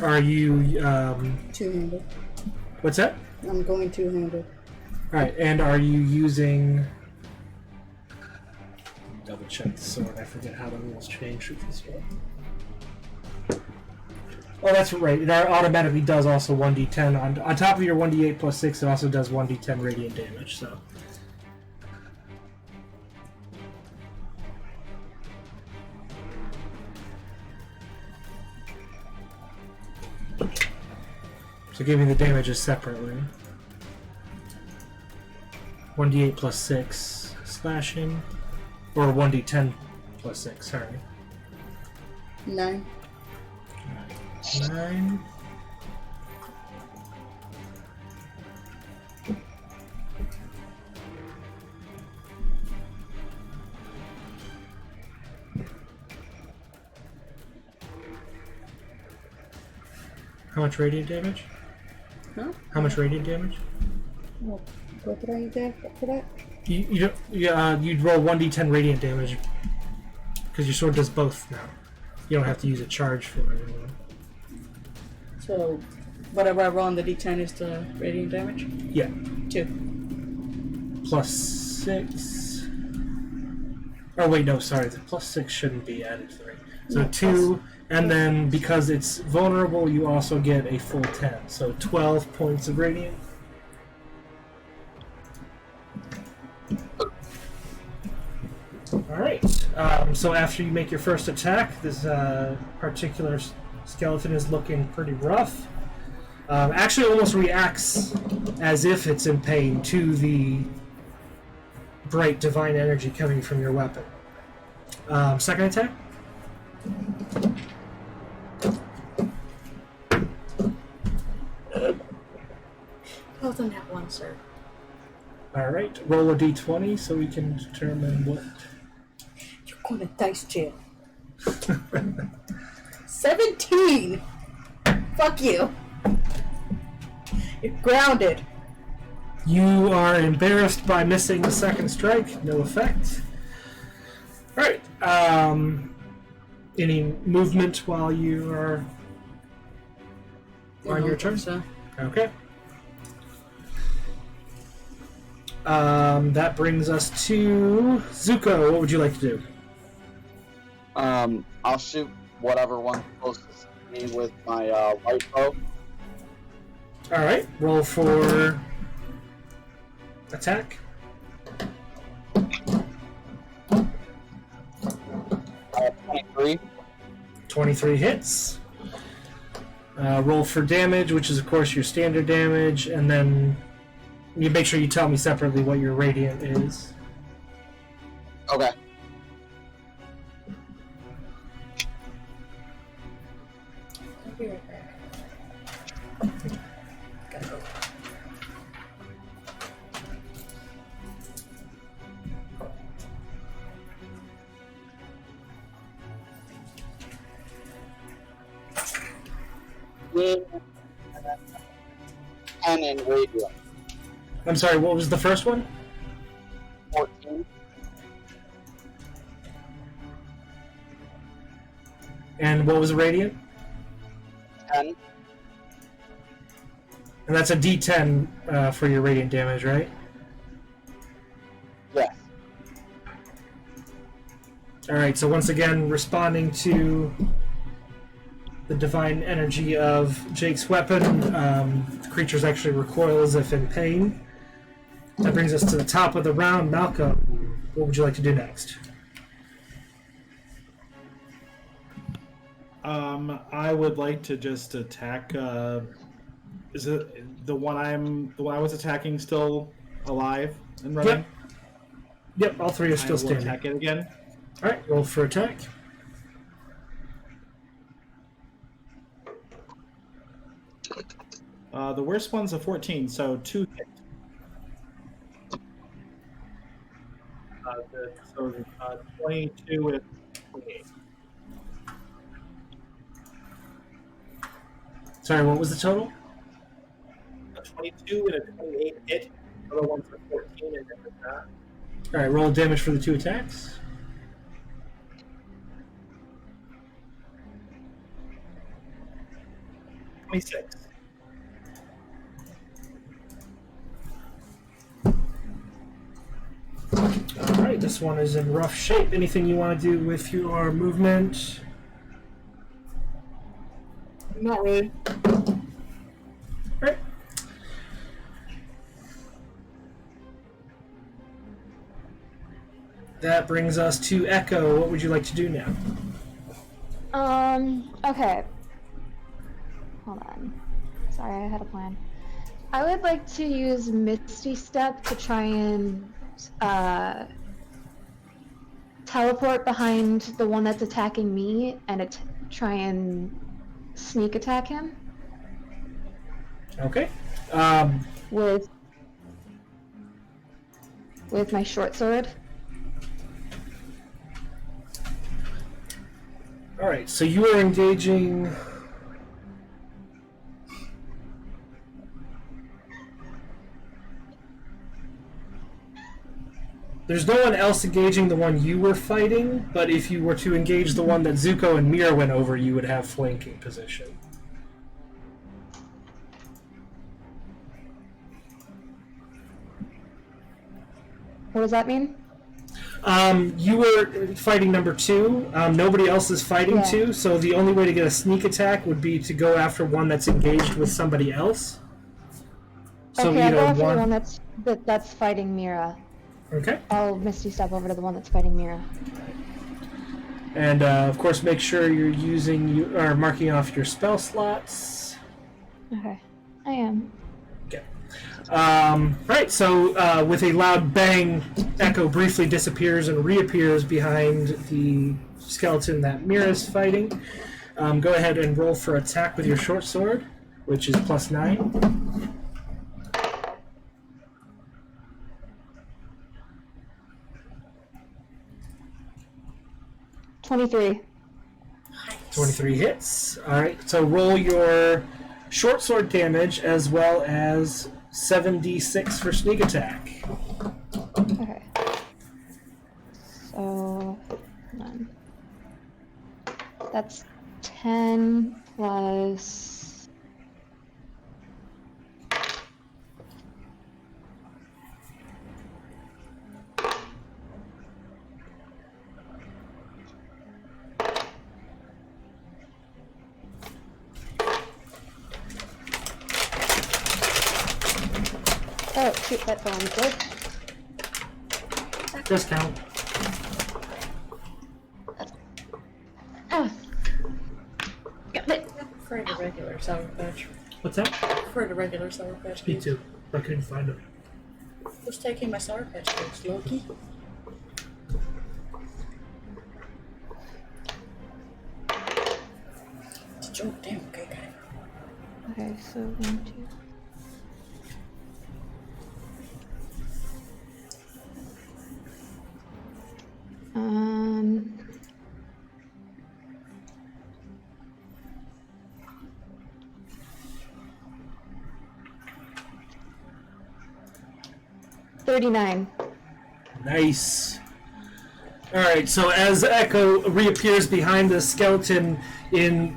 S1: Are you,
S2: Two-handed.
S1: what's that?
S2: I'm going two-handed.
S1: Alright, and are you using... Double check the sword, I forget how the rules change with this one. Oh, that's right, it automatically does also 1d10. On top of your 1d8 plus 6, it also does 1d10 radiant damage, so... So give me the damages separately. 1d8 plus 6 slashing. Or 1d10 plus 6, sorry.
S2: 9.
S1: 9. How much radiant damage?
S2: Huh?
S1: How much radiant damage?
S2: Well, what did I get for that?
S1: You don't, you'd roll 1d10 radiant damage because your sword does both now. You don't have to use a charge for it anymore.
S2: So, whatever I roll on the d10 is the radiant damage?
S1: Yeah.
S2: 2.
S1: Plus 6. Oh wait, no, sorry. The plus 6 shouldn't be added 3. So
S2: No,
S1: 2, and then because it's vulnerable, you also get a full 10. So 12 points of radiant. Alright, so after you make your first attack, this particular skeleton is looking pretty rough. Actually almost reacts as if it's in pain to the bright divine energy coming from your weapon. Second attack?
S2: Health on that one, sir.
S1: Alright, roll a d20 so we can determine what...
S2: You're going to dice jail. 17! Fuck you. You're grounded.
S1: You are embarrassed by missing the second strike. No effect. Alright. Any movement while you are on your turn?
S2: So.
S1: Okay. That brings us to Zuko. What would you like to do?
S5: I'll shoot whatever one's closest to me with my light bow.
S1: Alright. Roll for attack.
S5: 23.
S1: 23 hits. Roll for damage, which is of course your standard damage, and then you make sure you tell me separately what your radiant is.
S5: Okay.
S2: I'll be right back. Gotta go.
S5: And in radiant.
S1: I'm sorry, what was the first one?
S5: 14.
S1: And what was the radiant?
S5: 10.
S1: And that's a d10 for your radiant damage, right?
S5: Yes.
S1: Alright, so once again, responding to the divine energy of Jake's weapon, the creatures actually recoil as if in pain. That brings us to the top of the round. Malcolm, what would you like to do next?
S3: I would like to just attack. Is it the one I was attacking still alive and running?
S1: Yep, all three are still
S3: I will
S1: standing.
S3: attack it again.
S1: Alright, roll for attack.
S3: The worst one's a 14, so 2 hits. So 22 with 28.
S1: Sorry, what was the total?
S3: A 22 and a 28 hit. The other one's a 14 and hit with that.
S1: Alright, roll damage for the two attacks.
S3: 26.
S1: Alright, this one is in rough shape. Anything you want to do with your movement?
S3: Not really.
S1: Alright. That brings us to Echo. What would you like to do now?
S4: Okay. Hold on. Sorry, I had a plan. I would like to use Misty Step to try and teleport behind the one that's attacking me and try and sneak attack him
S1: Okay.
S4: with my short sword.
S1: Alright, so you are engaging... There's no one else engaging the one you were fighting, but if you were to engage the one that Zuko and Mira went over, you would have flanking position.
S4: What does that mean?
S1: You were fighting number 2. Nobody else is fighting
S4: Yeah.
S1: 2, so the only way to get a sneak attack would be to go after one that's engaged with somebody else. So
S4: Okay, I'll go
S1: either
S4: after
S1: one...
S4: the one that's fighting Mira.
S1: Okay.
S4: I'll Misty Step over to the one that's fighting Mira.
S1: And of course, make sure you're marking off your spell slots.
S4: Okay, I am.
S1: Okay. Right. So with a loud bang, Echo briefly disappears and reappears behind the skeleton that Mira's fighting. Go ahead and roll for attack with your short sword, which is +9.
S4: 23.
S1: 23 hits. Alright, so roll your short sword damage as well as 7d6 for sneak attack.
S4: Okay. So, none. That's 10 plus... Oh, shoot, that fell on the floor.
S1: Discount.
S4: Ah. Got it.
S2: For the regular Sour Patch.
S1: What's that?
S2: For the regular Sour Patch.
S1: Me too. I couldn't find it.
S2: Who's taking my Sour Patch Kids? Loki? It's a joke. Damn, okay, got it.
S4: Okay, so 1, 2. Um... 39.
S1: Nice. Alright, so as Echo reappears behind the skeleton, in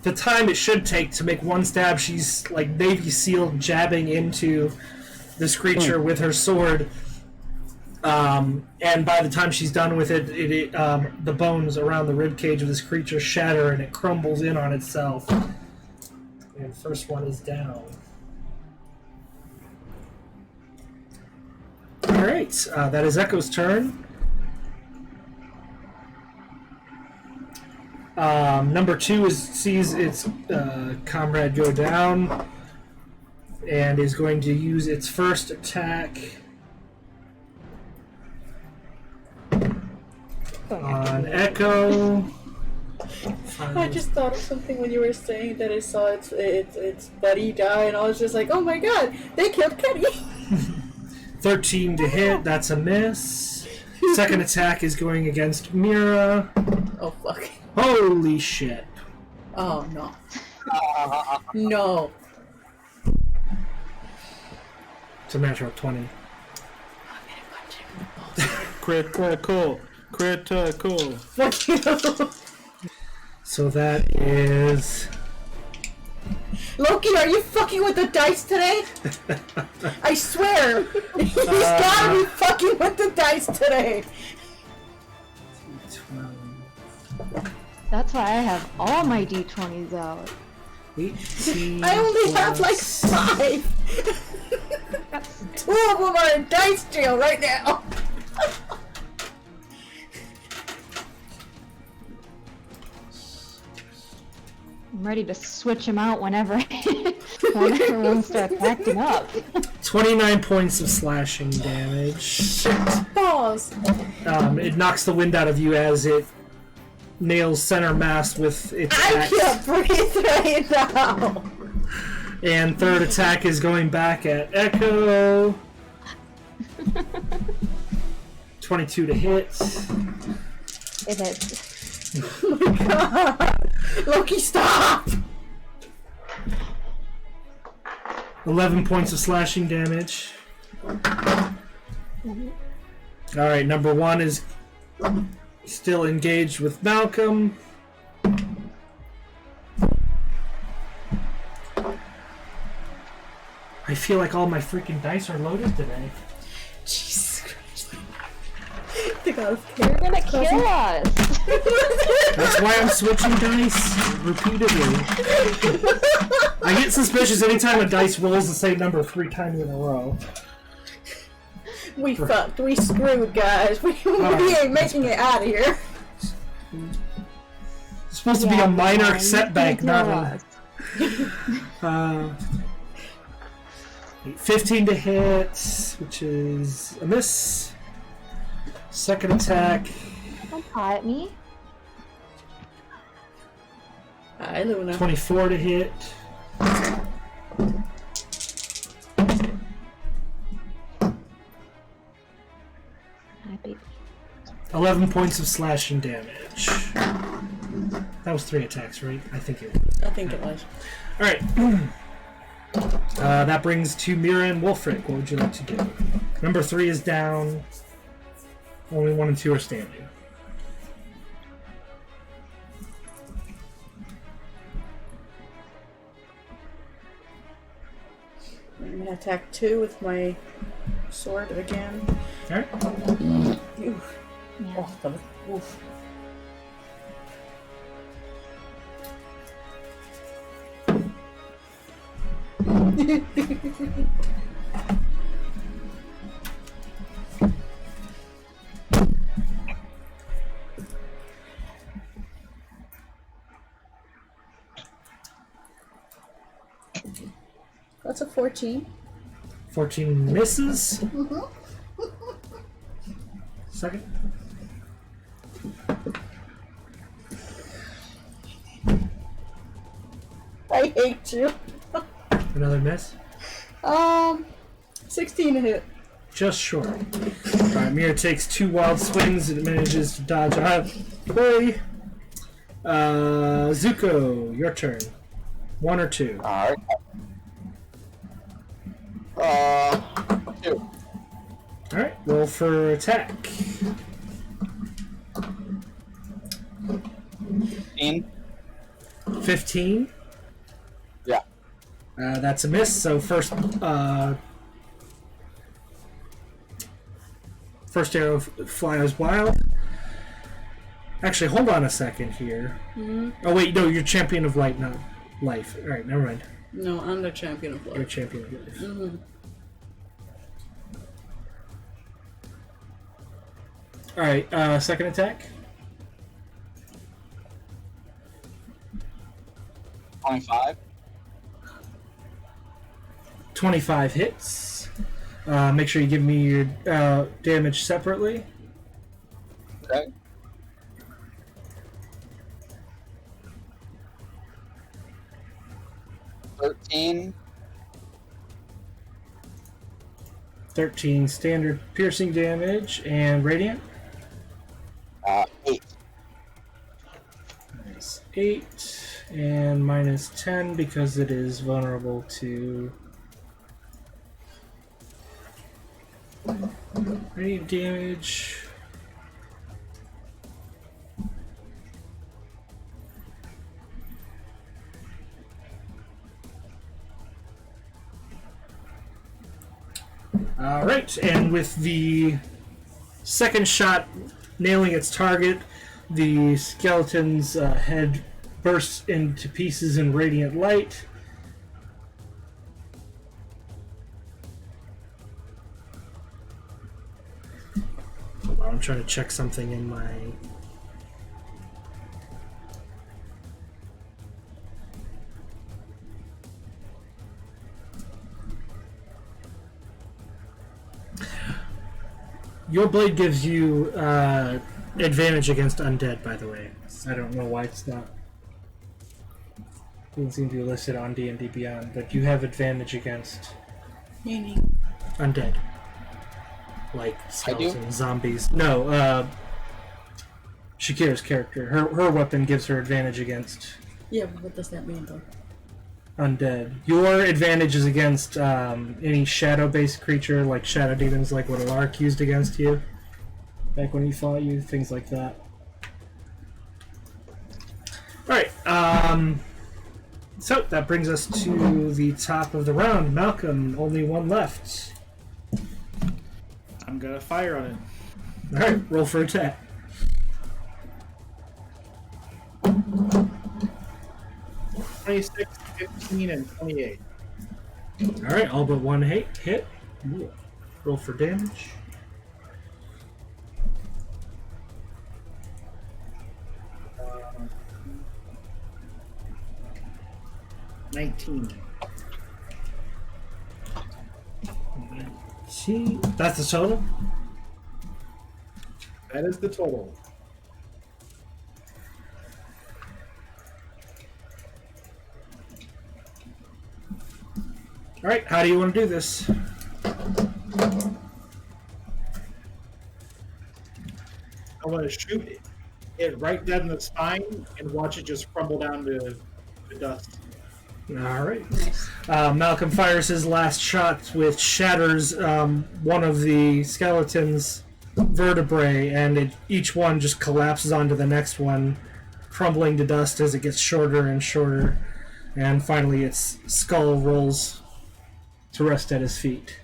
S1: the time it should take to make one stab, she's like Navy SEAL jabbing into this creature with her sword. And by the time she's done with it, the bones around the ribcage of this creature shatter and it crumbles in on itself. And the first one is down. Alright, that is Echo's turn. Number 2 sees its comrade go down and is going to use its first attack on Echo.
S2: I just thought of something when you were saying that I saw its buddy die, and I was just like, oh my god, they killed Kenny!
S1: 13 to hit, that's a miss. Second attack is going against Mira.
S2: Oh fuck.
S1: Holy shit.
S2: Oh no. No.
S1: It's a natural 20.
S3: Critical. Critical.
S2: Fuck you.
S1: So that is
S2: Loki, are you fucking with the dice today? I swear. He's gotta be fucking with the dice today.
S1: 12,
S4: That's why I have all my d20s out.
S1: 18.
S2: I only have like
S1: plus-
S2: 5. 2 of them are in dice jail right now.
S4: I'm ready to switch them out whenever one starts acting up.
S1: 29 points of slashing damage.
S2: Balls.
S1: It knocks the wind out of you as it nails center mass with its
S2: I
S1: axe.
S2: can't breathe right now.
S1: And third attack is going back at Echo. 22 to hit.
S4: It is.
S2: Oh my god. Loki, stop!
S1: 11 points of slashing damage. Alright, number 1 is still engaged with Malcolm. I feel like all my freaking dice are loaded today.
S2: Jesus Christ. The god of
S4: You're gonna kill us!
S1: That's why I'm switching dice repeatedly. I get suspicious anytime a dice rolls the same number 3 times in a row.
S2: We fucked. We screwed, guys. We ain't making it out of here.
S1: It's supposed to be a minor setback, not
S4: us.
S1: a... 15 to hit, which is a miss. Second attack,
S4: Don't paw at me.
S2: Hi, Luna.
S1: 24 to hit.
S4: Hi, baby.
S1: 11 points of slashing damage. That was 3 attacks, right? I think it was.
S2: I think it was.
S1: Alright. That brings to Mira and Wolfric. What would you like to do? Number 3 is down. Only 1 and 2 are standing.
S2: I'm gonna attack 2 with my sword again.
S1: Alright.
S2: Oof.
S4: Yeah.
S2: Oh, that was, oof. That's a 14.
S1: 14 misses. Second.
S2: I hate you.
S1: Another miss.
S2: 16 to hit.
S1: Just short. Alright, Mira takes 2 wild swings and manages to dodge out of the way. Zuko, your turn. 1 or 2.
S5: Alright. 2.
S1: Alright, roll for attack.
S5: 15.
S1: 15.
S5: Yeah.
S1: That's a miss, so first arrow flies wild. Actually, hold on a second here. Oh wait, no, you're champion of light, not life. Alright, never mind.
S2: No, I'm the champion of
S1: You're
S2: life.
S1: champion of life.
S2: Mm-hmm.
S1: Alright, second attack.
S5: 25.
S1: 25 hits. Make sure you give me your damage separately.
S5: Okay. 13.
S1: 13 standard piercing damage and radiant.
S5: 8.
S1: Minus 8 and minus 10 because it is vulnerable to radiant damage. All right, and with the second shot nailing its target, the skeleton's head bursts into pieces in radiant light. Hold on, I'm trying to check something in my... Your blade gives you advantage against undead, by the way. I don't know why it's not. Doesn't seem to be listed on D&D Beyond, but you have advantage against
S2: Meaning.
S1: undead. Like skeletons, zombies. No, Shakira's character. Her weapon gives her advantage against
S2: Yeah, but what does that mean though?
S1: undead. Your advantage is against any shadow-based creature, like shadow demons, like what Alark used against you back when he fought you, things like that. Alright, so that brings us to the top of the round. Malcolm, only one left.
S3: I'm gonna fire on it.
S1: Alright, roll for attack.
S3: 26, 15, and 28.
S1: Alright, all but one hit. Roll for damage.
S3: Uh, 19.
S1: See, that's the total.
S3: That is the total.
S1: Alright, how do you want to do this?
S3: I want to shoot it right dead in the spine and watch it just crumble down to dust.
S1: Alright. Malcolm fires his last shot, which shatters one of the skeleton's vertebrae, and each one just collapses onto the next one, crumbling to dust as it gets shorter and shorter. And finally, its skull rolls to rest at his feet.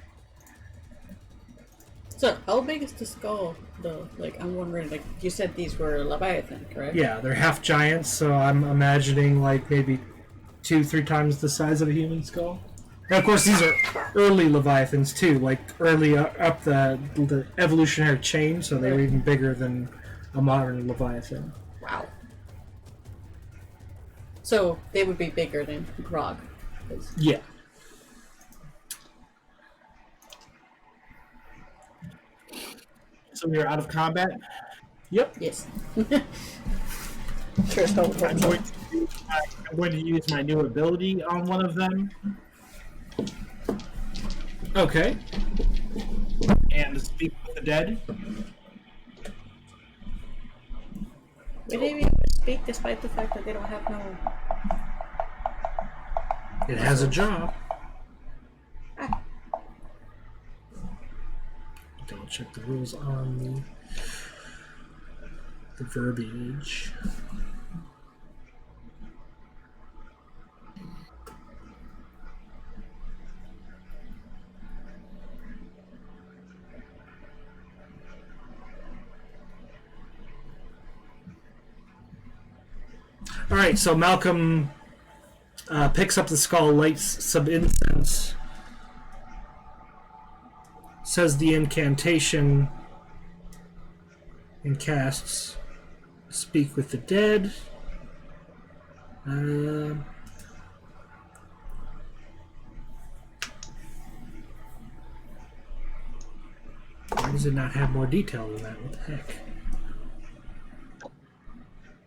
S2: So, how big is the skull, though? Like, I'm wondering, like, you said these were Leviathan, correct?
S1: Yeah, they're half giants, so I'm imagining like maybe 2-3 times the size of a human skull. And of course, these are early Leviathans too, like early up the evolutionary chain, so they were even bigger than a modern Leviathan.
S2: Wow. So, they would be bigger than Grog.
S1: Yeah.
S3: So we are out of combat.
S1: Yep.
S2: Yes. Sure, so
S3: I'm going to use my new ability on one of them
S1: Okay.
S3: and speak with the dead.
S2: Would they be able to speak despite the fact that they don't have no...
S1: It has a job.
S2: Ah.
S1: Double check the rules on the verbiage. All right, so Malcolm picks up the skull, lights some incense, says the incantation, and casts Speak with the Dead. Why does it not have more detail than that? What the heck?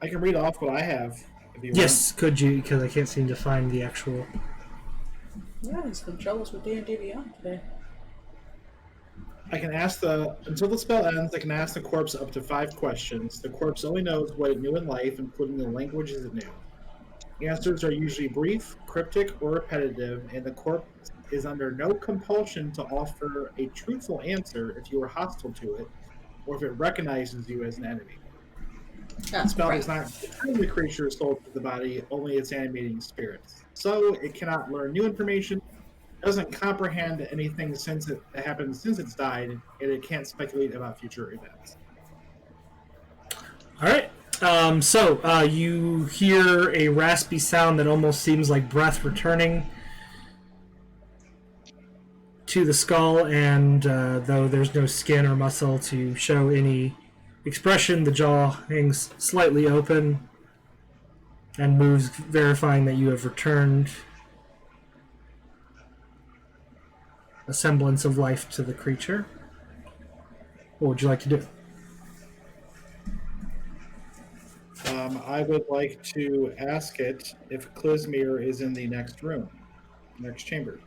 S3: I can read off what I have. If you
S1: Yes, could you? Because I can't seem to find the actual...
S2: Yeah, it's been troubles with D&D Beyond today.
S3: I can ask until the spell ends, I can ask the corpse up to 5 questions. The corpse only knows what it knew in life, including the languages it knew. Answers are usually brief, cryptic, or repetitive, and the corpse is under no compulsion to offer a truthful answer if you are hostile to it, or if it recognizes you as an enemy. The spell does not return the creature's soul to the body, only its animating spirits. So, it cannot learn new information, doesn't comprehend anything since it happened since it's died, and it can't speculate about future events.
S1: All right. So you hear a raspy sound that almost seems like breath returning to the skull, and though there's no skin or muscle to show any expression, the jaw hangs slightly open and moves, verifying that you have returned a semblance of life to the creature. What would you like to do?
S3: I would like to ask it if Klizmir is in the next room, next chamber.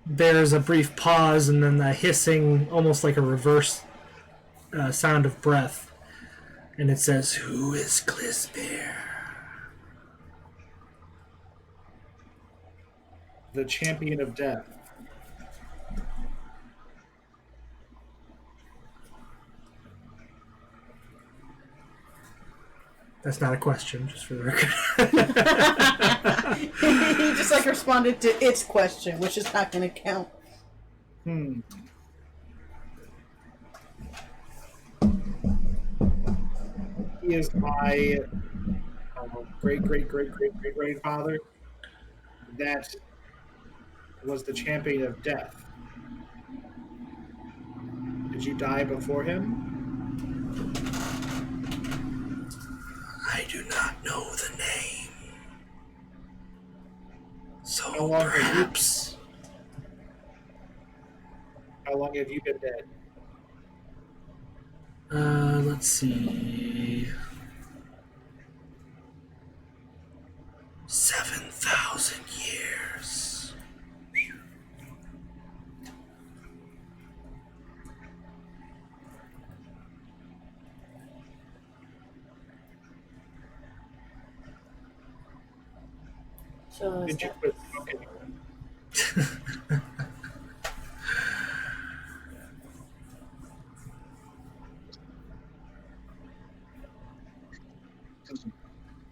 S1: There's a brief pause and then a hissing, almost like a reverse sound of breath. And it says, "Who is Klizmir?"
S3: The champion of death.
S1: That's not a question, just for the record.
S2: He just like responded to its question, which is not going to count.
S3: He is my great grandfather. That was the champion of death. Did you die before him?
S1: I do not know the name. So
S3: How long have you-
S1: perhaps...
S3: How long have you been dead?
S1: Let's see... 7,000 years.
S2: So
S3: Did you quit smoking?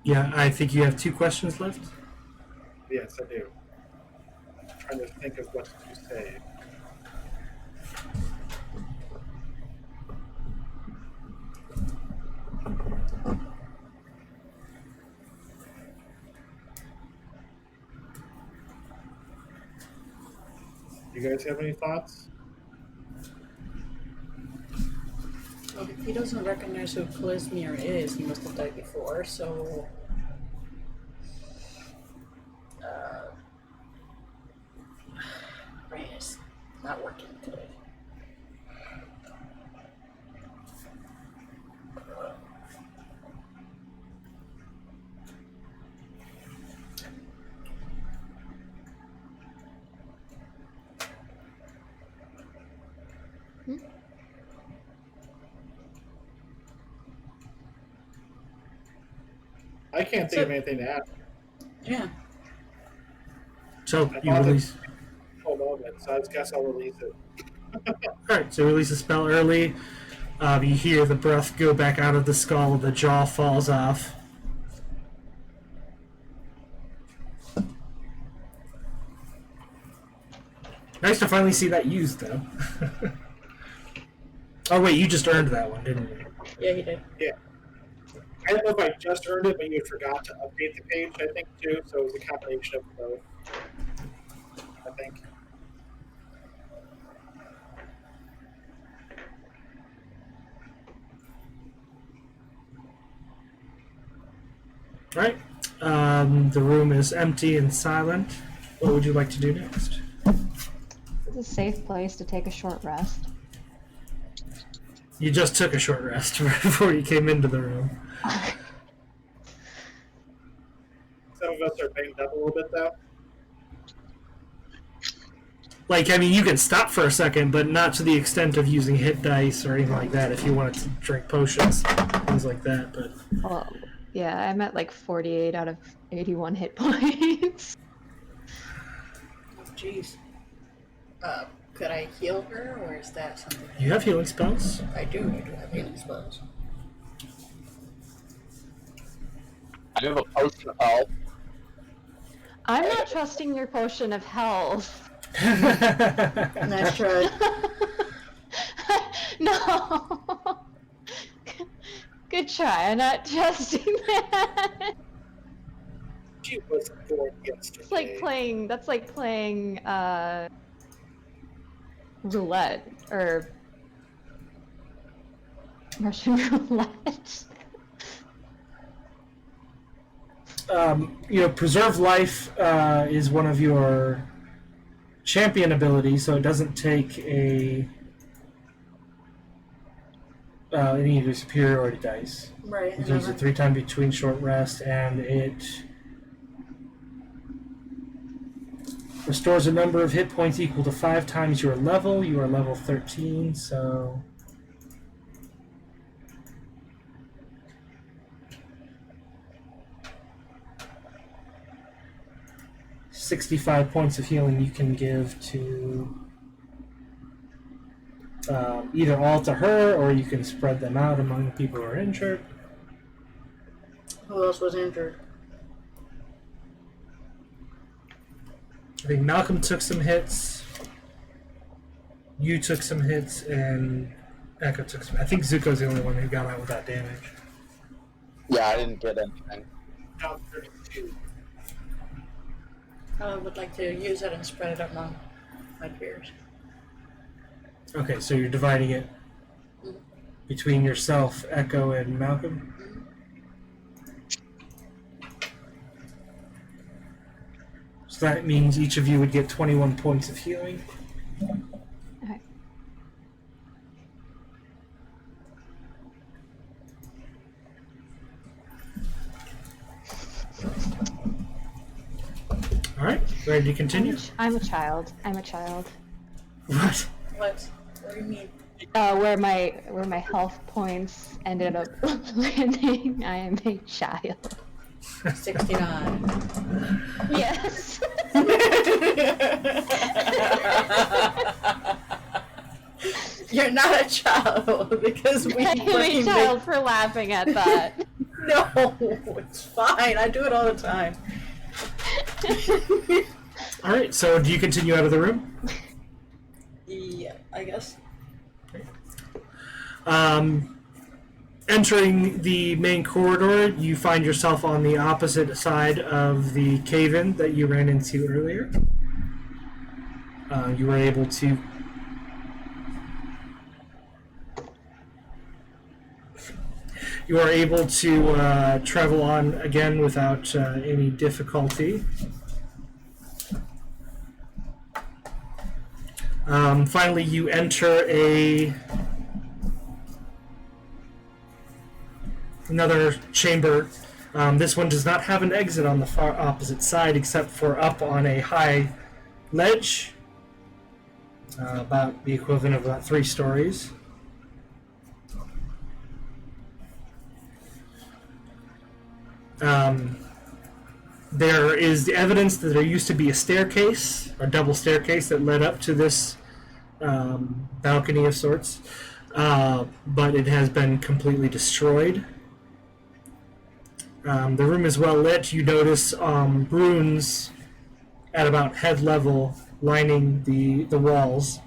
S1: Yeah, I think you have 2 questions left.
S3: Yes, I do. I'm trying to think of what to say. You guys have any thoughts?
S2: well, if he doesn't recognize who Klizmir is, he must have died before, so... brain is not working today.
S3: I can't think of anything to ask.
S2: Yeah.
S1: So
S3: I
S1: you
S3: thought
S1: release...
S3: for a moment, so I guess I'll release it.
S1: Alright, so release a spell early. You hear the breath go back out of the skull, the jaw falls off. Nice to finally see that used, though. Oh wait, you just earned that one, didn't you?
S2: Yeah, he did.
S3: Yeah. I don't know if I just earned it, but you forgot to update the page, I think, too, so it was a combination of both. I think.
S1: Alright. The room is empty and silent. What would you like to do next?
S4: It's a safe place to take a short rest.
S1: You just took a short rest before you came into the room.
S3: Some of us are banged up a little bit, though.
S1: Like, I mean, you can stop for a second, but not to the extent of using hit dice or anything like that if you wanted to drink potions, things like that, but...
S4: Well, yeah, I'm at like 48 out of 81 hit points.
S2: Jeez. Could I heal her, or is that something?
S1: You have healing spells.
S2: I do have healing spells.
S5: I have a potion of health.
S4: I'm not trusting your potion of health.
S2: Nice try.
S4: No. Good try. I'm not trusting that.
S3: She wasn't born yesterday.
S4: It's like playing. That's like playing roulette or Russian roulette.
S1: Preserve life is one of your champion abilities, so it doesn't take any of your superiority dice.
S2: Right.
S1: It uses it 3 times between short rest, and it restores a number of hit points equal to 5 times your level. You are level 13, so 65 points of healing you can give to either all to her, or you can spread them out among the people who are injured.
S2: Who else was injured?
S1: I think Malcolm took some hits, you took some hits, and Echo took some. I think Zuko's the only one who got out without damage.
S5: Yeah, I didn't get anything.
S3: Down 32.
S2: I would like to use it and spread it among my peers.
S1: Okay, so you're dividing it between yourself, Echo, and Malcolm? So that means each of you would get 21 points of healing.
S4: Okay.
S1: Alright, ready to continue?
S4: I'm a child. I'm a child.
S1: What?
S2: What? What do you mean?
S4: Where my health points ended up landing, I am a child.
S2: 69.
S4: Yes.
S2: You're not a child because we
S4: I am a
S2: fucking
S4: child for laughing at that.
S2: No, it's fine. I do it all the time.
S1: Alright, so do you continue out of the room?
S2: Yeah, I guess.
S1: Entering the main corridor, you find yourself on the opposite side of the cave-in that you ran into earlier. You were able to travel on again without any difficulty. Finally, you enter another chamber. This one does not have an exit on the far opposite side, except for up on a high ledge, about the equivalent of about 3 stories. There is the evidence that there used to be a staircase, a double staircase that led up to this balcony of sorts, but it has been completely destroyed. The room is well lit. You notice runes at about head level lining the walls,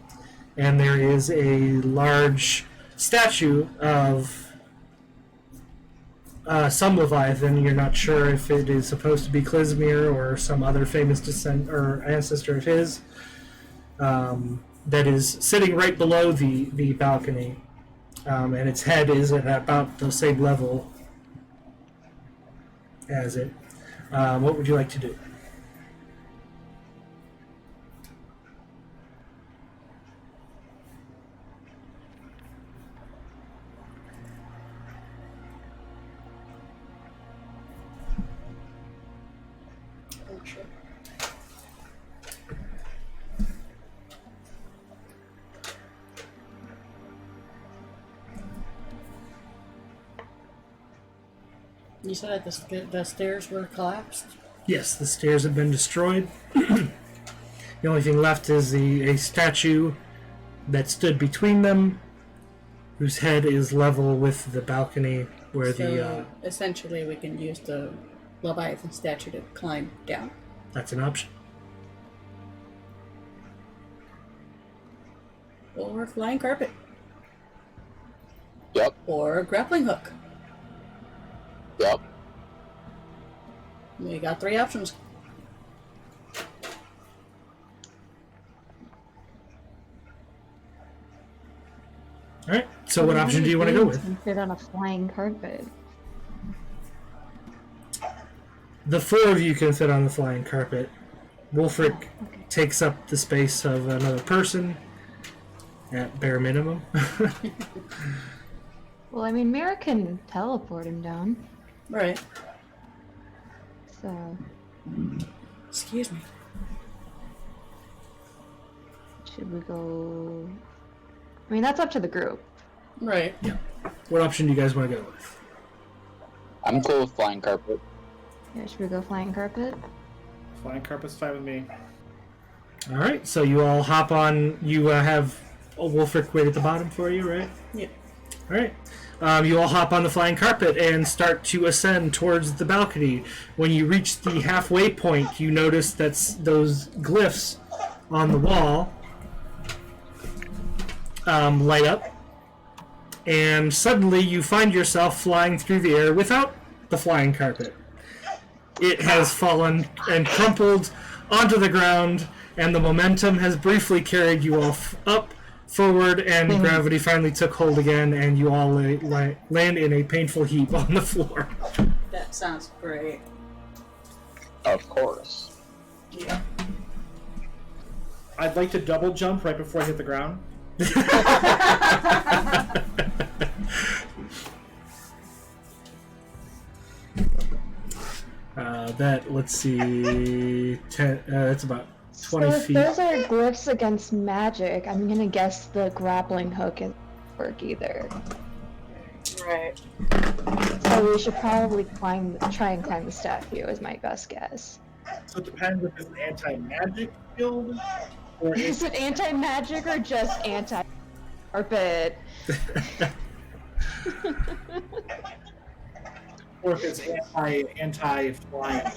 S1: and there is a large statue of some Leviathan. You're not sure if it is supposed to be Klizmir or some other famous descent or ancestor of his, that is sitting right below the balcony, and its head is at about the same level as it. What would you like to do?
S2: Oh, sure. You said that the stairs were collapsed?
S1: Yes, the stairs have been destroyed. The only thing left is a statue that stood between them, whose head is level with the balcony where
S2: So essentially, we can use the Leviathan statue to climb down.
S1: that's an option.
S2: Or a flying carpet.
S5: Yep.
S2: Or a grappling hook.
S5: Yep.
S2: We got 3 options.
S1: All right. So what option do you want to go with?
S4: Fit on a flying carpet.
S1: The 4 of you can fit on the flying carpet. Wolfric takes up the space of another person at bare minimum.
S4: Well, I mean, Mira can teleport him down.
S2: Right.
S4: So,
S2: Excuse me.
S4: should we go? I mean, that's up to the group.
S2: Right.
S1: What option do you guys want to go with?
S5: I'm cool with flying carpet.
S4: Yeah, should we go flying carpet?
S3: Flying carpet's fine with me.
S1: All right. So you all hop on. You have Wolfric wait at the bottom for you, right?
S2: Yeah.
S1: All right. You all hop on the flying carpet and start to ascend towards the balcony. When you reach the halfway point, you notice that's those glyphs on the wall light up, and suddenly you find yourself flying through the air without the flying carpet. It has fallen and crumpled onto the ground, and the momentum has briefly carried you all up, forward, and gravity finally took hold again, and you all land in a painful heap on the floor.
S2: That sounds great.
S5: Of course.
S2: Yeah.
S3: I'd like to double jump right before I hit the ground.
S1: Let's see, that's about 20
S4: So if
S1: feet.
S4: those are glyphs against magic, I'm gonna guess the grappling hook isn't work either.
S2: Right.
S4: So we should probably try and climb the statue, is my best guess.
S3: So it depends if it's an anti-magic shield or
S4: Is it anti-magic or just anti-carpet?
S3: or if it's anti-flying.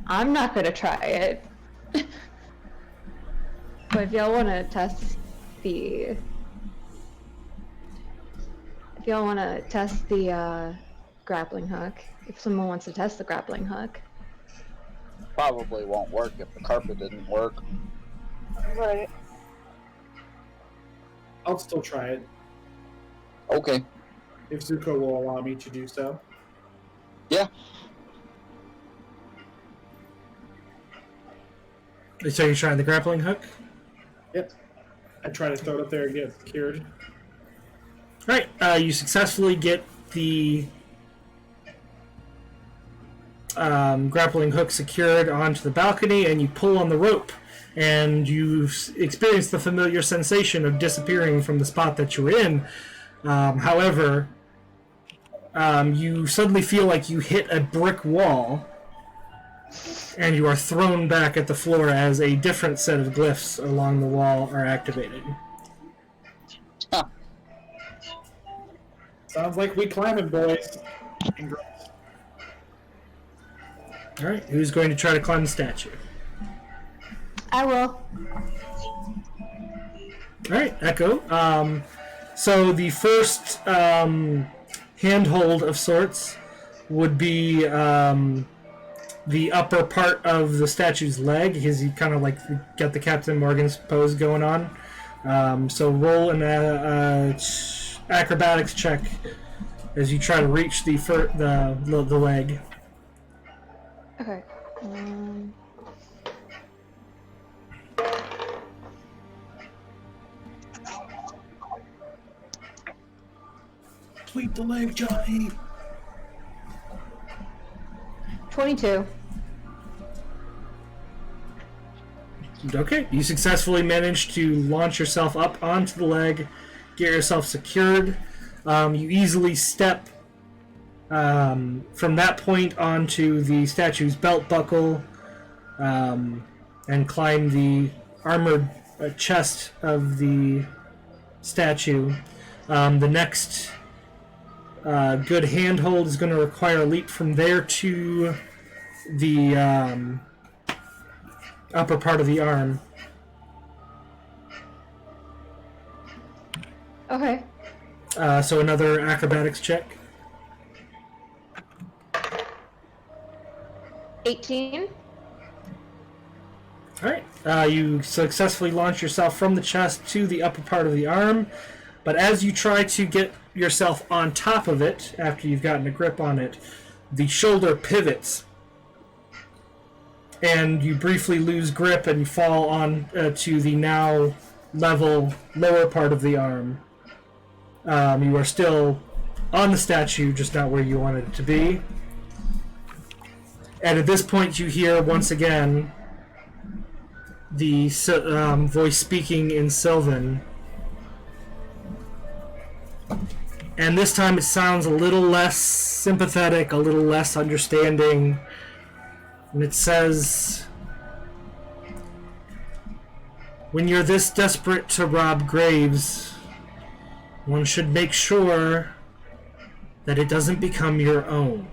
S4: I'm not gonna try it. But if y'all wanna test the... If y'all wanna test the, grappling hook, if someone wants to test the grappling hook.
S5: Probably won't work if the carpet didn't work.
S2: Right.
S3: I'll still try it
S5: Okay.
S3: if Zuko will allow me to do so.
S5: Yeah.
S1: So you're trying the grappling hook?
S3: Yep. I try to throw it up there and get it secured.
S1: Right, you successfully get the grappling hook secured onto the balcony, and you pull on the rope, and you experience the familiar sensation of disappearing from the spot that you were in. However, you suddenly feel like you hit a brick wall, and you are thrown back at the floor as a different set of glyphs along the wall are activated.
S5: Huh.
S3: Sounds like we climbing, boys.
S1: Alright, who's going to try to climb the statue?
S4: I will.
S1: Alright, Echo. So the first handhold of sorts would be the upper part of the statue's leg, because you kind of like got the Captain Morgan's pose going on. So roll an acrobatics check as you try to reach the leg.
S4: Okay.
S3: Tweet the leg, Johnny.
S4: 22.
S1: Okay, you successfully managed to launch yourself up onto the leg, get yourself secured. You easily step from that point onto the statue's belt buckle and climb the armored chest of the statue. The next good handhold is going to require a leap from there to the upper part of the arm.
S4: Okay.
S1: So another acrobatics check.
S4: 18.
S1: Alright, you successfully launch yourself from the chest to the upper part of the arm, but as you try to get yourself on top of it, after you've gotten a grip on it, the shoulder pivots, and you briefly lose grip and fall on to the now level lower part of the arm. You are still on the statue, just not where you wanted it to be. And at this point you hear once again the voice speaking in Sylvan. And this time it sounds a little less sympathetic, a little less understanding. And it says, when you're this desperate to rob graves, one should make sure that it doesn't become your own.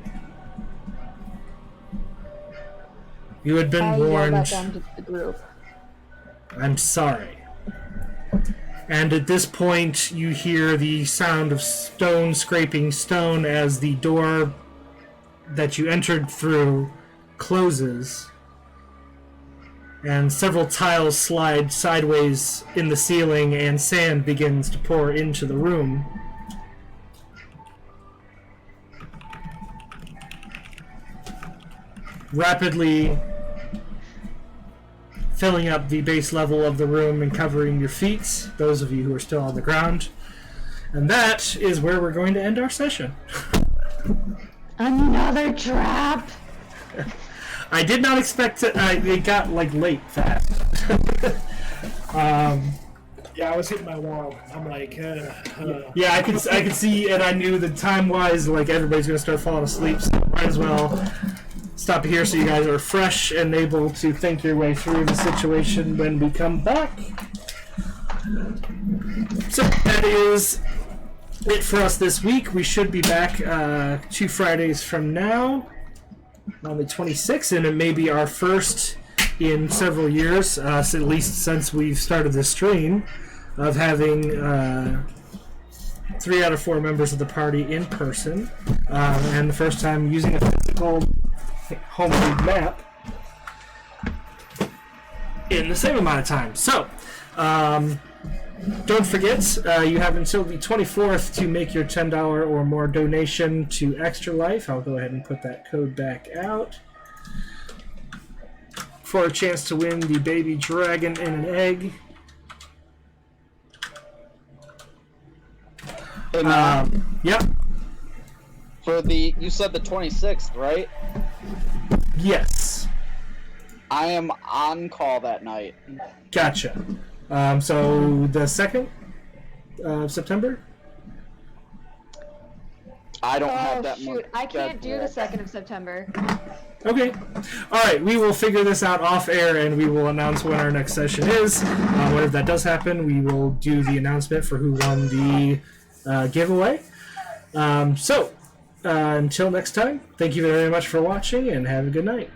S1: You had been
S4: I yelled
S1: warned.
S4: that down to the group.
S1: I'm sorry. And at this point, you hear the sound of stone scraping stone as the door that you entered through closes, and several tiles slide sideways in the ceiling, and sand begins to pour into the room. Rapidly filling up the base level of the room and covering your feet, those of you who are still on the ground. And that is where we're going to end our session.
S4: Another trap!
S1: I did not expect it. It got late fast.
S3: Yeah, I was hitting my wall. I'm like,
S1: Yeah, I could see, and I knew that time-wise, everybody's gonna start falling asleep, so might as well stop here so you guys are fresh and able to think your way through the situation when we come back. So that is it for us this week. We should be back 2 Fridays from now, on the 26th, and it may be our first in several years, at least since we've started this stream, of having 3 out of 4 members of the party in person, and the first time using a physical homemade map in the same amount of time. So, don't forget, you have until the 24th to make your $10 or more donation to Extra Life. I'll go ahead and put that code back out for a chance to win the baby dragon and an egg.
S5: And,
S1: Yep.
S5: you said the 26th, right?
S1: Yes.
S5: I am on call that night.
S1: Gotcha. So the 2nd of September?
S5: I don't have
S4: Oh
S5: that
S4: shoot,
S5: month
S4: I can't do the
S5: scheduled.
S4: 2nd of September.
S1: Okay. Alright, we will figure this out off air and we will announce when our next session is. Whenever that does happen, we will do the announcement for who won the giveaway. Until next time, thank you very much for watching and have a good night.